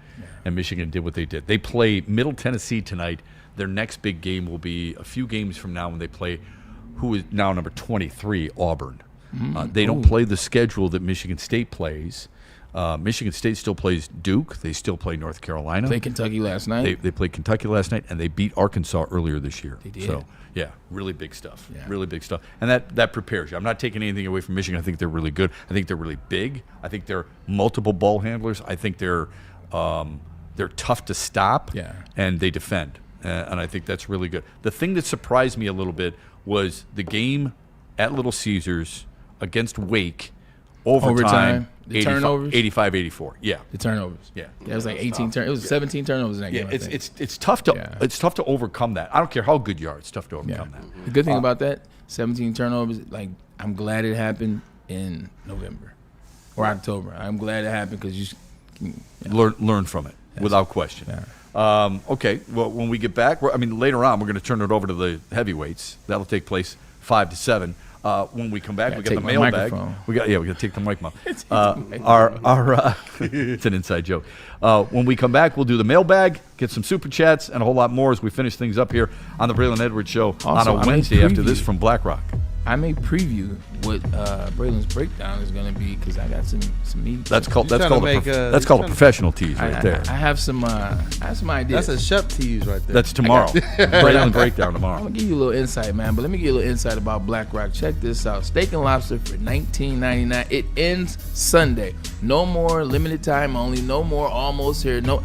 and Michigan did what they did. They play Middle Tennessee tonight. Their next big game will be a few games from now when they play who is now number 23, Auburn. They don't play the schedule that Michigan State plays. Michigan State still plays Duke. They still play North Carolina. Played Kentucky last night. They played Kentucky last night, and they beat Arkansas earlier this year. They did. So, yeah, really big stuff. Yeah. Really big stuff. And that prepares you. I'm not taking anything away from Michigan. I think they're really good. I think they're really big. I think they're multiple ball handlers. I think they're tough to stop, and they defend. And I think that's really good. The thing that surprised me a little bit was the game at Little Caesars against Wake. Overtime, the turnovers, 85-84. Yeah, the turnovers. Yeah, it was like 18 turnovers. It was 17 turnovers in that game. It's tough to overcome that. I don't care how good you are. It's tough to overcome that. The good thing about that 17 turnovers, like I'm glad it happened in November or October. I'm glad it happened because you learn from it without question. Yeah. Okay, well, when we get back, later on, we're going to turn it over to the heavyweights. That'll take place 5 to 7. When we come back, we got the mailbag. We got to take the mic. It's an inside joke. When we come back, we'll do the mailbag, get some super chats, and a whole lot more as we finish things up here on the Braylon Edwards Show also, on a Wednesday after this from Black Rock. I may preview what Braylon's breakdown is going to be because I got some meetings. That's called a professional tease right there. I have some ideas. That's a Shep tease right there. That's tomorrow. Braylon breakdown tomorrow. I'm gonna give you a little insight, man. But let me give you a little insight about Black Rock. Check this out: steak and lobster for $19.99. It ends Sunday. No more limited time only. No more almost here. No.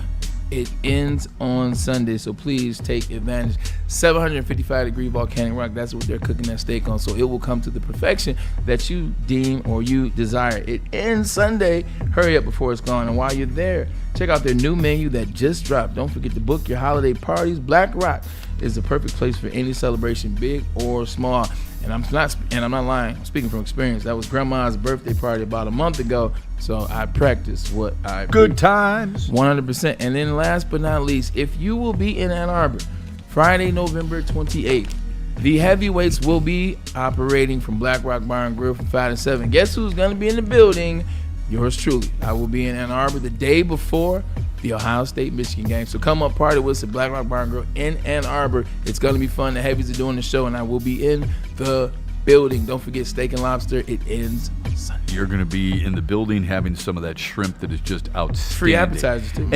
It ends on Sunday, so please take advantage. 755-degree volcanic rock, that's what they're cooking that steak on, so it will come to the perfection that you deem or you desire. It ends Sunday. Hurry up before it's gone. And while you're there, check out their new menu that just dropped. Don't forget to book your holiday parties. Black Rock is the perfect place for any celebration, big or small. And I'm not lying. I'm speaking from experience. That was Grandma's birthday party about a month ago. So I practiced what I Good times. 100%. And then last but not least, if you will be in Ann Arbor, Friday, November 28th, the heavyweights will be operating from Black Rock Bar and Grill from 5 to 7. Guess who's going to be in the building? Yours truly. I will be in Ann Arbor the day before the Ohio State-Michigan game. So come up, party with us at Black Rock Bar and Grill in Ann Arbor. It's going to be fun. The heavies are doing the show, and I will be in the building. Don't forget steak and lobster. It ends Sunday. You're going to be in the building having some of that shrimp that is just outstanding. Free appetizers, too. And,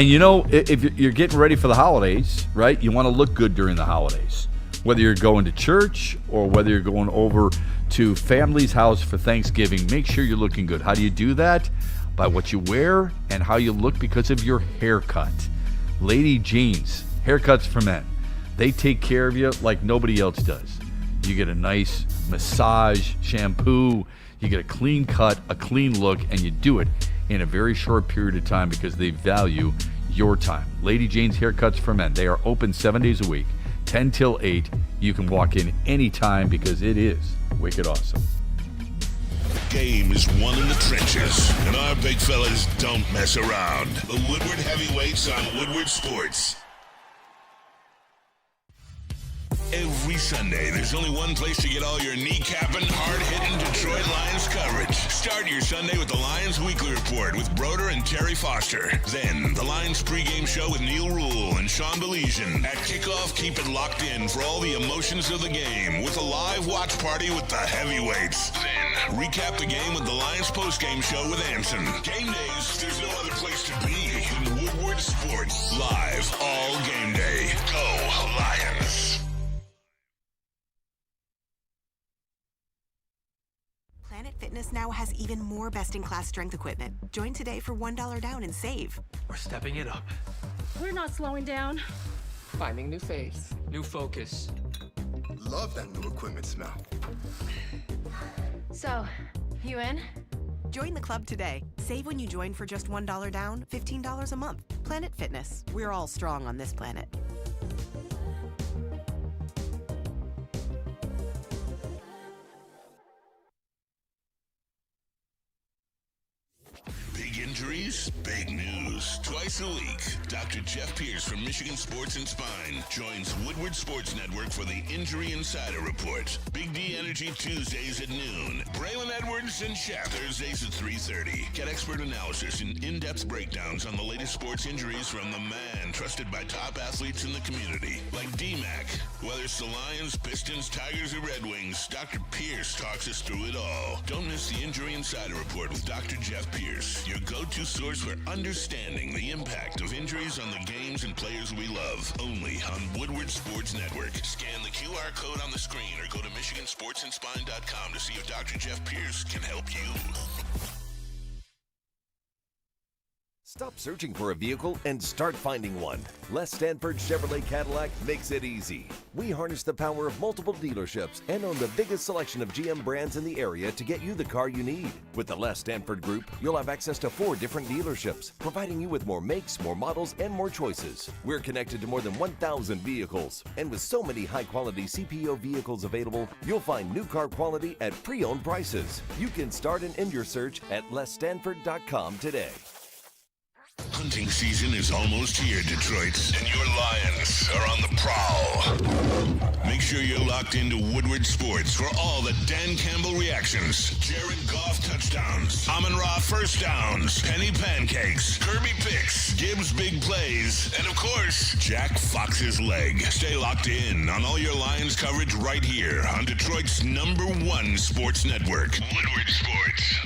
if you're getting ready for the holidays, right, you want to look good during the holidays. Whether you're going to church or whether you're going over to family's house for Thanksgiving, make sure you're looking good. How do you do that? By what you wear and how you look because of your haircut. Lady Jeans, haircuts for men. They take care of you like nobody else does. You get a nice massage, shampoo, you get a clean cut, a clean look, and you do it in a very short period of time because they value your time. Lady Jane's Haircuts for Men. They are open 7 days a week, 10 till 8. You can walk in anytime because it is wicked awesome. Game is won in the trenches, and our big fellas don't mess around. The Woodward Heavyweights on Woodward Sports. Every Sunday, there's only one place to get all your kneecapping, hard-hitting Detroit Lions coverage. Start your Sunday with the Lions Weekly Report with Broder and Terry Foster. Then, the Lions pregame show with Neil Rule and Sean Baligian. At kickoff, keep it locked in for all the emotions of the game with a live watch party with the heavyweights. Then, recap the game with the Lions postgame show with Anson. Game days, there's no other place to be than Woodward Sports. Live all game day. Go Lions. Planet Fitness now has even more best-in-class strength equipment. Join today for $1 down and save. We're stepping it up. We're not slowing down. Finding new faith, new focus. Love that new equipment smell. So, you in? Join the club today. Save when you join for just $1 down, $15 a month. Planet Fitness. We're all strong on this planet. Big injuries, big news. Twice a week, Dr. Jeff Pierce from Michigan Sports and Spine joins Woodward Sports Network for the Injury Insider Report. Big D Energy Tuesdays at noon. Braylon Edwards and Shaq Thursdays at 3:30. Get expert analysis and in-depth breakdowns on the latest sports injuries from the man trusted by top athletes in the community, like D-Mac. Whether it's the Lions, Pistons, Tigers, or Red Wings, Dr. Pierce talks us through it all. Don't miss the Injury Insider Report with Dr. Jeff Pierce, your go-to source for understanding the impact of injuries on the games and players we love. Only on Woodward Sports Network. Scan the QR code on the screen or go to MichiganSportsandSpine.com to see if Dr. Jeff Pierce can help you. Stop searching for a vehicle and start finding one. Les Stanford Chevrolet Cadillac makes it easy. We harness the power of multiple dealerships and own the biggest selection of GM brands in the area to get you the car you need. With the Les Stanford Group, you'll have access to 4 different dealerships, providing you with more makes, more models, and more choices. We're connected to more than 1,000 vehicles, and with so many high-quality CPO vehicles available, you'll find new car quality at pre-owned prices. You can start and end your search at lesstanford.com today. Hunting season is almost here, Detroit, and your Lions are on the prowl. Make sure you're locked into Woodward Sports for all the Dan Campbell reactions, Jared Goff touchdowns, Amon-Ra first downs, Penny pancakes, Kirby picks, Gibbs big plays, and of course, Jack Fox's leg. Stay locked in on all your Lions coverage right here on Detroit's #1 sports network, Woodward Sports.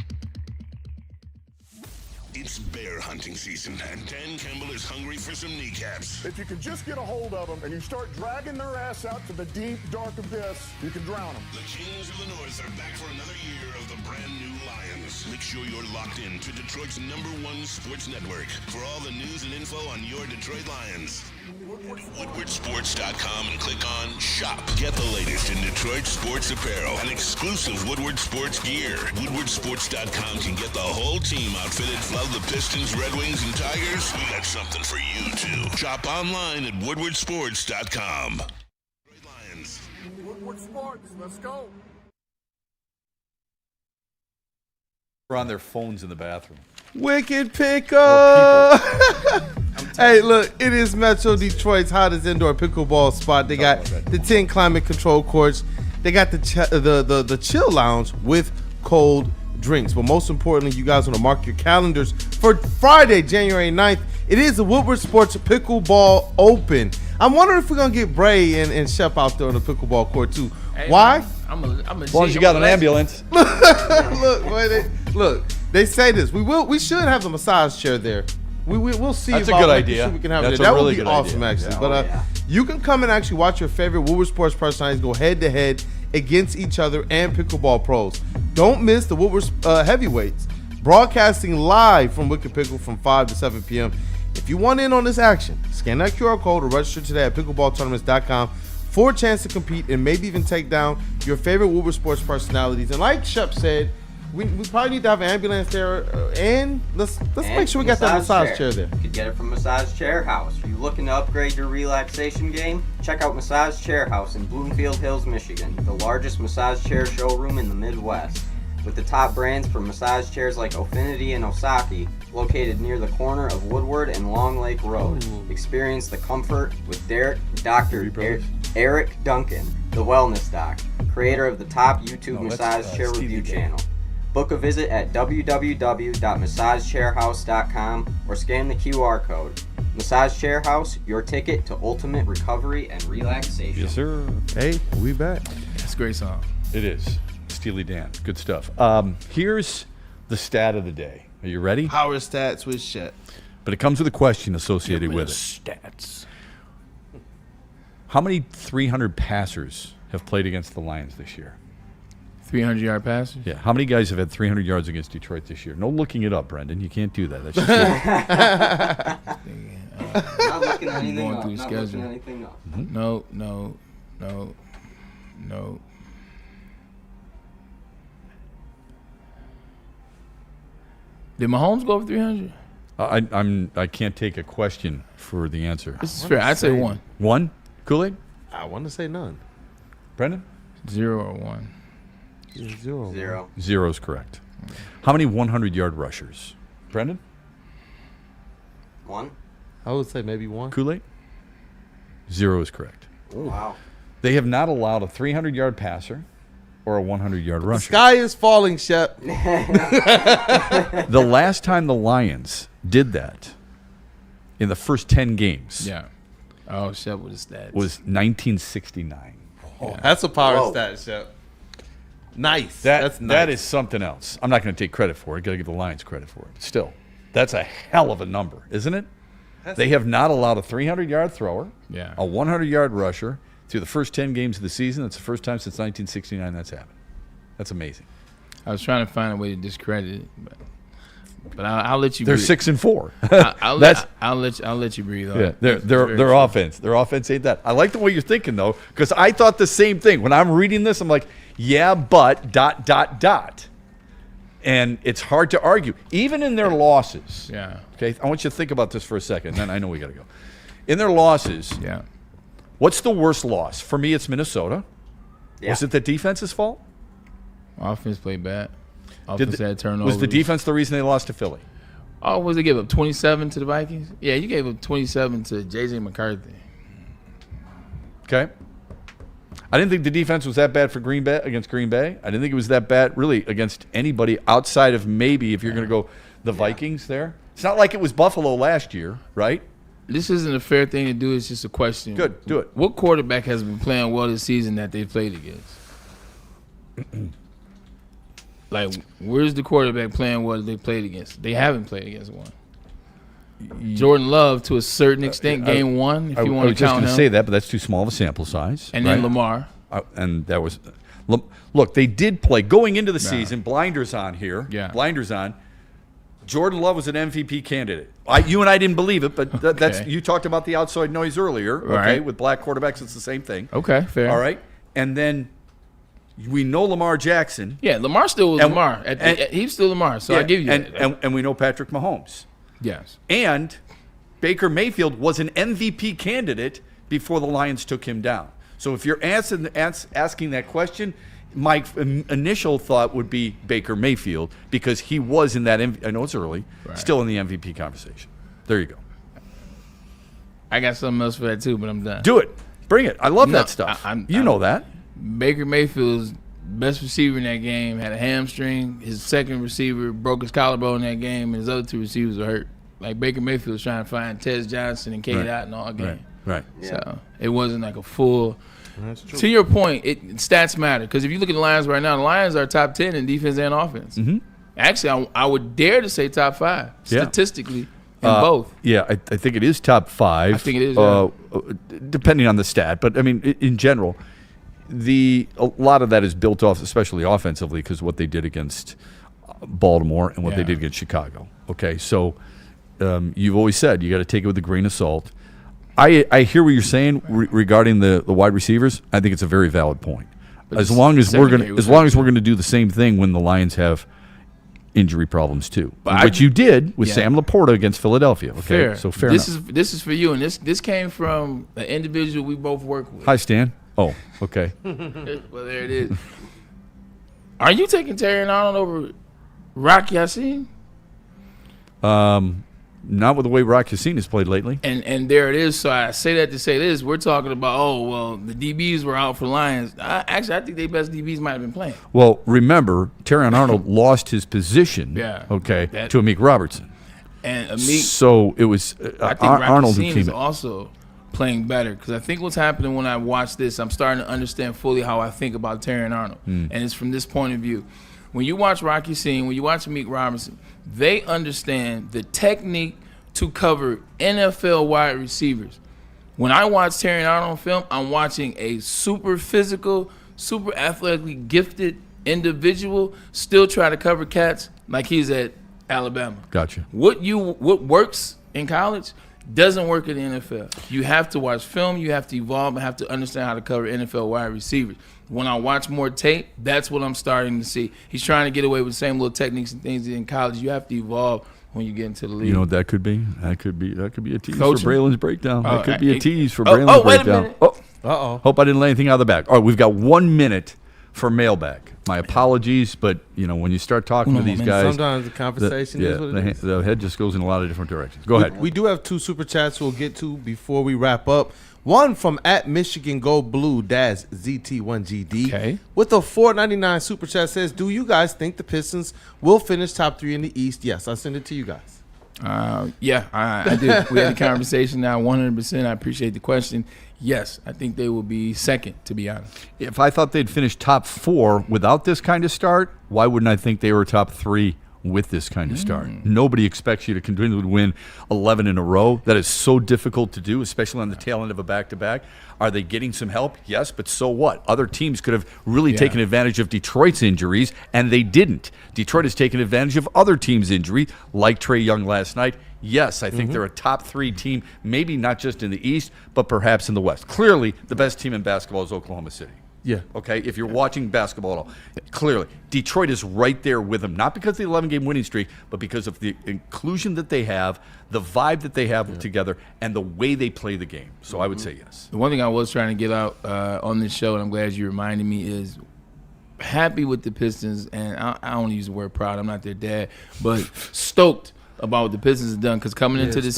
It's bear hunting season, and Dan Campbell is hungry for some kneecaps. If you can just get a hold of them and you start dragging their ass out to the deep, dark abyss, you can drown them. The Kings of the North are back for another year of the brand new Lions. Make sure you're locked in to Detroit's #1 sports network for all the news and info on your Detroit Lions. WoodwardSports.com and click on Shop. Get the latest in Detroit sports apparel and exclusive Woodward Sports gear. WoodwardSports.com can get the whole team outfitted. Love the Pistons, Red Wings, and Tigers? We got something for you, too. Shop online at WoodwardSports.com. Lions. Woodward Sports, let's go. We're on their phones in the bathroom. Wicked pickup. Hey, look, it is Metro Detroit's hottest indoor pickleball spot. They got the 10 climate control courts. They got the chill lounge with cold drinks. But most importantly, you guys want to mark your calendars for Friday, January 9th. It is the Woodward Sports Pickleball Open. I'm wondering if we're going to get Bray and Shep out there on the pickleball court too. Hey, why? I'm a as long as you got an ambulance. Look, they say this. We should have the massage chair there. We'll see. That's about a good making idea. sure we can have That's that. a That really would be good awesome, idea. actually. But you can come and actually watch your favorite Woodward Sports personalities go head to head against each other and pickleball pros. Don't miss the Woodward Heavyweights, broadcasting live from Wicked Pickle from 5 to 7 p.m. If you want in on this action, scan that QR code or register today at pickleballtournaments.com for a chance to compete and maybe even take down your favorite Woodward Sports personalities. And like Shep said, we probably need to have an ambulance there, and let's make sure we got that massage chair there. You could get it from Massage Chair House. Are you looking to upgrade your relaxation game? Check out Massage Chair House in Bloomfield Hills, Michigan, the largest massage chair showroom in the Midwest. With the top brands for massage chairs like Ofinity and Osaki, located near the corner of Woodward and Long Lake Road. Experience the comfort with Dr. Eric Duncan, the Wellness Doc, creator of the top YouTube massage chair review channel. Book a visit at www.massagechairhouse.com or scan the QR code. Massage Chair House, your ticket to ultimate recovery and relaxation. Yes, sir. Hey, we back. That's a great song. It is. Steely Dan. Good stuff. Here's the stat of the day. Are you ready? Power stats with Shep. But it comes with a question associated with it. Stats. How many 300 passers have played against the Lions this year? 300-yard passes? Yeah. How many guys have had 300 yards against Detroit this year? No looking it up, Brendan. You can't do that. That's just Not looking anything going up. through the Not schedule. looking anything up. No. Did Mahomes go over 300? I can't take a question for the answer. This is fair. I'd say 1. 1? Kool-Aid? I want to say none. Brendan? 0 or 1. 0. 0. 0 is correct. How many 100-yard rushers? Brendan? 1. I would say maybe 1. Kool-Aid? 0 is correct. Wow. They have not allowed a 300-yard passer or a 100-yard The rusher. sky is falling, Shep. The last time the Lions did that in the first 10 games Yeah. Oh, Shep with the stats. was 1969. Oh, that's a power stat, Shep. Nice. That's nice. That is something else. I'm not going to take credit for it. Got to give the Lions credit for it. But still, that's a hell of a number, isn't it? They have not allowed a 300-yard thrower, Yeah. a 100-yard rusher through the first 10 games of the season. That's the first time since 1969 that's happened. That's amazing. I was trying to find a way to discredit it, but I'll let you. They're breathe. 6-4. I'll let you breathe. On Yeah, it. their offense ain't that. I like the way you're thinking though, because I thought the same thing when I'm reading this. I'm like, yeah, but ... And it's hard to argue, even in their losses. Yeah. Okay, I want you to think about this for a second. Then I know we got to go. In their losses, Yeah. what's the worst loss? For me, it's Minnesota. Yeah. Was it the defense's fault? Offense played bad. Offense had turnovers. Was the defense the reason they lost to Philly? Oh, was they give up 27 to the Vikings? Yeah, you gave up 27 to J.J. McCarthy. Okay. I didn't think the defense was that bad for Green Bay against Green Bay. I didn't think it was that bad really against anybody outside of maybe if you're going to go the Vikings there. It's not like it was Buffalo last year, right? This isn't a fair thing to do. It's just a question. Good, do it. What quarterback has been playing well this season that they've played against? Like, where's the quarterback playing well that they played against? They haven't played against one. Jordan Love, to a certain extent, game 1, if you want to count him. I was just going to say that, but that's too small of a sample size. And then Lamar. And that was look, they did play going into the season, blinders on here. Yeah. Blinders on. Jordan Love was an MVP candidate. You and I didn't believe it, but that's you talked about the outside noise earlier. Okay, Right. with black quarterbacks, it's the same thing. Okay, fair. All right, and then we know Lamar Jackson. Yeah, Lamar still was Lamar. He's still Lamar, so I give you that. And we know Patrick Mahomes. Yes. And Baker Mayfield was an MVP candidate before the Lions took him down. So if you're asking that question, my initial thought would be Baker Mayfield because he was in that I know it's early, still in the MVP conversation. There you go. I got something else for that too, but I'm done. Do it. Bring it. I love that stuff. You know that. Baker Mayfield's best receiver in that game had a hamstring. His second receiver broke his collarbone in that game, and his other 2 receivers were hurt. Like, Baker Mayfield was trying to find Tez Johnson and Kate Otten all game. Right. So it wasn't like a full. That's true. To your point, stats matter because if you look at the Lions right now, the Lions are top 10 in defense and offense. Mm-hmm. Actually, I would dare to say top 5 statistically in both. Yeah, I think it is top 5. I think it is. Depending on the stat, but I mean, in general, a lot of that is built off, especially offensively, because what they did against Baltimore and what they did against Chicago. Okay, so you've always said you got to take it with a grain of salt. I hear what you're saying regarding the wide receivers. I think it's a very valid point. But As long as we're gonna do the same thing when the Lions have injury problems too, which you did with Sam Laporta against Philadelphia. Okay, fair. So fair enough. This is for you, and this came from an individual we both work with. Hi, Stan. Oh, okay. Well, there it is. Are you taking Terry Arnold over Rock Yassin? Not with the way Rock Yassin has played lately. And there it is. So I say that to say this. We're talking about, the DBs were out for Lions. I think their best DBs might have been playing. Well, remember, Terry Arnold lost his position, to Amik Robertson. And Amik. So it was I think Arnold who Yassin came is in. also playing better because I think what's happening when I watch this, I'm starting to understand fully how I think about Terry Arnold. And it's from this point of view. When you watch Rock Yassin, when you watch Amik Robertson, they understand the technique to cover NFL wide receivers. When I watch Terry Arnold film, I'm watching a super physical, super athletically gifted individual still try to cover cats like he's at Alabama. Gotcha. What works in college doesn't work in the NFL. You have to watch film, you have to evolve, and have to understand how to cover NFL wide receivers. When I watch more tape, that's what I'm starting to see. He's trying to get away with the same little techniques and things in college. You have to evolve when you get into the league. You know what that could be? That could be a tease Coaching? for Braylon's breakdown. That could be a tease for Braylon's Braylon's wait a breakdown. minute. Uh-oh. Hope I didn't lay anything out of the bag. All right, we've got 1 minute for mailbag. My apologies, but when you start talking to these guys, sometimes the conversation is what it is. The head just goes in a lot of different directions. Go ahead. We do have 2 super chats we'll get to before we wrap up. One from at Michigan Go Blue Daz ZT1GD. Okay. With a $4.99 super chat says, do you guys think the Pistons will finish top 3 in the East? Yes, I'll send it to you guys. Yeah, I did. We had a conversation now, 100%. I appreciate the question. Yes, I think they will be second, to be honest. If I thought they'd finish top 4 without this kind of start, why wouldn't I think they were top 3 with this kind of start? Nobody expects you to continue to win 11 in a row. That is so difficult to do, especially on the tail end of a back-to-back. Are they getting some help? Yes, but so what? Other teams could have really taken advantage of Detroit's injuries, and they didn't. Detroit has taken advantage of other teams' injury, like Trae Young last night. Yes, I think they're a top 3 team, maybe not just in the East, but perhaps in the West. Clearly, the best team in basketball is Oklahoma City. Yeah. Okay, if you're watching basketball at all, clearly, Detroit is right there with them, not because of the 11-game winning streak, but because of the inclusion that they have, the vibe that they have together, and the way they play the game. So I would say yes. The one thing I was trying to get out on this show, and I'm glad you reminded me, is happy with the Pistons, and I don't use the word proud. I'm not their dad, but stoked about what the Pistons have done, because coming into the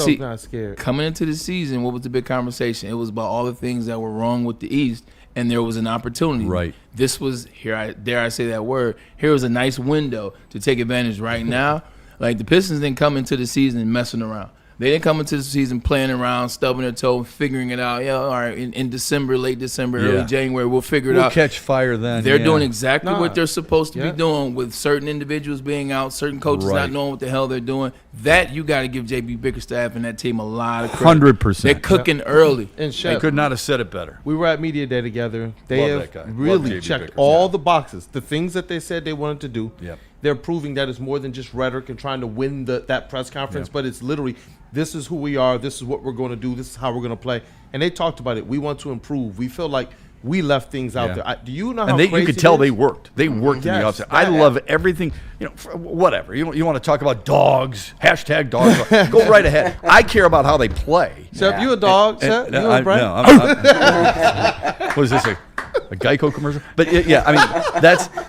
season, what was the big conversation? It was about all the things that were wrong with the East, and there was an opportunity. Right. This was, dare I say that word, here was a nice window to take advantage right now. Like, the Pistons didn't come into the season messing around. They didn't come into the season playing around, stubbing their toe, figuring it out. Yeah, all right, in December, late December, early January, we'll figure it out. We'll catch fire then. They're doing exactly what they're supposed to be doing, with certain individuals being out, certain coaches not knowing what the hell they're doing. That, you got to give J.B. Bickerstaff and that team a lot of credit. 100%. They're cooking early. And They could not have said it better. We were at Media Day together. They Love that guy. have Love really J.B. checked Bickerstaff. all the boxes. The things that they said they wanted to do. Yep. They're proving that it's more than just rhetoric and trying to win that press conference, but it's literally, this is who we are, this is what we're going to do, this is how we're going to play. And they talked about it. We want to improve. We feel like we left things out there. Do you know how crazy you could tell they worked. They worked in the Yes, offseason. I love everything. Whatever. You want to talk about dogs, hashtag dogs, go right ahead. I care about how they play. Seth, you a dog, Seth? You a Brett? What is this, a Geico commercial? But I mean,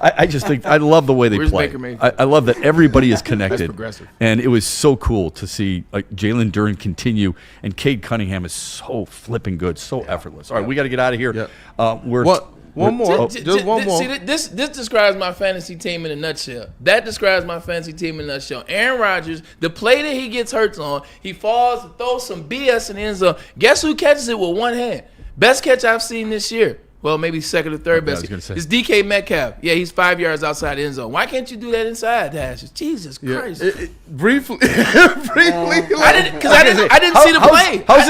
I just think, I love the way they Where's play. Baker Mayfield? I love that everybody is connected. That's progressive. And it was so cool to see Jalen Duren continue, and Cade Cunningham is so flipping good, so effortless. All right, we got to get out of here. One more. Just one more. See, this describes my fantasy team in a nutshell. That describes my fantasy team in a nutshell. Aaron Rodgers, the play that he gets hurt on, he falls, throws some BS in the end zone. Guess who catches it with one hand? Best catch I've seen this year. Well, maybe second or third best. It's DK Metcalf. Yeah, he's 5 yards outside the end zone. Why can't you do that inside, Dash? Jesus Christ. Briefly. I didn't see the play. How's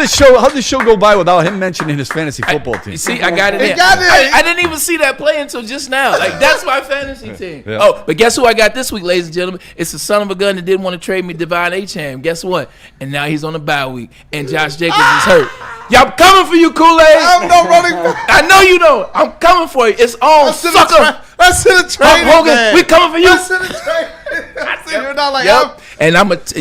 this show go by without him mentioning his fantasy football team? You see, I got it in. I didn't even see that play until just now. Like, that's my fantasy team. Yeah. Oh, but guess who I got this week, ladies and gentlemen? It's the son of a gun that didn't want to trade me, Devon Achane. Guess what? And now he's on the bye week, and Josh Jacobs is hurt. Y'all coming for you, Kool-Aid. I'm not running. I know you don't. I'm coming for you. It's on, sucker. That's in the trade. Hulk Hogan, we coming for you. That's in the trade. You're not like, And I'm going to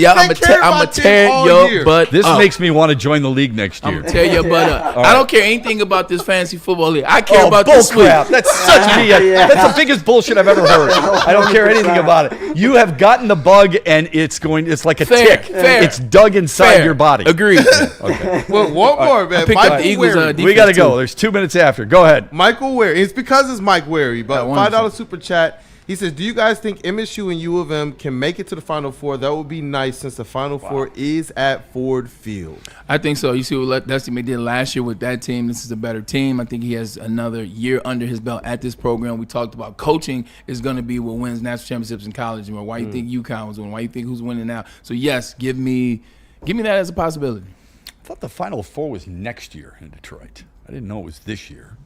tear your butt This up. makes me want to join the league next year. I'm going to tear your butt up. Right. I don't care anything about this fantasy football league. I care about this league. Crap. That's such BS. That's the biggest bullshit I've ever heard. I don't care anything about it. You have gotten the bug, and it's like a tick. Fair. It's dug inside your body. Agreed. Okay. Well, one more, man. I picked up the Eagles defense we got to go. too. There's 2 minutes after. Go ahead. Michael Ware. It's because it's Mike Wary, but Yeah, $5 super chat. He says, do you guys think MSU and U of M can make it to the Final Four? That would be nice since the Final Four is at Ford Field. I think so. You see what Dusty May did last year with that team. This is a better team. I think he has another year under his belt at this program. We talked about coaching is going to be what wins national championships in college. And why you think UConn was winning? Why you think who's winning now? So, yes, give me that as a possibility. I thought the Final Four was next year in Detroit. I didn't know it was this year.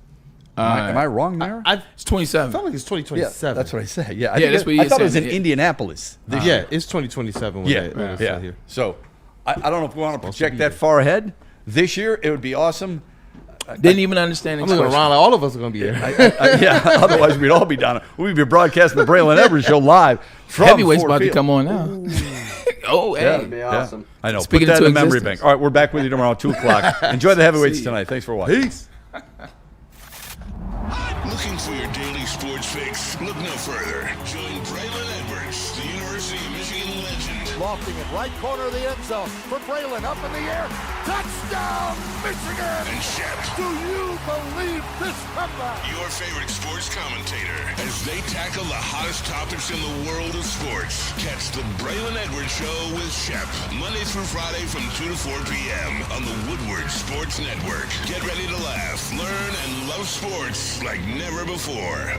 Am I wrong there? It's 27. I felt like it's 2027. Yeah, that's what I said. Yeah, that's what I thought it was saying. in Indianapolis this Yeah, year. it's 2027. Yeah. So I don't know if we want to project that far ahead. This year, it would be awesome. Didn't even understand the I'm looking question. around. Like all of us are going to be here. Yeah, otherwise we'd all be down. We'd be broadcasting the Braylon Edwards show live from Heavyweight's Ford about to Field. come on now. Oh, hey. That'd be awesome. I know. Speaking Put that into in the memory existence. bank. All right, we're back with you tomorrow at 2 o'clock. Enjoy the heavyweights See ya. tonight. Thanks for watching. Peace. Looking for your daily sports fix? Look no further. Join Braylon Edwards, the University of Michigan legend. Lofting it right corner of the end zone for Braylon, up in the air. Touchdown, Michigan! And Shep, Do you believe this comeback? your favorite sports commentator, as they tackle the hottest topics in the world of sports. Catch the Braylon Edwards Show with Shep, Monday through Friday from 2 to 4 p.m. on the Woodward Sports Network. Get ready to laugh, learn, and love sports like never before.